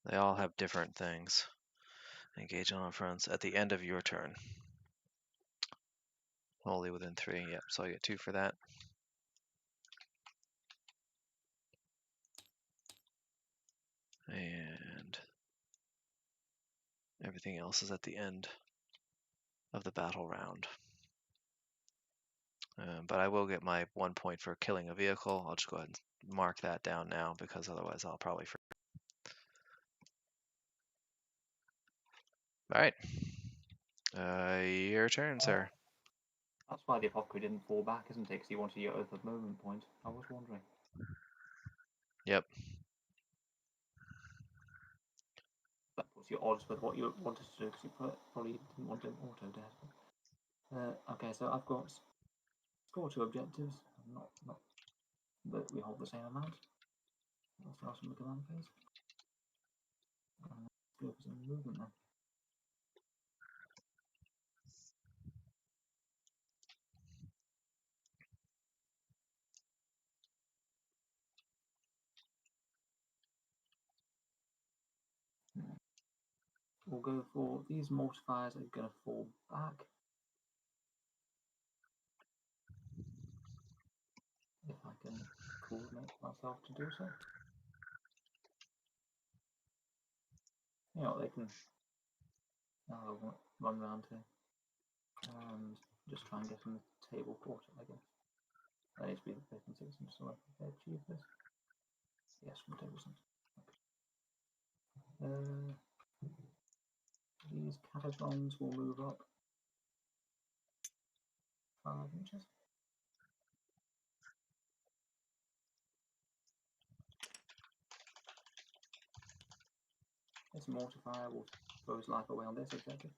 They all have different things. Engage on all fronts at the end of your turn. Wholly within 3. Yep. So I get 2 for that. And everything else is at the end of the battle round. But I will get my 1 point for killing a vehicle. I'll just go ahead and mark that down now because otherwise I'll probably forget. All right. Your turn, sir.
That's why the apothecary didn't fall back, isn't it? Because he wanted your oath of movement point. I was wondering.
Yep.
That puts you at odds with what you wanted to do, because you probably didn't want to auto death. Okay, so I've got score 2 objectives. Not but we hold the same amount. Let's start from the command phase. Let's go for some movement then. We'll go for these mortifiers are going to fall back. If I can coordinate myself to do so. You know, they can run around here and just try and get on the table quarter, I guess. That needs to be the 5th and 6th, so I can achieve this. Yes, from table center. Okay. These catacombs will move up 5 inches. This mortifier will throw his life away on this objective.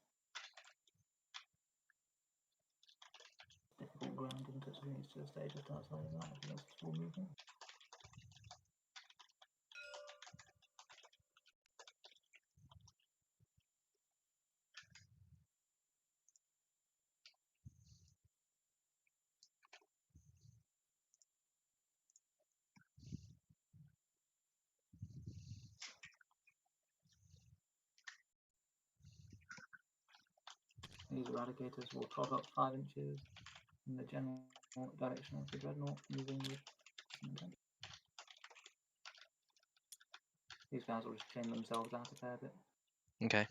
Difficult ground until it reaches to the stage and starts laying out against its full movement. These eradicators will trot up 5 inches in the general direction of the dreadnought, moving with some intent. These guys will just chain themselves out a fair bit.
Okay.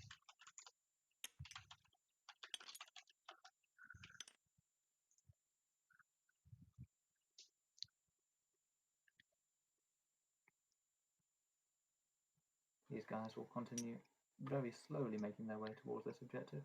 These guys will continue very slowly making their way towards this objective.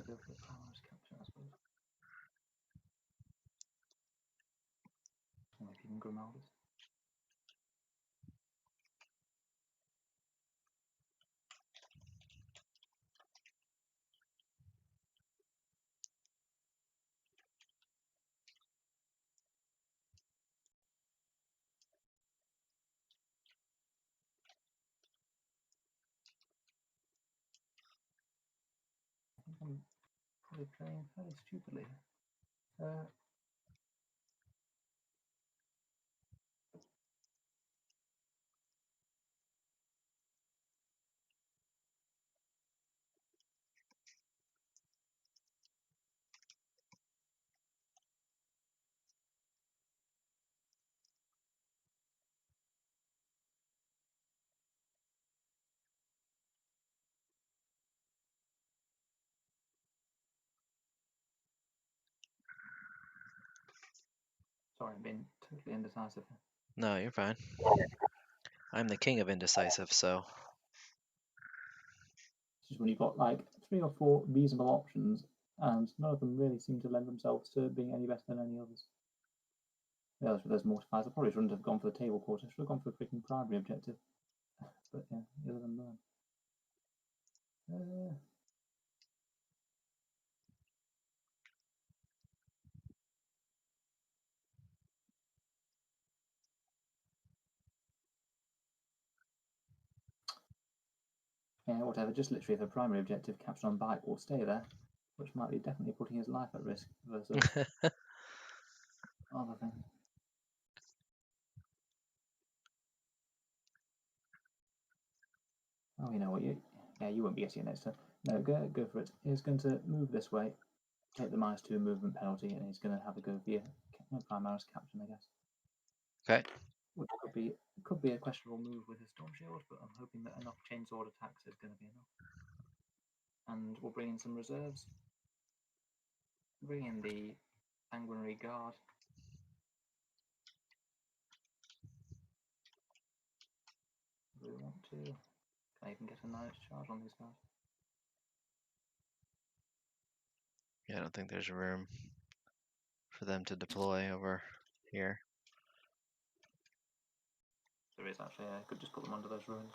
Go for powers capture, I suppose. Like even Grimaldus. I'm probably playing fairly stupidly. Sorry, I'm being totally indecisive.
No, you're fine. I'm the king of indecisive, so.
It's just when you've got like 3 or 4 reasonable options, and none of them really seem to lend themselves to being any better than any others. Yeah, there's mortifiers. I probably shouldn't have gone for the table quarter. I should have gone for a freaking primary objective. But yeah, other than that. Yeah, whatever. Just literally the primary objective, capture on bike, will stay there, which might be definitely putting his life at risk versus other things. Oh, you know what? You won't be getting it next turn. No, go for it. He's going to move this way, take the -2 movement penalty, and he's going to have a go via Primaris captain, I guess.
Okay.
Which could be a questionable move with his Storm Shield, but I'm hoping that enough chainsword attacks is going to be enough. And we'll bring in some reserves. Bring in the Sanguinary Guard. Do we want to? Can I even get a 9-inch charge on these guys?
Yeah, I don't think there's room for them to deploy over here.
There is actually. I could just put them under those ruins.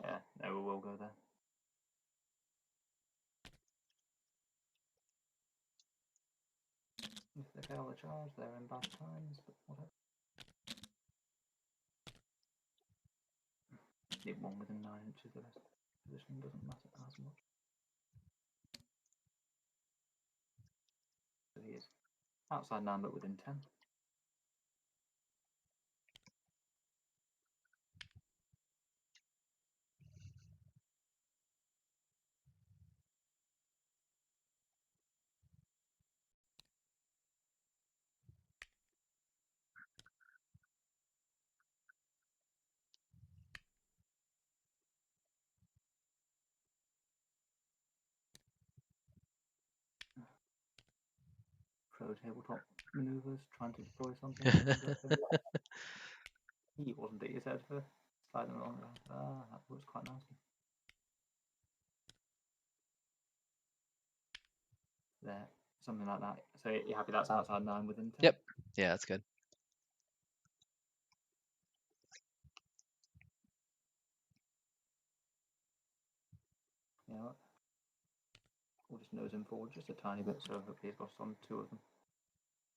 Yeah, no, we will go there. If they fail the charge, they're in bad times, but whatever. Need one within 9 inches, the rest position doesn't matter as much. So he is outside 9 but within 10. Pro tabletop maneuvers, trying to deploy something. He wasn't it, you said, for sliding along. That was quite nasty. There, something like that. So you're happy that's outside 9 within 10?
Yep. Yeah, that's good.
Yeah. We'll just nose him forward just a tiny bit, so hopefully he's got on 2 of them.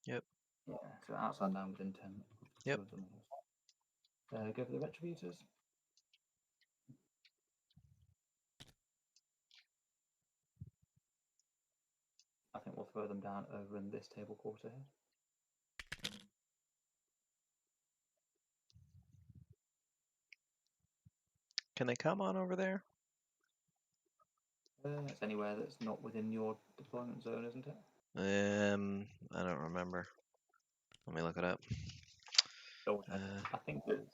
Yep.
Yeah, so outside 9 within 10.
Yep.
2 of them. Go for the Retributors. I think we'll throw them down over in this table quarter here.
Can they come on over there?
It's anywhere that's not within your deployment zone, isn't it?
I don't remember. Let me look it up.
I think that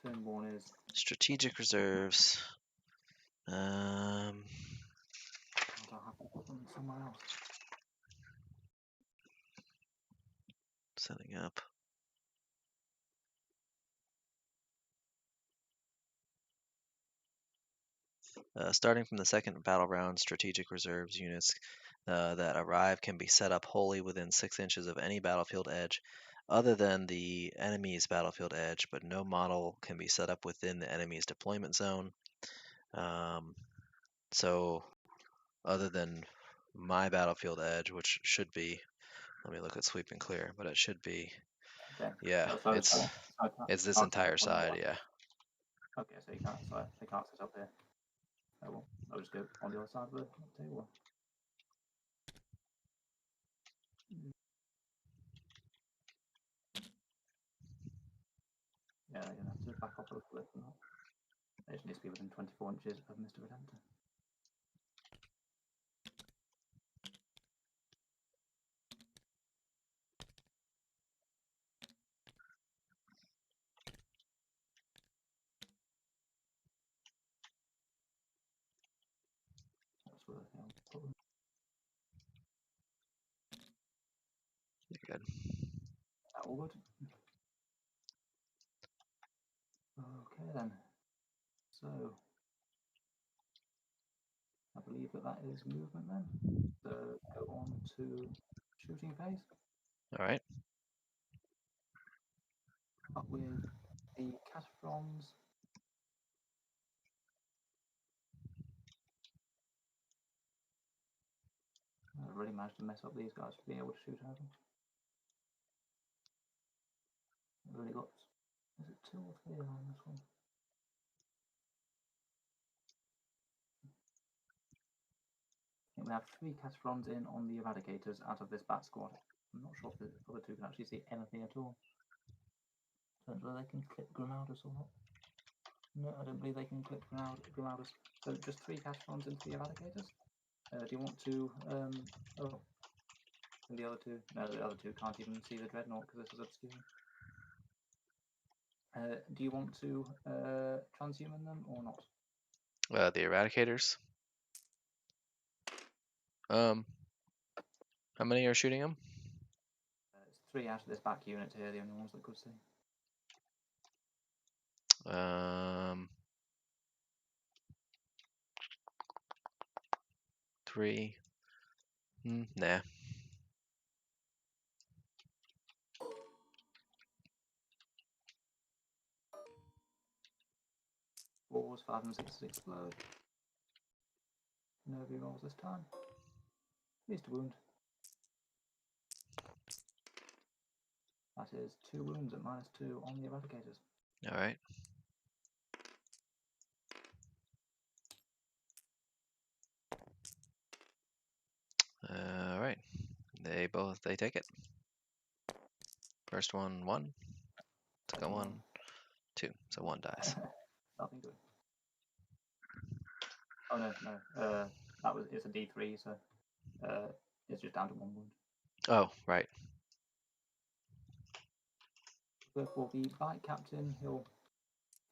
turn 1 is
Strategic reserves.
I'll have to put them somewhere else.
Setting up. Starting from the second battle round, strategic reserves units that arrive can be set up wholly within 6 inches of any battlefield edge other than the enemy's battlefield edge, but no model can be set up within the enemy's deployment zone. So other than my battlefield edge, which should be, let me look at sweep and clear, but it should be,
Okay.
yeah, it's this entire side, yeah.
Okay, so you can't. So they can't sit up here. Oh well, I'll just go on the other side of the table. Yeah, you're gonna have to back off a little bit from that. It just needs to be within 24 inches of Mr. Redemptor. That's where I'll put them.
You're good.
That all good? Okay then. So I believe that is movement then. So go on to shooting phase.
All right.
Up with the Cataphrons. I really managed to mess up these guys for being able to shoot at them. I really got. Is it 2 or 3 on this one? I think we have 3 Cataphrons in on the Eradicators out of this Bat Squad. I'm not sure if the other 2 can actually see anything at all. Don't know whether they can clip Grimaudus or not. No, I don't believe they can clip Grimaudus. So just 3 Cataphrons into the Eradicators. Do you want to? Oh, and the other 2? No, the other 2 can't even see the Dreadnought because this is obscure. Do you want to transhuman them or not?
The Eradicators. How many are shooting them?
It's 3 out of this back unit here, the only ones that could see.
3. Nah.
Fours, 5 and 6 explode. No rerolls this time. Least wound. That is 2 wounds at -2 on the Eradicators.
All right. All right. They take it. First one, 1. Second one, 2. So 1 dies.
Nothing good. Oh no. It's a D3, so it's just down to 1 wound.
Oh, right.
But for the Bite Captain, I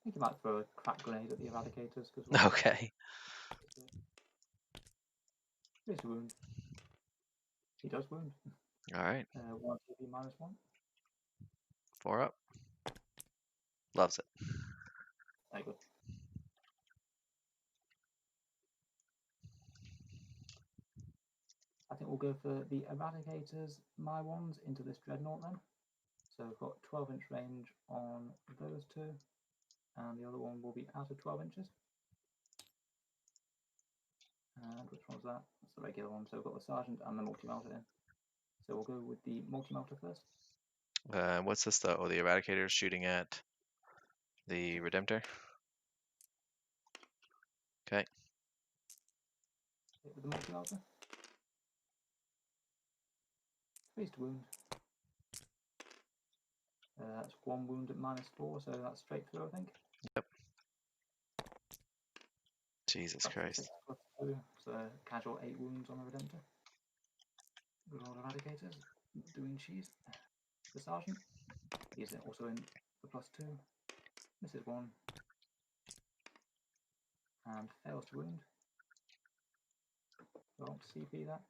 think he might throw a crack grenade at the Eradicators because.
Okay.
Here's a wound. He does wound.
All right.
1 TP -1.
4 up. Loves it.
Very good. I think we'll go for the Eradicators, my ones, into this Dreadnought then. So we've got 12-inch range on those 2, and the other one will be out of 12 inches. And which one's that? That's the regular one. So we've got the Sergeant and the Multi-Melter in. So we'll go with the Multi-Melter first.
What's this though? Oh, the Eradicators shooting at the Redemptor. Okay.
Hit with the Multi-Melter. Priest wound. That's 1 wound at -4, so that's straight through, I think.
Yep. Jesus Christ.
6+2, so casual 8 wounds on the Redemptor. Good old Eradicators doing cheese. The Sergeant, he's also in the +2. Misses 1 and fails to wound. Do I want to CP that?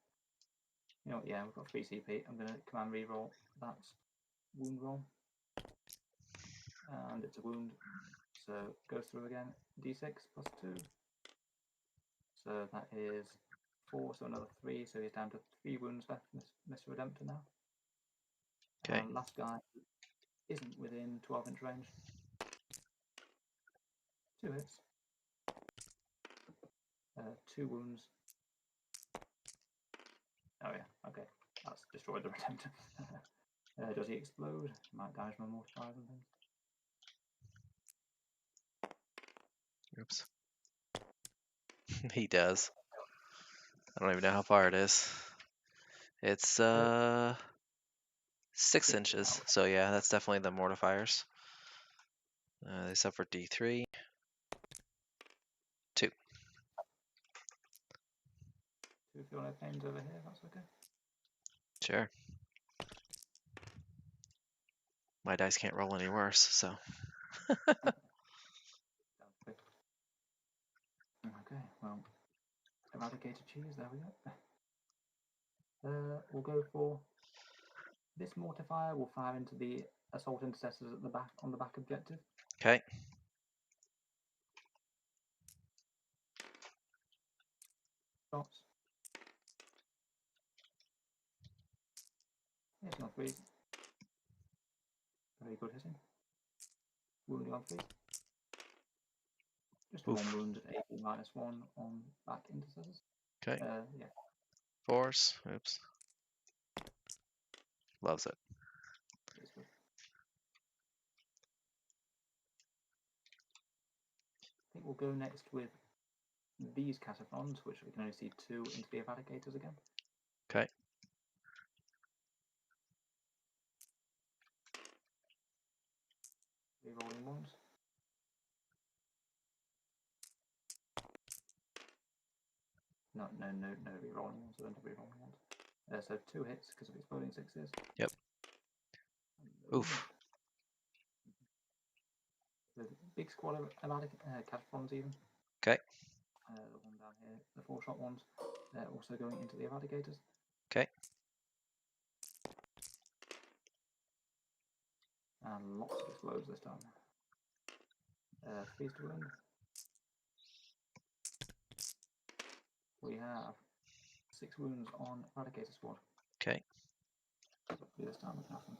You know what, yeah, we've got 3 CP. I'm going to command reroll that wound roll. And it's a wound, so it goes through again. D6 +2. So that is 4, so another 3, so he's down to 3 wounds left, Mr. Redemptor now.
Okay.
And last guy isn't within 12-inch range. 2 hits. 2 wounds. Oh yeah, okay. That's destroyed the Redemptor. Does he explode? Might damage my mortifiers and things.
Oops. He does. I don't even know how far it is. It's 6 inches. So yeah, that's definitely the mortifiers. They suffer D3. 2.
If you want to paint over here, that's okay.
Sure. My dice can't roll any worse, so.
Okay, well, eradicated cheese, there we go. We'll go for this mortifier will fire into the assault intercessors at the back on the back objective.
Okay.
Shots. Yes, on 3. Very good hitting. Wounding on 3. Just
Oof.
1 wound at AP -1 on back intercessors.
Okay.
Yeah.
4s. Oops. Loves it.
It's good. I think we'll go next with these cataphrons, which we can only see 2 into the eradicators again.
Okay.
Rerolling ones. No rerolling ones. I don't have rerolling ones. So 2 hits because of exploding 6s.
Yep. Oof.
The big squad of cataphrons even.
Okay.
The one down here, the 4-shot ones, they're also going into the eradicators.
Okay.
And lots of explodes this time. 3s to wound. We have 6 wounds on eradicator squad.
Okay.
Hopefully this time we can have them.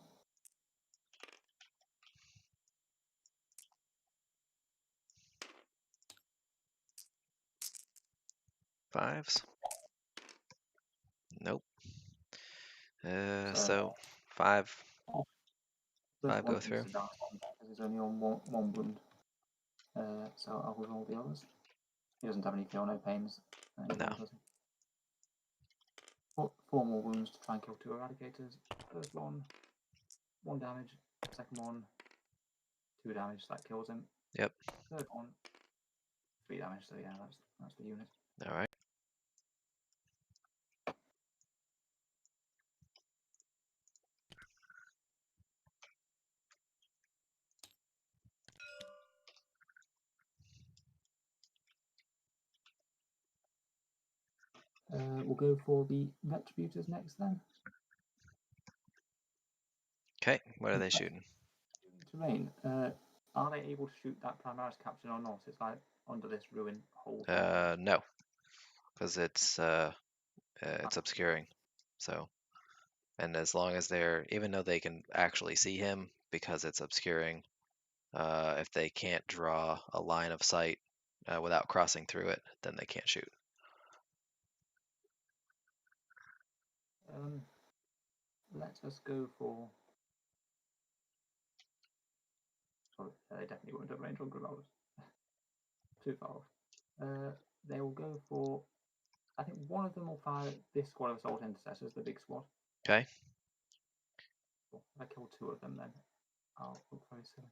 5s. Nope. So 5. 5 go through.
He's only on one wound. So I'll reroll the others. He doesn't have any feel no pains.
No.
4 more wounds to try and kill 2 eradicators. First one, 1 damage. Second one, 2 damage. So that kills him.
Yep.
Third one, 3 damage. So yeah, that's the unit.
All right.
We'll go for the retributors next then.
Okay. What are they shooting?
Terrain. Are they able to shoot that Primaris captain or not? It's like under this ruin hole.
No, because it's obscuring. So, and as long as they're, even though they can actually see him because it's obscuring, if they can't draw a line of sight without crossing through it, then they can't shoot.
Let us go for. Sorry, they definitely won't have range on Grimaldas. Too far off. They will go for. I think one of them will fire this squad of assault intercessors, the big squad.
Okay.
If I kill 2 of them, then I'll look very silly.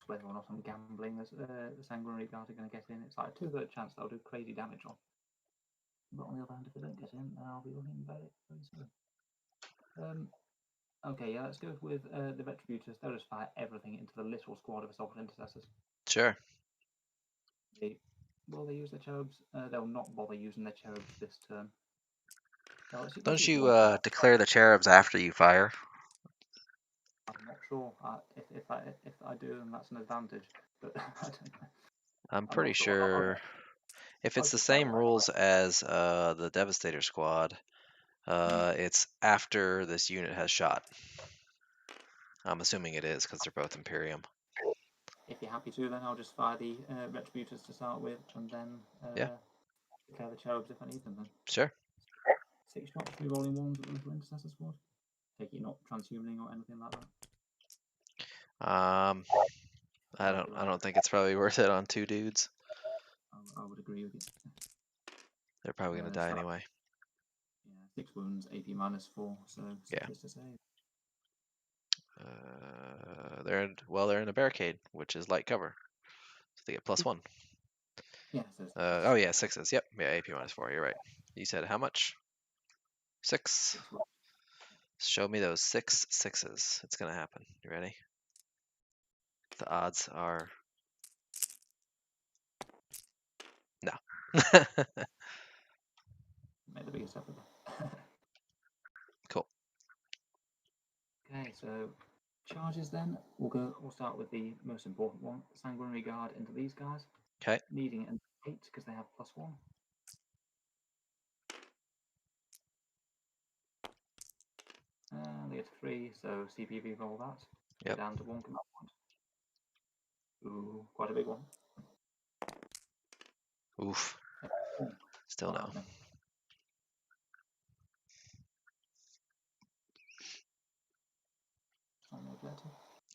Whether or not I'm gambling, the Sanguinary Guard are going to get in. It's like a 2/3 chance they'll do crazy damage on. But on the other hand, if they don't get in, then I'll be looking very, very silly. Okay, yeah, let's go with the Retributors. They'll just fire everything into the little squad of assault intercessors.
Sure.
Will they use their cherubs? They'll not bother using their cherubs this turn.
Don't you declare the cherubs after you fire?
I'm not sure. If I do, then that's an advantage. But I don't know.
I'm pretty sure if it's the same rules as the Devastator squad, it's after this unit has shot. I'm assuming it is because they're both Imperium.
If you're happy to, then I'll just fire the Retributors to start with, and then
Yeah.
declare the Cherubs if I need them. Then
Sure.
6 shots, 3 rolling ones with the little Intercessor Squad. Take it, you're not transhumaning or anything like that.
I don't think it's probably worth it on 2 dudes.
I would agree with you.
They're probably gonna die anyway.
Yeah, 6 wounds, AP -4, so 6
Yeah.
is to save.
They're in a barricade, which is light cover, so they get +1.
Yeah. So
Oh yeah, 6s. Yep. Yeah, AP -4. You're right. You said how much? 6.
6 wounds.
Show me those 6 6s. It's gonna happen. You ready? The odds are no.
Make the biggest effort.
Cool.
Okay, so charges then. We'll start with the most important one. Sanguinary Guard into these guys.
Okay.
Needing an 8 because they have +1. They get 3, so CPV roll that. Go
Yep.
down to 1 command point. Ooh, quite a big one.
Oof. Still no.
Happening.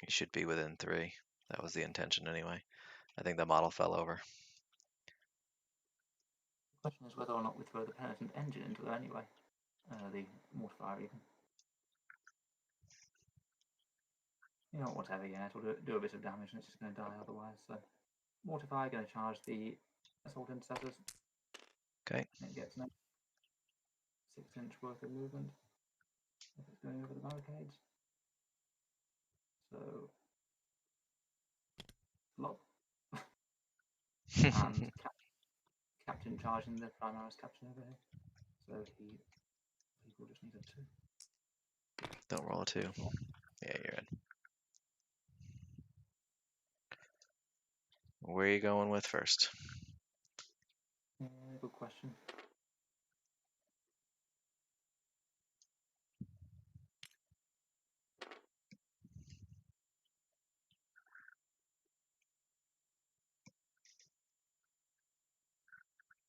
You should be within 3. That was the intention anyway. I think the model fell over.
The question is whether or not we throw the penitent engine into there anyway. The mortifier even. You know, whatever, yeah, it'll do a bit of damage and it's just going to die otherwise. So, mortifier going to charge the assault intercessors.
Okay.
It gets an 6-inch worth of movement if it's going over the barricades. So, flop. And captain charging the Primaris captain over here. So he will just need a 2.
Don't roll a 2. Yeah, you're in. Where are you going with first?
Good question.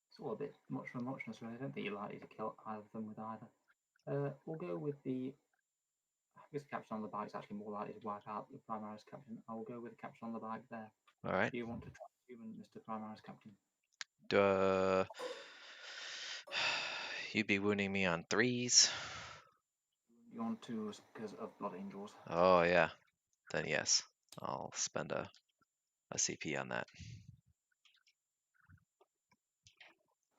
It's all a bit much for muchness, really. I don't think you're likely to kill either of them with either. We'll go with the. I guess the captain on the bike is actually more likely to wipe out the Primaris captain. I will go with the captain on the bike there.
All right.
Do you want to try human, Mr. Primaris captain?
You'd be wounding me on 3s.
You want 2s because of Blood Angels.
Oh yeah. Then yes, I'll spend a CP on that.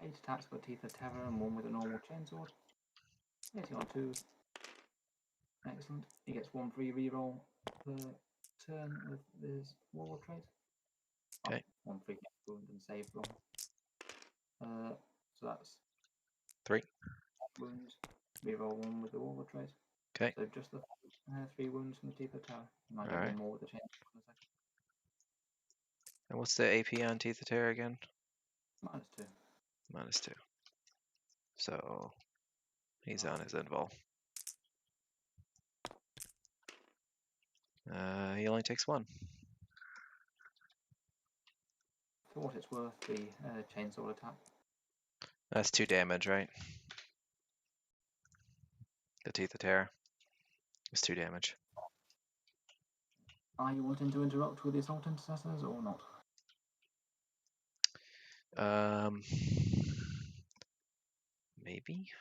8 attacks with Teeth of Terror and 1 with a normal chainsword. Hitting on 2s. Excellent. He gets 1 free reroll per turn with his warlord trait.
Okay.
1 free wound and save roll. So that's
3
wounds. Reroll 1 with the warlord trait.
Okay.
So just the 3 wounds from the Teeth of Terror. You might get
Alright.
1 more with the chain in a second.
And what's the AP on Teeth of Terror again?
-2.
-2. So he's on his invul. He only takes 1.
For what it's worth, the chainsaw attack.
That's 2 damage, right? The Teeth of Terror is 2 damage.
Are you wanting to interrupt with the assault intercessors or not?
Maybe.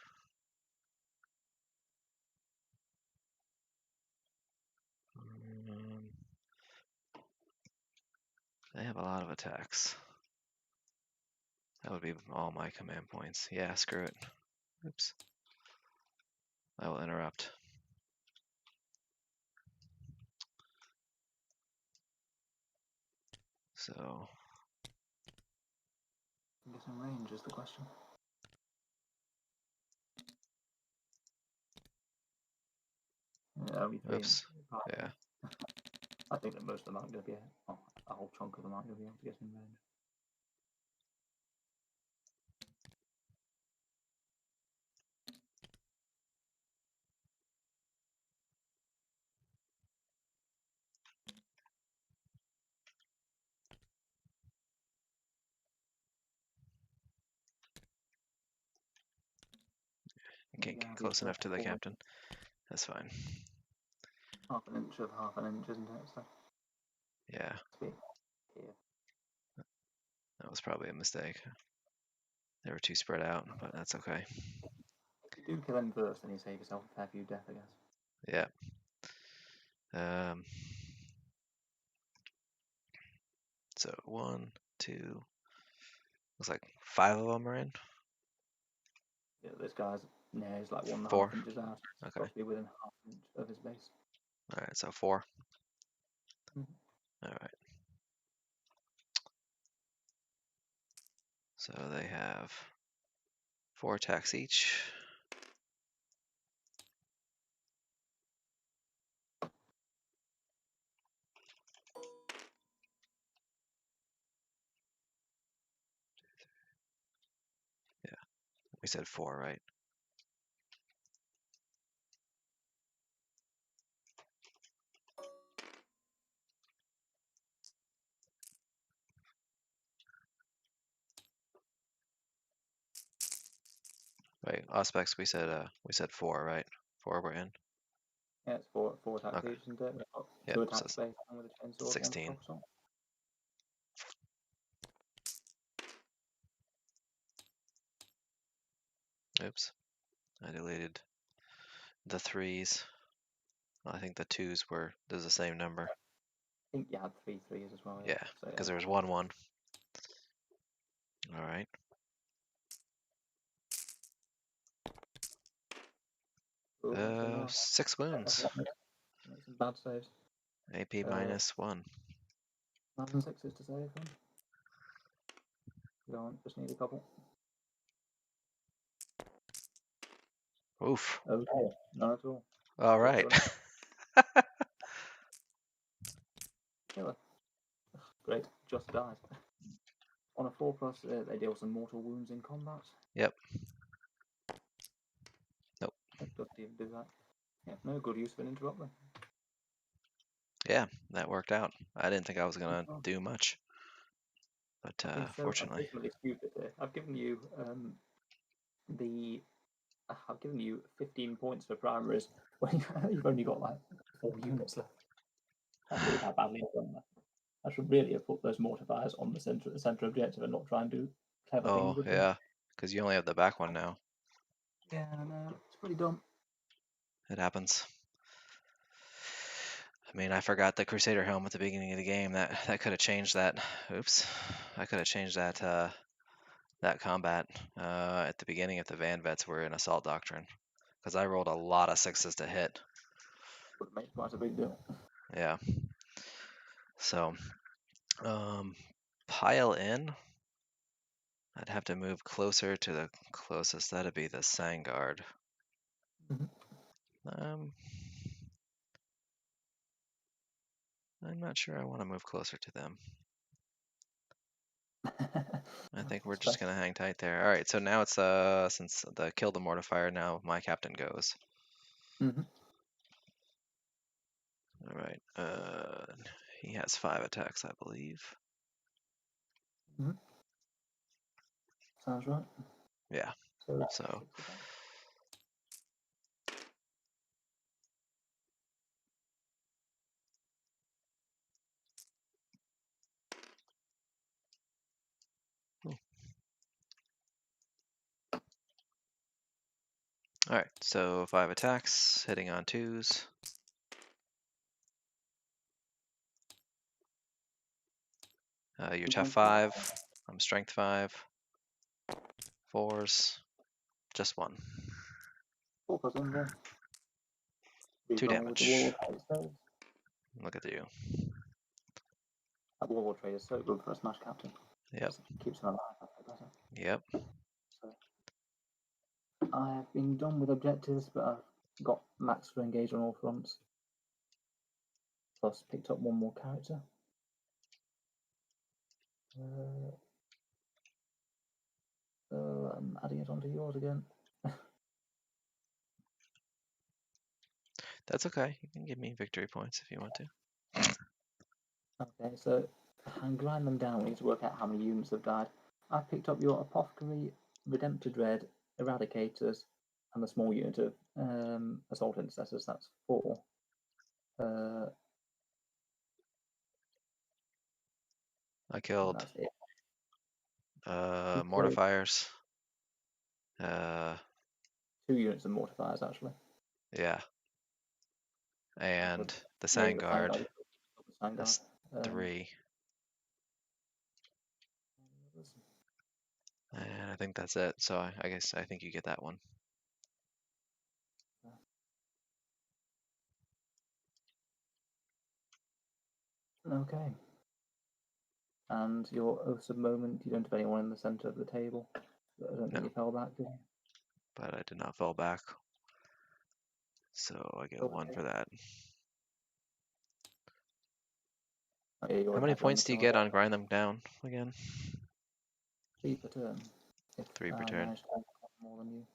They have a lot of attacks. That would be all my command points. Yeah, screw it. Oops. I will interrupt. So.
Getting range is the question. Only 3.
Oops. Yeah.
I think that most of them aren't going to be a whole chunk of them aren't going to be able to get in range.
I can't
Yeah,
get
I'll
close
be
enough to the
forward.
captain. That's fine.
Half an inch of half an inch, isn't it? So
Yeah,
here.
that was probably a mistake. They were too spread out, but that's okay.
If you do kill him first, then you save yourself a fair few deaths, I guess.
Yeah. So 1, 2. Looks like 5 of them are in.
Yeah, this guy's he's like 1.5
4.
inches out. He's
Okay.
supposed to be within half an inch of his base.
All right. So 4.
Mhm.
All right. So they have 4 attacks each. Yeah, we said 4, right? Wait, Auspex, we said 4, right? 4 were in.
Yeah, it's four attacks
Okay.
each, isn't it? We've got
Yep.
2
So
attacks based on with a chainsaw, 1
16.
focus on.
Oops. I deleted the 3s. I think the 2s were there's the same number.
I think you had 3 3s as well.
Yeah,
So,
because there was 1 1. All right.
Ooh,
6 wounds.
make some bad saves.
AP -1.
9 6s to save him. You don't just need a couple.
Oof.
Okay, not at all.
All right.
Killer. Great, just died. On a 4+, they deal some mortal wounds in combat.
Yep. Nope.
It doesn't even do that. Yeah, no good use of an interrupter.
Yeah, that worked out. I didn't think I was gonna
Oh.
do much, but
Okay, so
fortunately.
I'm basically stupid here. I've given you I've given you 15 points for primaries when you've only got like 4 units left. That shows how badly I've done that. I should really have put those mortifiers on the center objective and not try and do clever things
Oh
with them.
yeah, because you only have the back one now.
Yeah, no, it's pretty dumb.
It happens. I mean, I forgot the Crusader helm at the beginning of the game. That could have changed that. Oops, I could have changed that that combat at the beginning if the Van Vets were in Assault Doctrine, because I rolled a lot of 6s to hit.
Would make quite a big deal.
Yeah. So, pile in. I'd have to move closer to the closest. That'd be the Sangard. I'm not sure I want to move closer to them. I think we're just gonna hang tight there. All right, so now it's since the kill the mortifier, now my captain goes.
Mm-hmm.
All right, he has 5 attacks, I believe.
Mm-hmm. Sounds right.
Yeah. So all right, so 5 attacks, hitting on 2s. You're tough 5. I'm strength 5. 4s, just 1.
4+1.
2 damage. Look at you.
That Warlord trade is so good for a Smash Captain.
Yep.
Keeps him alive.
Yep.
So, I've been done with objectives, but I've got max to engage on all fronts. Plus, picked up 1 more character. I'm adding it onto yours again.
That's okay. You can give me victory points if you want to.
Okay, so and grind them down. We need to work out how many units have died. I picked up your Apothecary, Redemptor Dread, Eradicators, and the small unit of assault intercessors, that's 4.
I killed
That's it.
mortifiers.
2 units of mortifiers, actually.
Yeah. And the
Yeah, the
Sandguard.
Sandguard.
That's 3. And I think that's it. So I guess I think you get that one.
Okay. And your Oaths of Moment, you don't have anyone in the center of the table. I don't think
No.
you fell back, did you?
But I did not fall back. So I get 1 for that.
Oh, yeah,
How many points do you get on grind them down again?
3 per turn. If
3 per
I
turn.
manage to have more than you.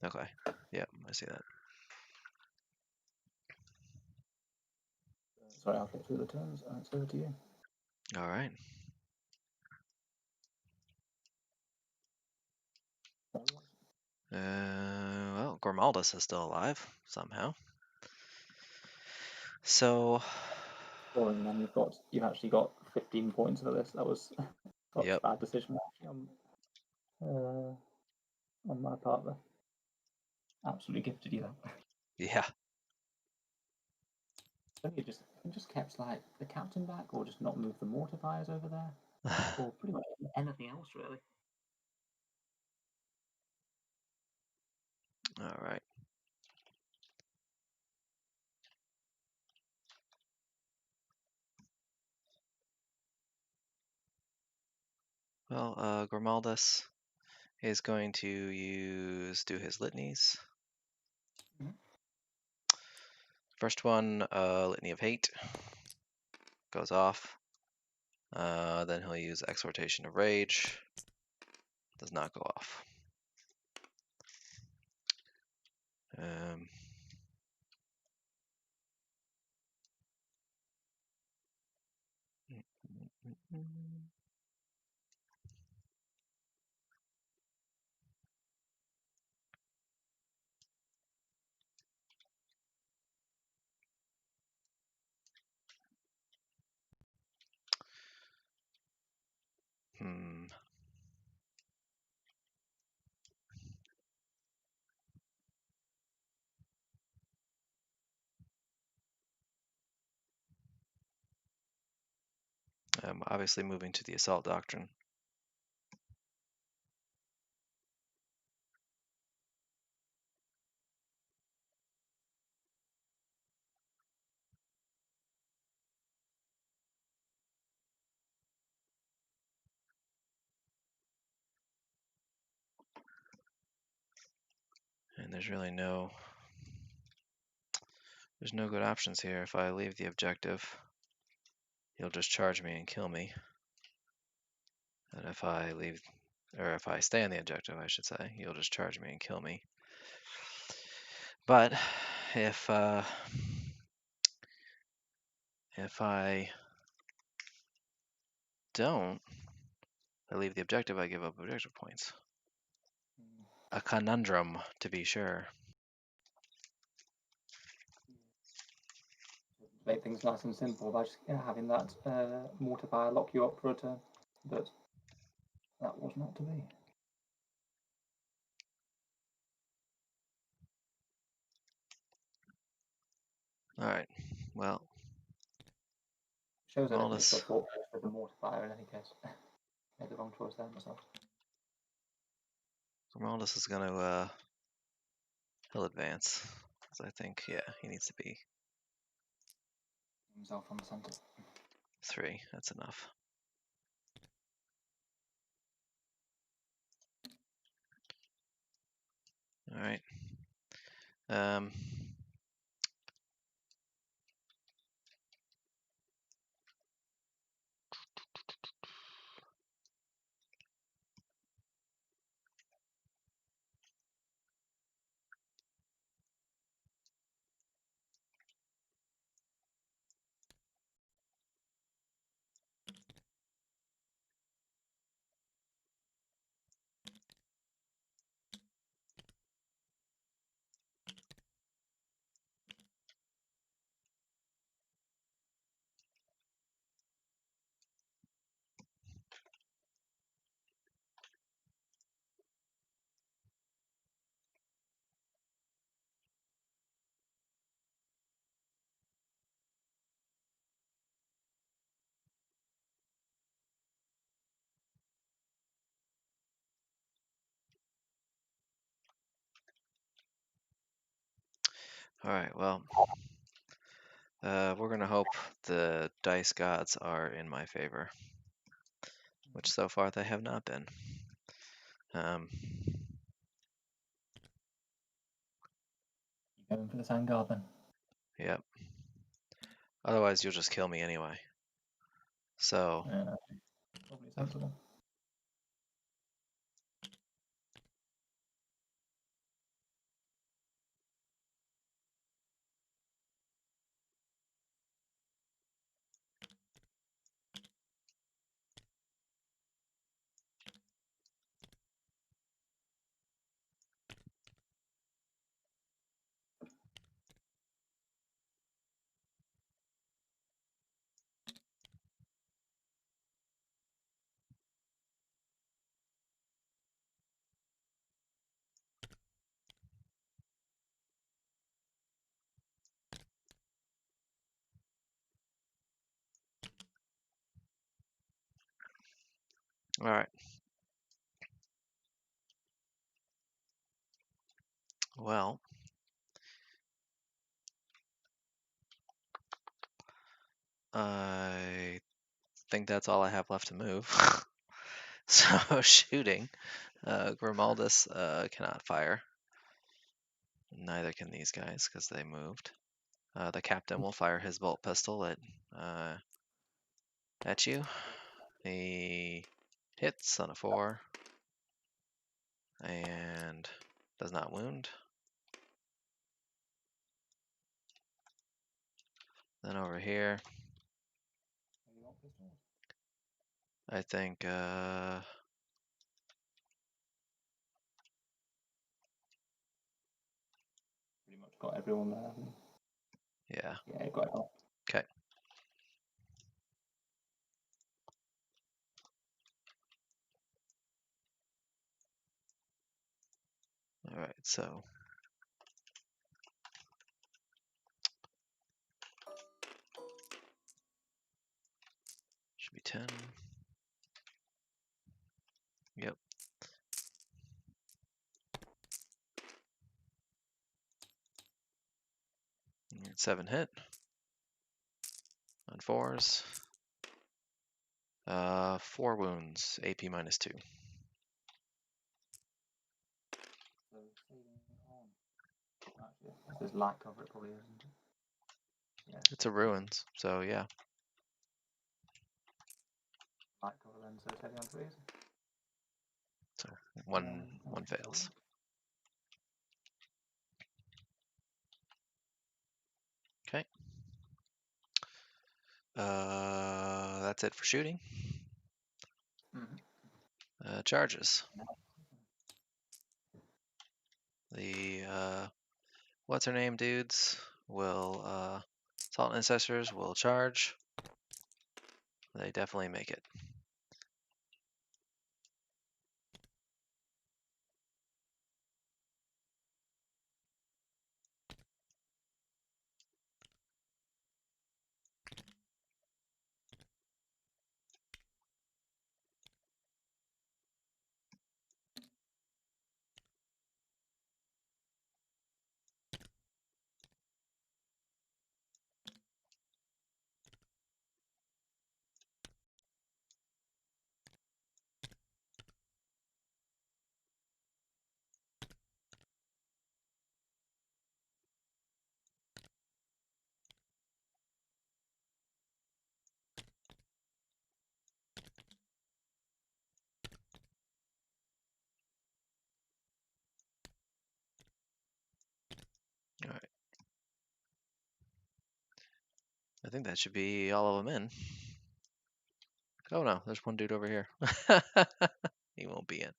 Okay. Yeah, I see that.
Sorry, I'll get through the turns, and it's over to you.
All right. Well, Gormaldus is still alive somehow. So.
Scoring, then you've actually got 15 points for this. That was such a bad decision actually on my part there. Absolutely gifted you that.
Yeah.
You just kept like the captain back, or just not move the mortifiers over there, or pretty much anything else really.
All right. Well, Gormaldus is going to do his litanies.
Mm-hmm.
First one, Litany of Hate, goes off. Then he'll use Exhortation of Rage. Does not go off. I'm obviously moving to the Assault Doctrine. And there's no good options here. If I leave the objective, he'll just charge me and kill me. And if I stay on the objective, I should say, he'll just charge me and kill me. But if I don't, I leave the objective, I give up objective points. A conundrum, to be sure.
Make things nice and simple by just having that mortifier lock you up for a turn, but that was not to be.
All right. Well,
Shows I don't think it's a fortress with a mortifier in any case. Made the wrong choice there myself.
Romaldus is gonna he'll advance. Because I think, yeah, he needs to be
Himself on the center.
3. That's enough. All right. All right, well, we're gonna hope the dice gods are in my favor, which so far they have not been.
You going for the Sand Guard then?
Yep. Otherwise, you'll just kill me anyway. So,
Yeah, probably sensible.
all right. Well, I think that's all I have left to move. So, shooting. Grimaldus cannot fire. Neither can these guys because they moved. The captain will fire his bolt pistol at you. He hits on a 4 and does not wound. Then over here, I think
Pretty much got everyone there.
yeah.
Yeah, got it all.
Okay. All right. So should be 10. Yep. 7 hit on 4s. 4 wounds, AP -2.
So saving on. Actually, if there's lack over it, probably isn't it? Yeah.
It's a ruins, so yeah.
Lack cover then, so it's heavy on 3s.
So one fails. Okay. That's it for shooting. Charges. The what's her name dudes will Salt Ancestors will charge. They definitely make it. All right. I think that should be all of them in. Oh no, there's one dude over here. He won't be in.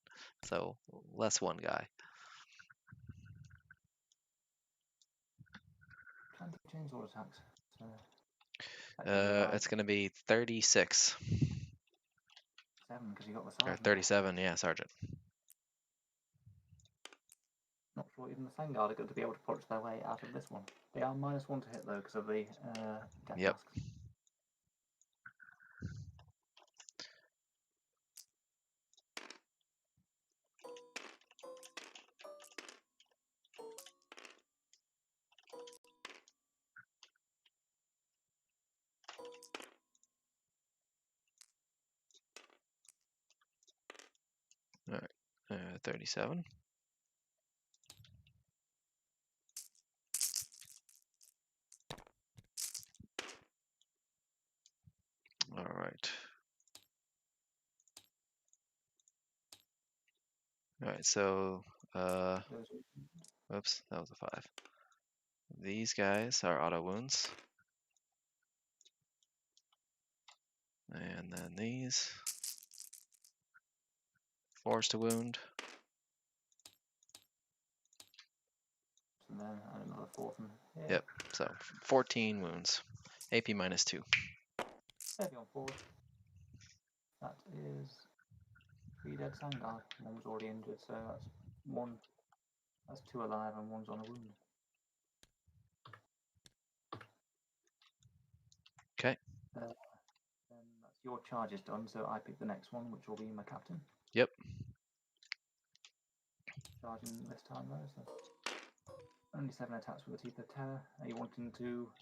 So less one guy.
Trying to change all attacks. So
It's gonna be 36
7 because you got the
or
sergeant.
37. Yeah, Sergeant.
Not sure even the Sand Guard are going to be able to punch their way out of this one. They are -1 to hit though because of the death
Yep.
masks.
37. All right. All right, so, oops, that was a 5. These guys are auto wounds. And then these. Force to wound.
And then another 4 from here.
Yep, so 14 wounds. AP -2.
Heavy on 4. That is 3 dead Sangard. One was already injured, so that's 1. That's 2 alive and 1's on a wound.
Okay.
Then that's your charge is done, so I pick the next one, which will be my captain.
Yep.
Charging this time though, so only 7 attacks with the Teeth of Terror. Are you wanting to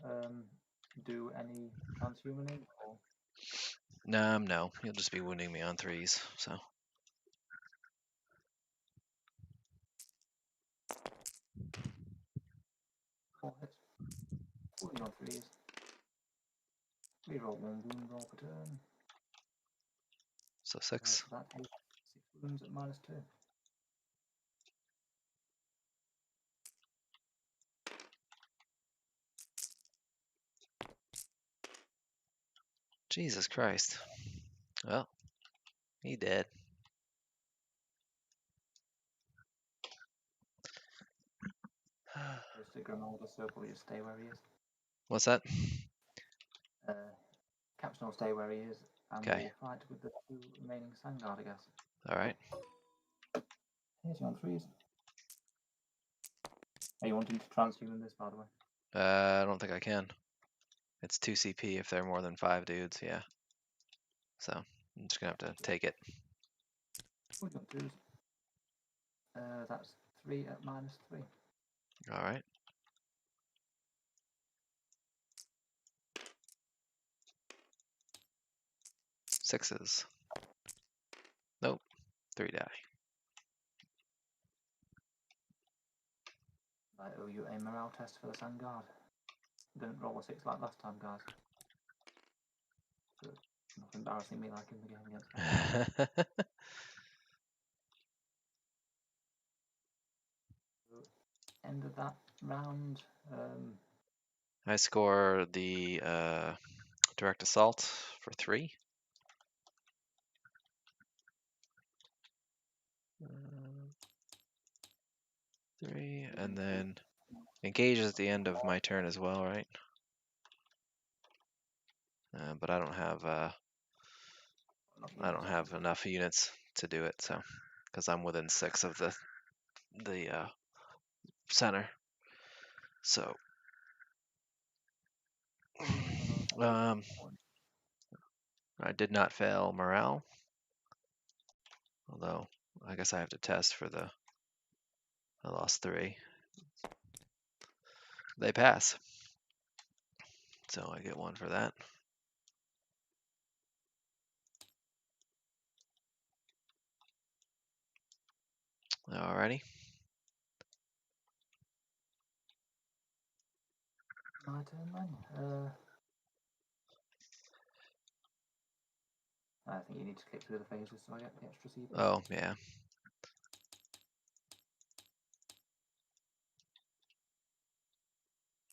do any transhumaning or?
No, he'll just be wounding me on 3s, so.
Four hits. 40 on 3s. Reroll 1 wound roll per turn.
So 6.
So that is 6 wounds at -2.
Jesus Christ. Well, he dead.
Goes to Grimalda, so probably just stay where he is.
What's that?
Captain will stay where he is, and
Okay.
we'll fight with the 2 remaining Sangard, I guess.
All right.
Here's you on 3s. Are you wanting to transhuman this, by the way?
I don't think I can. It's 2 CP if they're more than 5 dudes, yeah. So I'm just gonna have to take it.
We've got 2s. That's 3 at -3.
All right. Sixes. Nope. 3 die.
I owe you a morale test for the Sangard. Didn't roll a 6 like last time, guys. So, not embarrassing me like in the game against Sangard. End of that round.
I score the direct assault for 3. 3, and then engage at the end of my turn as well, right? But I don't have enough units to do it, so because I'm within 6 of the center. So I did not fail morale, although I guess I have to test for I lost 3. They pass, so I get 1 for that. Alrighty.
My turn then. I think you need to click through the phases so I get the extra CP.
Oh, yeah.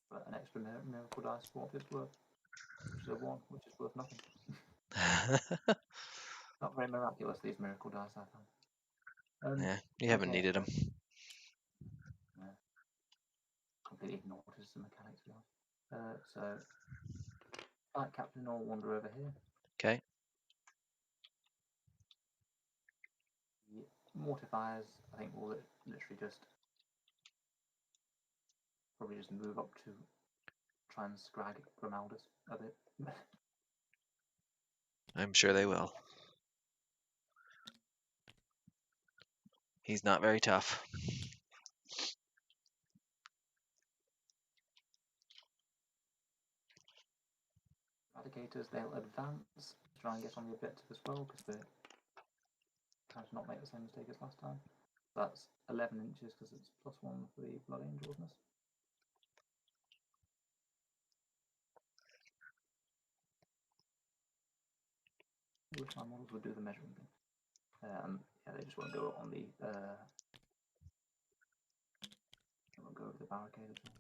But an extra miracle dice, what it's worth. Which is a 1, which is worth nothing. Not very miraculous, these miracle dice, I found.
Yeah, you haven't
okay,
needed them.
Yeah. Completely ignored some mechanics, to be honest. So, fight Captain or wander over here.
Okay.
The mortifiers, I think, will literally just probably just move up to try and scrag Grimaldus a bit.
I'm sure they will. He's not very tough.
Eradicators, they'll advance, try and get on the objective as well, because they're trying to not make the same mistake as last time. That's 11 inches because it's +1 for the Blood Angelsness. I wish my models would do the measuring thing. Yeah, they just won't go on the. They won't go over the barricade at all.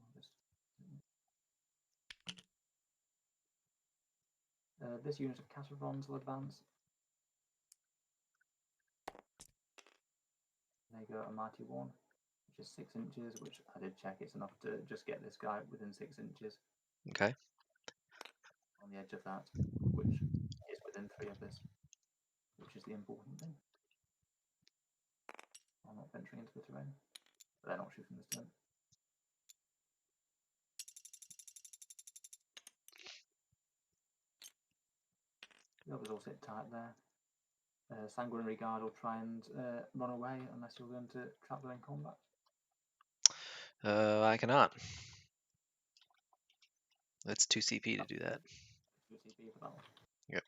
This unit of Casavrons will advance. They go a Mighty 1, which is 6 inches, which I did check. It's enough to just get this guy within 6 inches.
Okay.
On the edge of that, which is within 3 of this, which is the important thing. I'm not venturing into the terrain, but they're not shooting this turn. The others all sit tight there. Sanguinary Guard will try and run away unless you're going to trap them in combat.
I cannot. That's 2 CP to do that.
2 CP for that one.
Yep.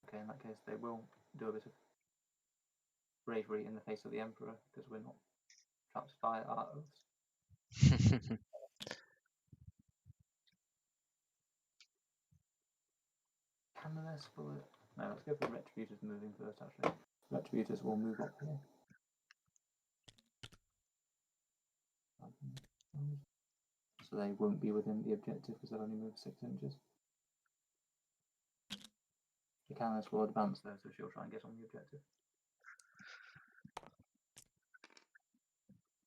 Okay, in that case, they will do a bit of bravery in the face of the Emperor because we're not trapped by our oaths. Canoness will. No, let's go for the Retributors moving first, actually. Retributors will move up here. So they won't be within the objective because they'll only move 6 inches. The Canoness will advance though, so she'll try and get on the objective.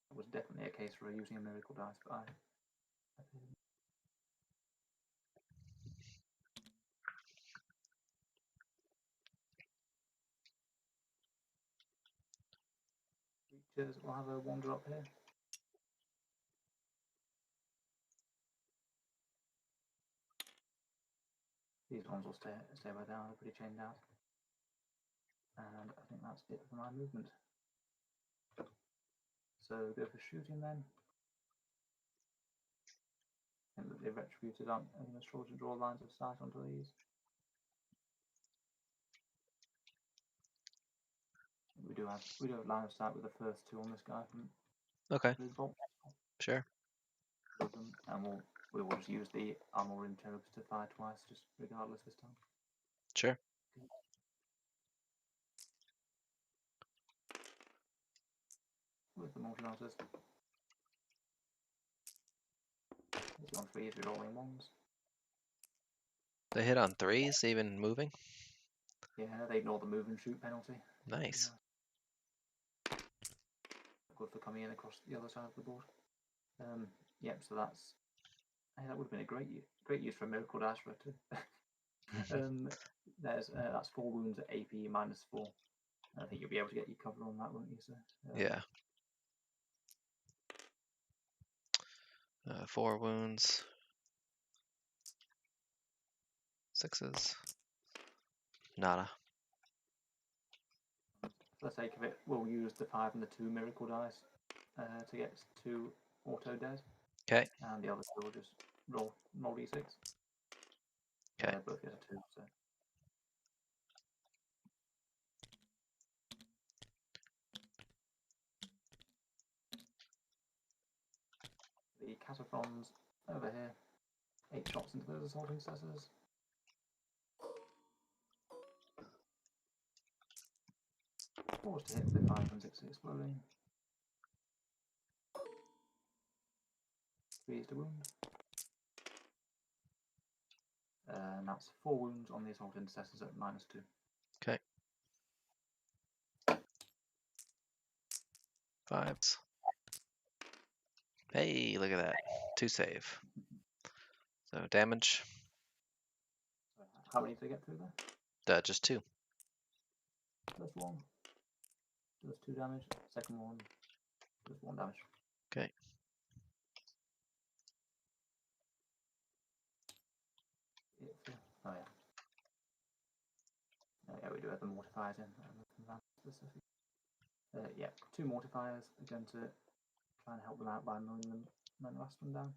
It was definitely a case for her using a miracle dice, but I Creatures will have a wander up here. These ones will stay where they are, they're pretty chained out. And I think that's it for my movement. So go for shooting then. I think that the Retributors aren't going to struggle to draw lines of sight onto these. We do have line of sight with the first 2 on this guy from
Okay.
his bolt.
Sure.
And we will just use the armor interrupts to fire twice, just regardless this time.
Sure.
With the multi-lancers. It's on 3s, we're rolling 1s.
They hit on 3s, even moving?
Yeah, they ignore the move and shoot penalty.
Nice.
Good for coming in across the other side of the board. Yep, so that's. Hey, that would have been a great use for a miracle dash for it too. That's 4 wounds at AP -4. I think you'll be able to get your cover on that, won't you, sir?
Yeah. 4 wounds. 6s. Nada.
For the sake of it, we'll use the 5 and the 2 miracle dice to get 2 auto dead.
Okay.
And the other 2 will just roll d6.
Okay.
Both get a 2, so. The Cataphrons over here. 8 shots into those assaulting successors. Forced to hit with the 5 and 6 exploding. 3 to wound. And that's 4 wounds on the assault intercessors at -2.
Okay. 5s. Hey, look at that. 2 save. So damage.
How many did they get through there?
Just 2.
First one does 2 damage. Second one does 1 damage.
Okay.
Oh yeah. Yeah, we do have the mortifiers in. Specific. Yeah, 2 mortifiers are going to try and help them out by mowing them and last one down.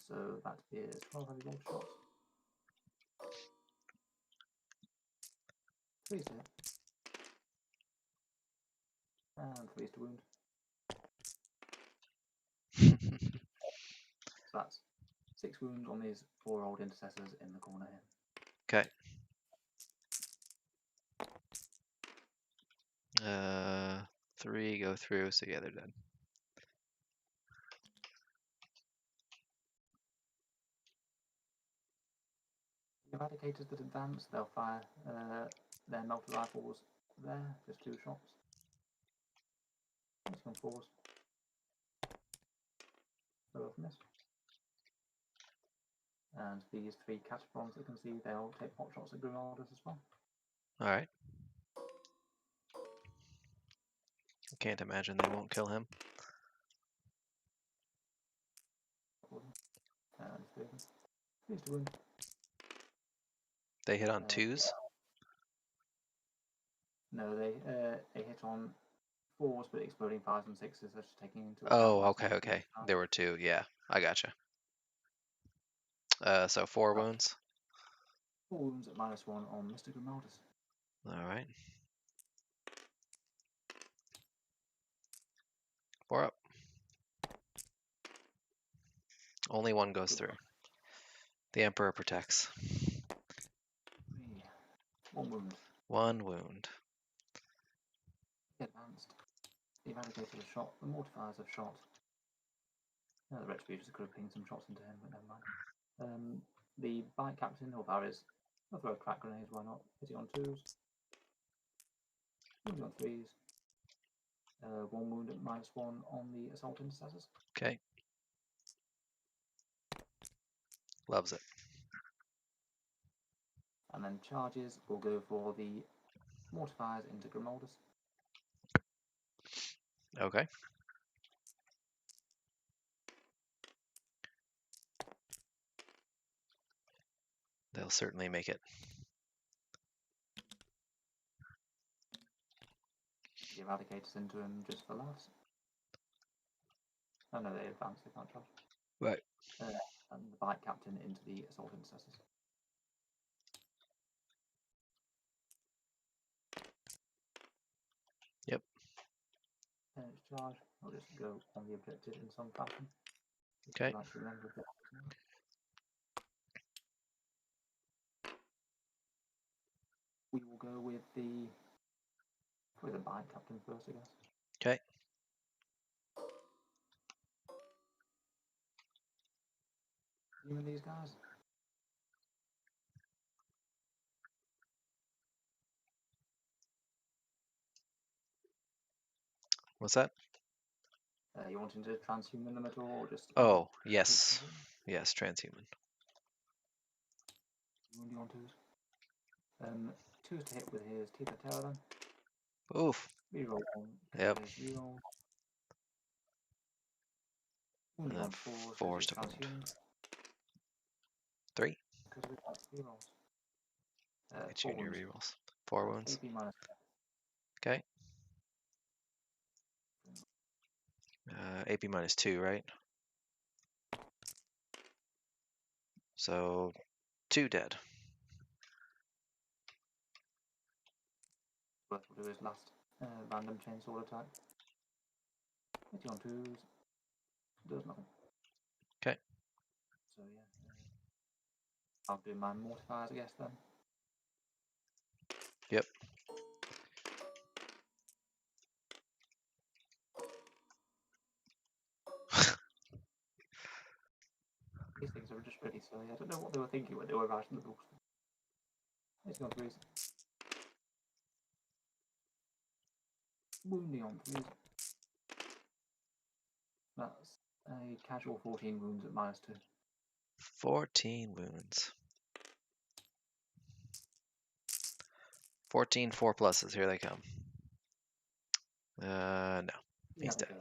So that is 12 heavy bolter shots. 3's to hit. And 3's to wound. So that's 6 wounds on these 4 old intercessors in the corner here.
Okay. 3 go through, so yeah, they're dead.
The Eradicators that advance, they'll fire their melter rifles there, just 2 shots. This one 4s. Both miss. And these 3 Cataphons that you can see, they'll take pot shots at Grimalders as well.
Alright. I can't imagine they won't kill him.
And 3's to wound.
They hit on 2s?
No, they hit on 4s, but exploding 5s and 6s. They're just taking into account.
Oh, okay. There were 2. Yeah, I gotcha. So 4 wounds.
4 wounds at -1 on Mr. Grimalders.
Alright. 4 up. Only 1 goes through. The Emperor protects.
1 wound.
1 wound.
Advanced. The Eradicators have shot. The Mortifiers have shot. The Retributors could have pinged some shots into him, but never mind. The Bite Captain, or Barry's, I'll throw a crack grenade, why not? Hitting on 2s. Wounding on 3s. 1 wound at -1 on the Assault Intercessors.
Okay. Loves it.
And then charges will go for the Mortifiers into Grimalders.
Okay. They'll certainly make it.
The Eradicators into him just for laughs. Oh no, they advance, they can't charge.
Right.
And the Bite Captain into the Assault Intercessors.
Yep.
And it's charge. I'll just go on the objective in some fashion.
Okay.
We will go with probably the Bite Captain first, I guess.
Okay.
You and these guys?
What's that?
You wanting to transhuman them at all, or just?
Oh, yes. Yes, transhuman.
Wounding on 2s. 2s to hit with his Teeth of Terror then.
Oof.
Reroll one.
Yep.
Reroll. Wounding on 4s.
4s to wound. 3.
Because we've got rerolls.
Get you in your rerolls. 4 wounds.
AP minus.
Okay. AP -2, right? So 2 dead.
We'll do his last random chainsaw attack. Hitting on 2s. Does nothing.
Okay.
So yeah. I'll do my mortifiers, I guess, then.
Yep.
These things are just pretty silly. I don't know what they were thinking when they were writing the books. Hitting on 3s. Wounding on 3s. That's a casual 14 wounds at -2.
14 wounds. 14 4 pluses. Here they come. No. He's dead.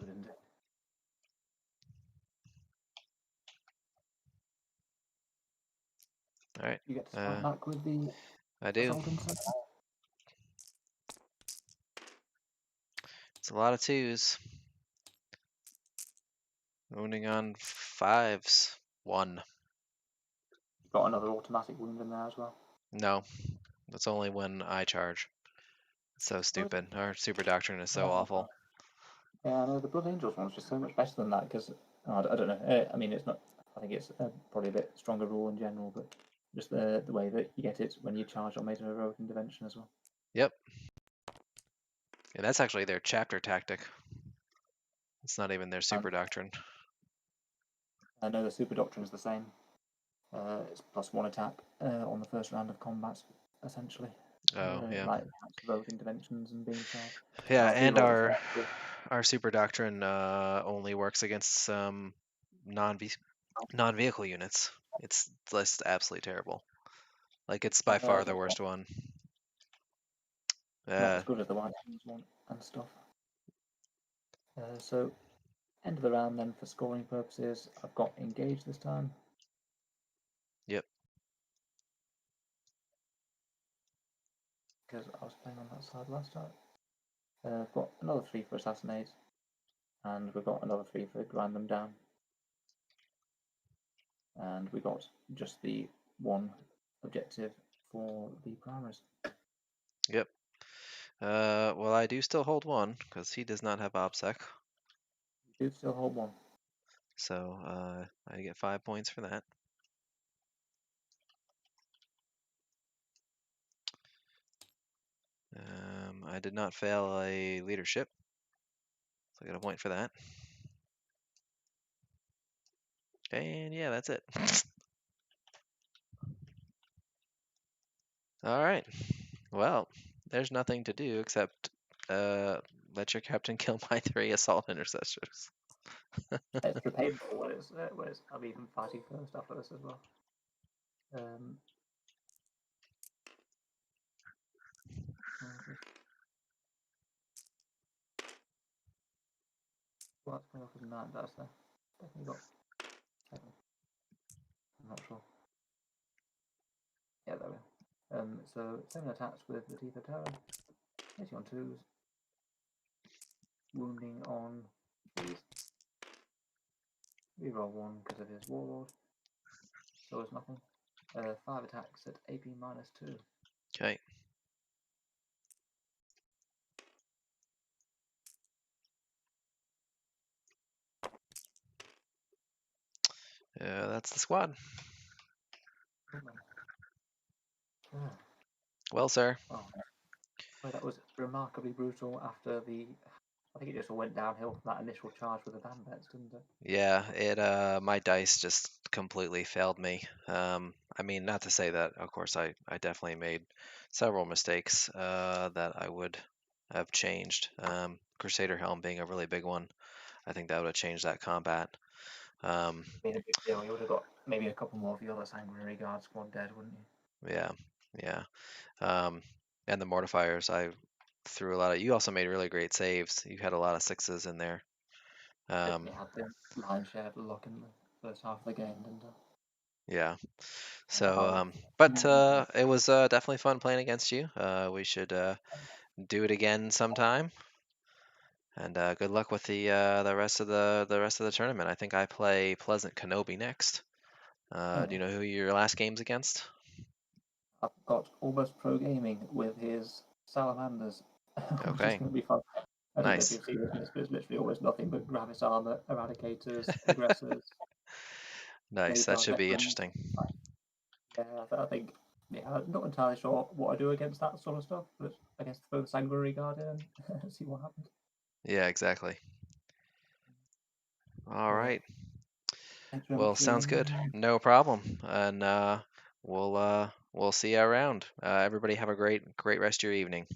Alright.
You get to start back with the.
I do. It's a lot of 2s. Wounding on 5s. 1.
Got another automatic wound in there as well.
No. That's only when I charge. So stupid. Our super doctrine is so awful.
Yeah, I know the Blood Angels one's just so much better than that because I don't know. I mean, it's not. I think it's probably a bit stronger rule in general, but just the way that you get it when you charge or made a heroic intervention as well.
Yep. And that's actually their chapter tactic. It's not even their super doctrine.
I know the super doctrine is the same. It's +1 attack on the first round of combat, essentially.
Oh, yeah.
Like heroic interventions and being charged.
Yeah, and our super doctrine only works against some non-vehicle units. It's just absolutely terrible. Like, it's by far the worst one.
Not as good as the White Kings one and stuff. So, end of the round then for scoring purposes. I've got engage this time.
Yep.
Because I was playing on that side last time. I've got another 3 for assassinate, and we've got another 3 for grind them down. And we got just the 1 objective for the primaries.
Yep. Well, I do still hold 1 because he does not have OBSEC.
You do still hold 1.
So I get 5 points for that. I did not fail a leadership, so I get a point for that. And yeah, that's it. All right. Well, there's nothing to do except let your captain kill my 3 assault intercessors.
Extra painful whereas I'm even fighting first after this as well. Well, that's going off with 9 dice there. Definitely got 7. I'm not sure. Yeah, there we go. So 7 attacks with the Teeth of Terror. Hitting on 2s. Wounding on 3s. Reroll 1 because of his Warlord. So it's nothing. 5 attacks at AP -2.
Okay. That's the squad. Well, sir.
Oh, that was remarkably brutal after the... I think it just all went downhill from that initial charge with the bandits, didn't it?
Yeah, it my dice just completely failed me. I mean, not to say that, of course, I definitely made several mistakes that I would have changed. Crusader Helm being a really big one. I think that would have changed that combat.
Been a big deal. You would have got maybe a couple more of the other Sanguinary Guard squad dead, wouldn't you?
Yeah, yeah. And the mortifiers, I threw a lot of. You also made really great saves. You had a lot of 6s in there.
Definitely had the lion's share of the luck in the first half of the game, didn't it?
Yeah. So, but it was definitely fun playing against you. We should do it again sometime. And good luck with the rest of the tournament. I think I play Pleasant Kenobi next. Do you know who your last game's against?
I've got Almost Pro Gaming with his Salamanders, which is
Okay.
going to be fun. I don't know if
Nice.
you've seen this, but it's literally almost nothing but Gravis Armor, Eradicators, Aggressors.
Nice. That should be interesting.
Yeah, I think. Yeah, I'm not entirely sure what I do against that sort of stuff, but I guess throw the Sanguinary Guard in and see what happens.
Yeah, exactly. All right.
Thanks very
Well,
much for
sounds good. No problem. And we'll see you around. Everybody have a great rest of your evening.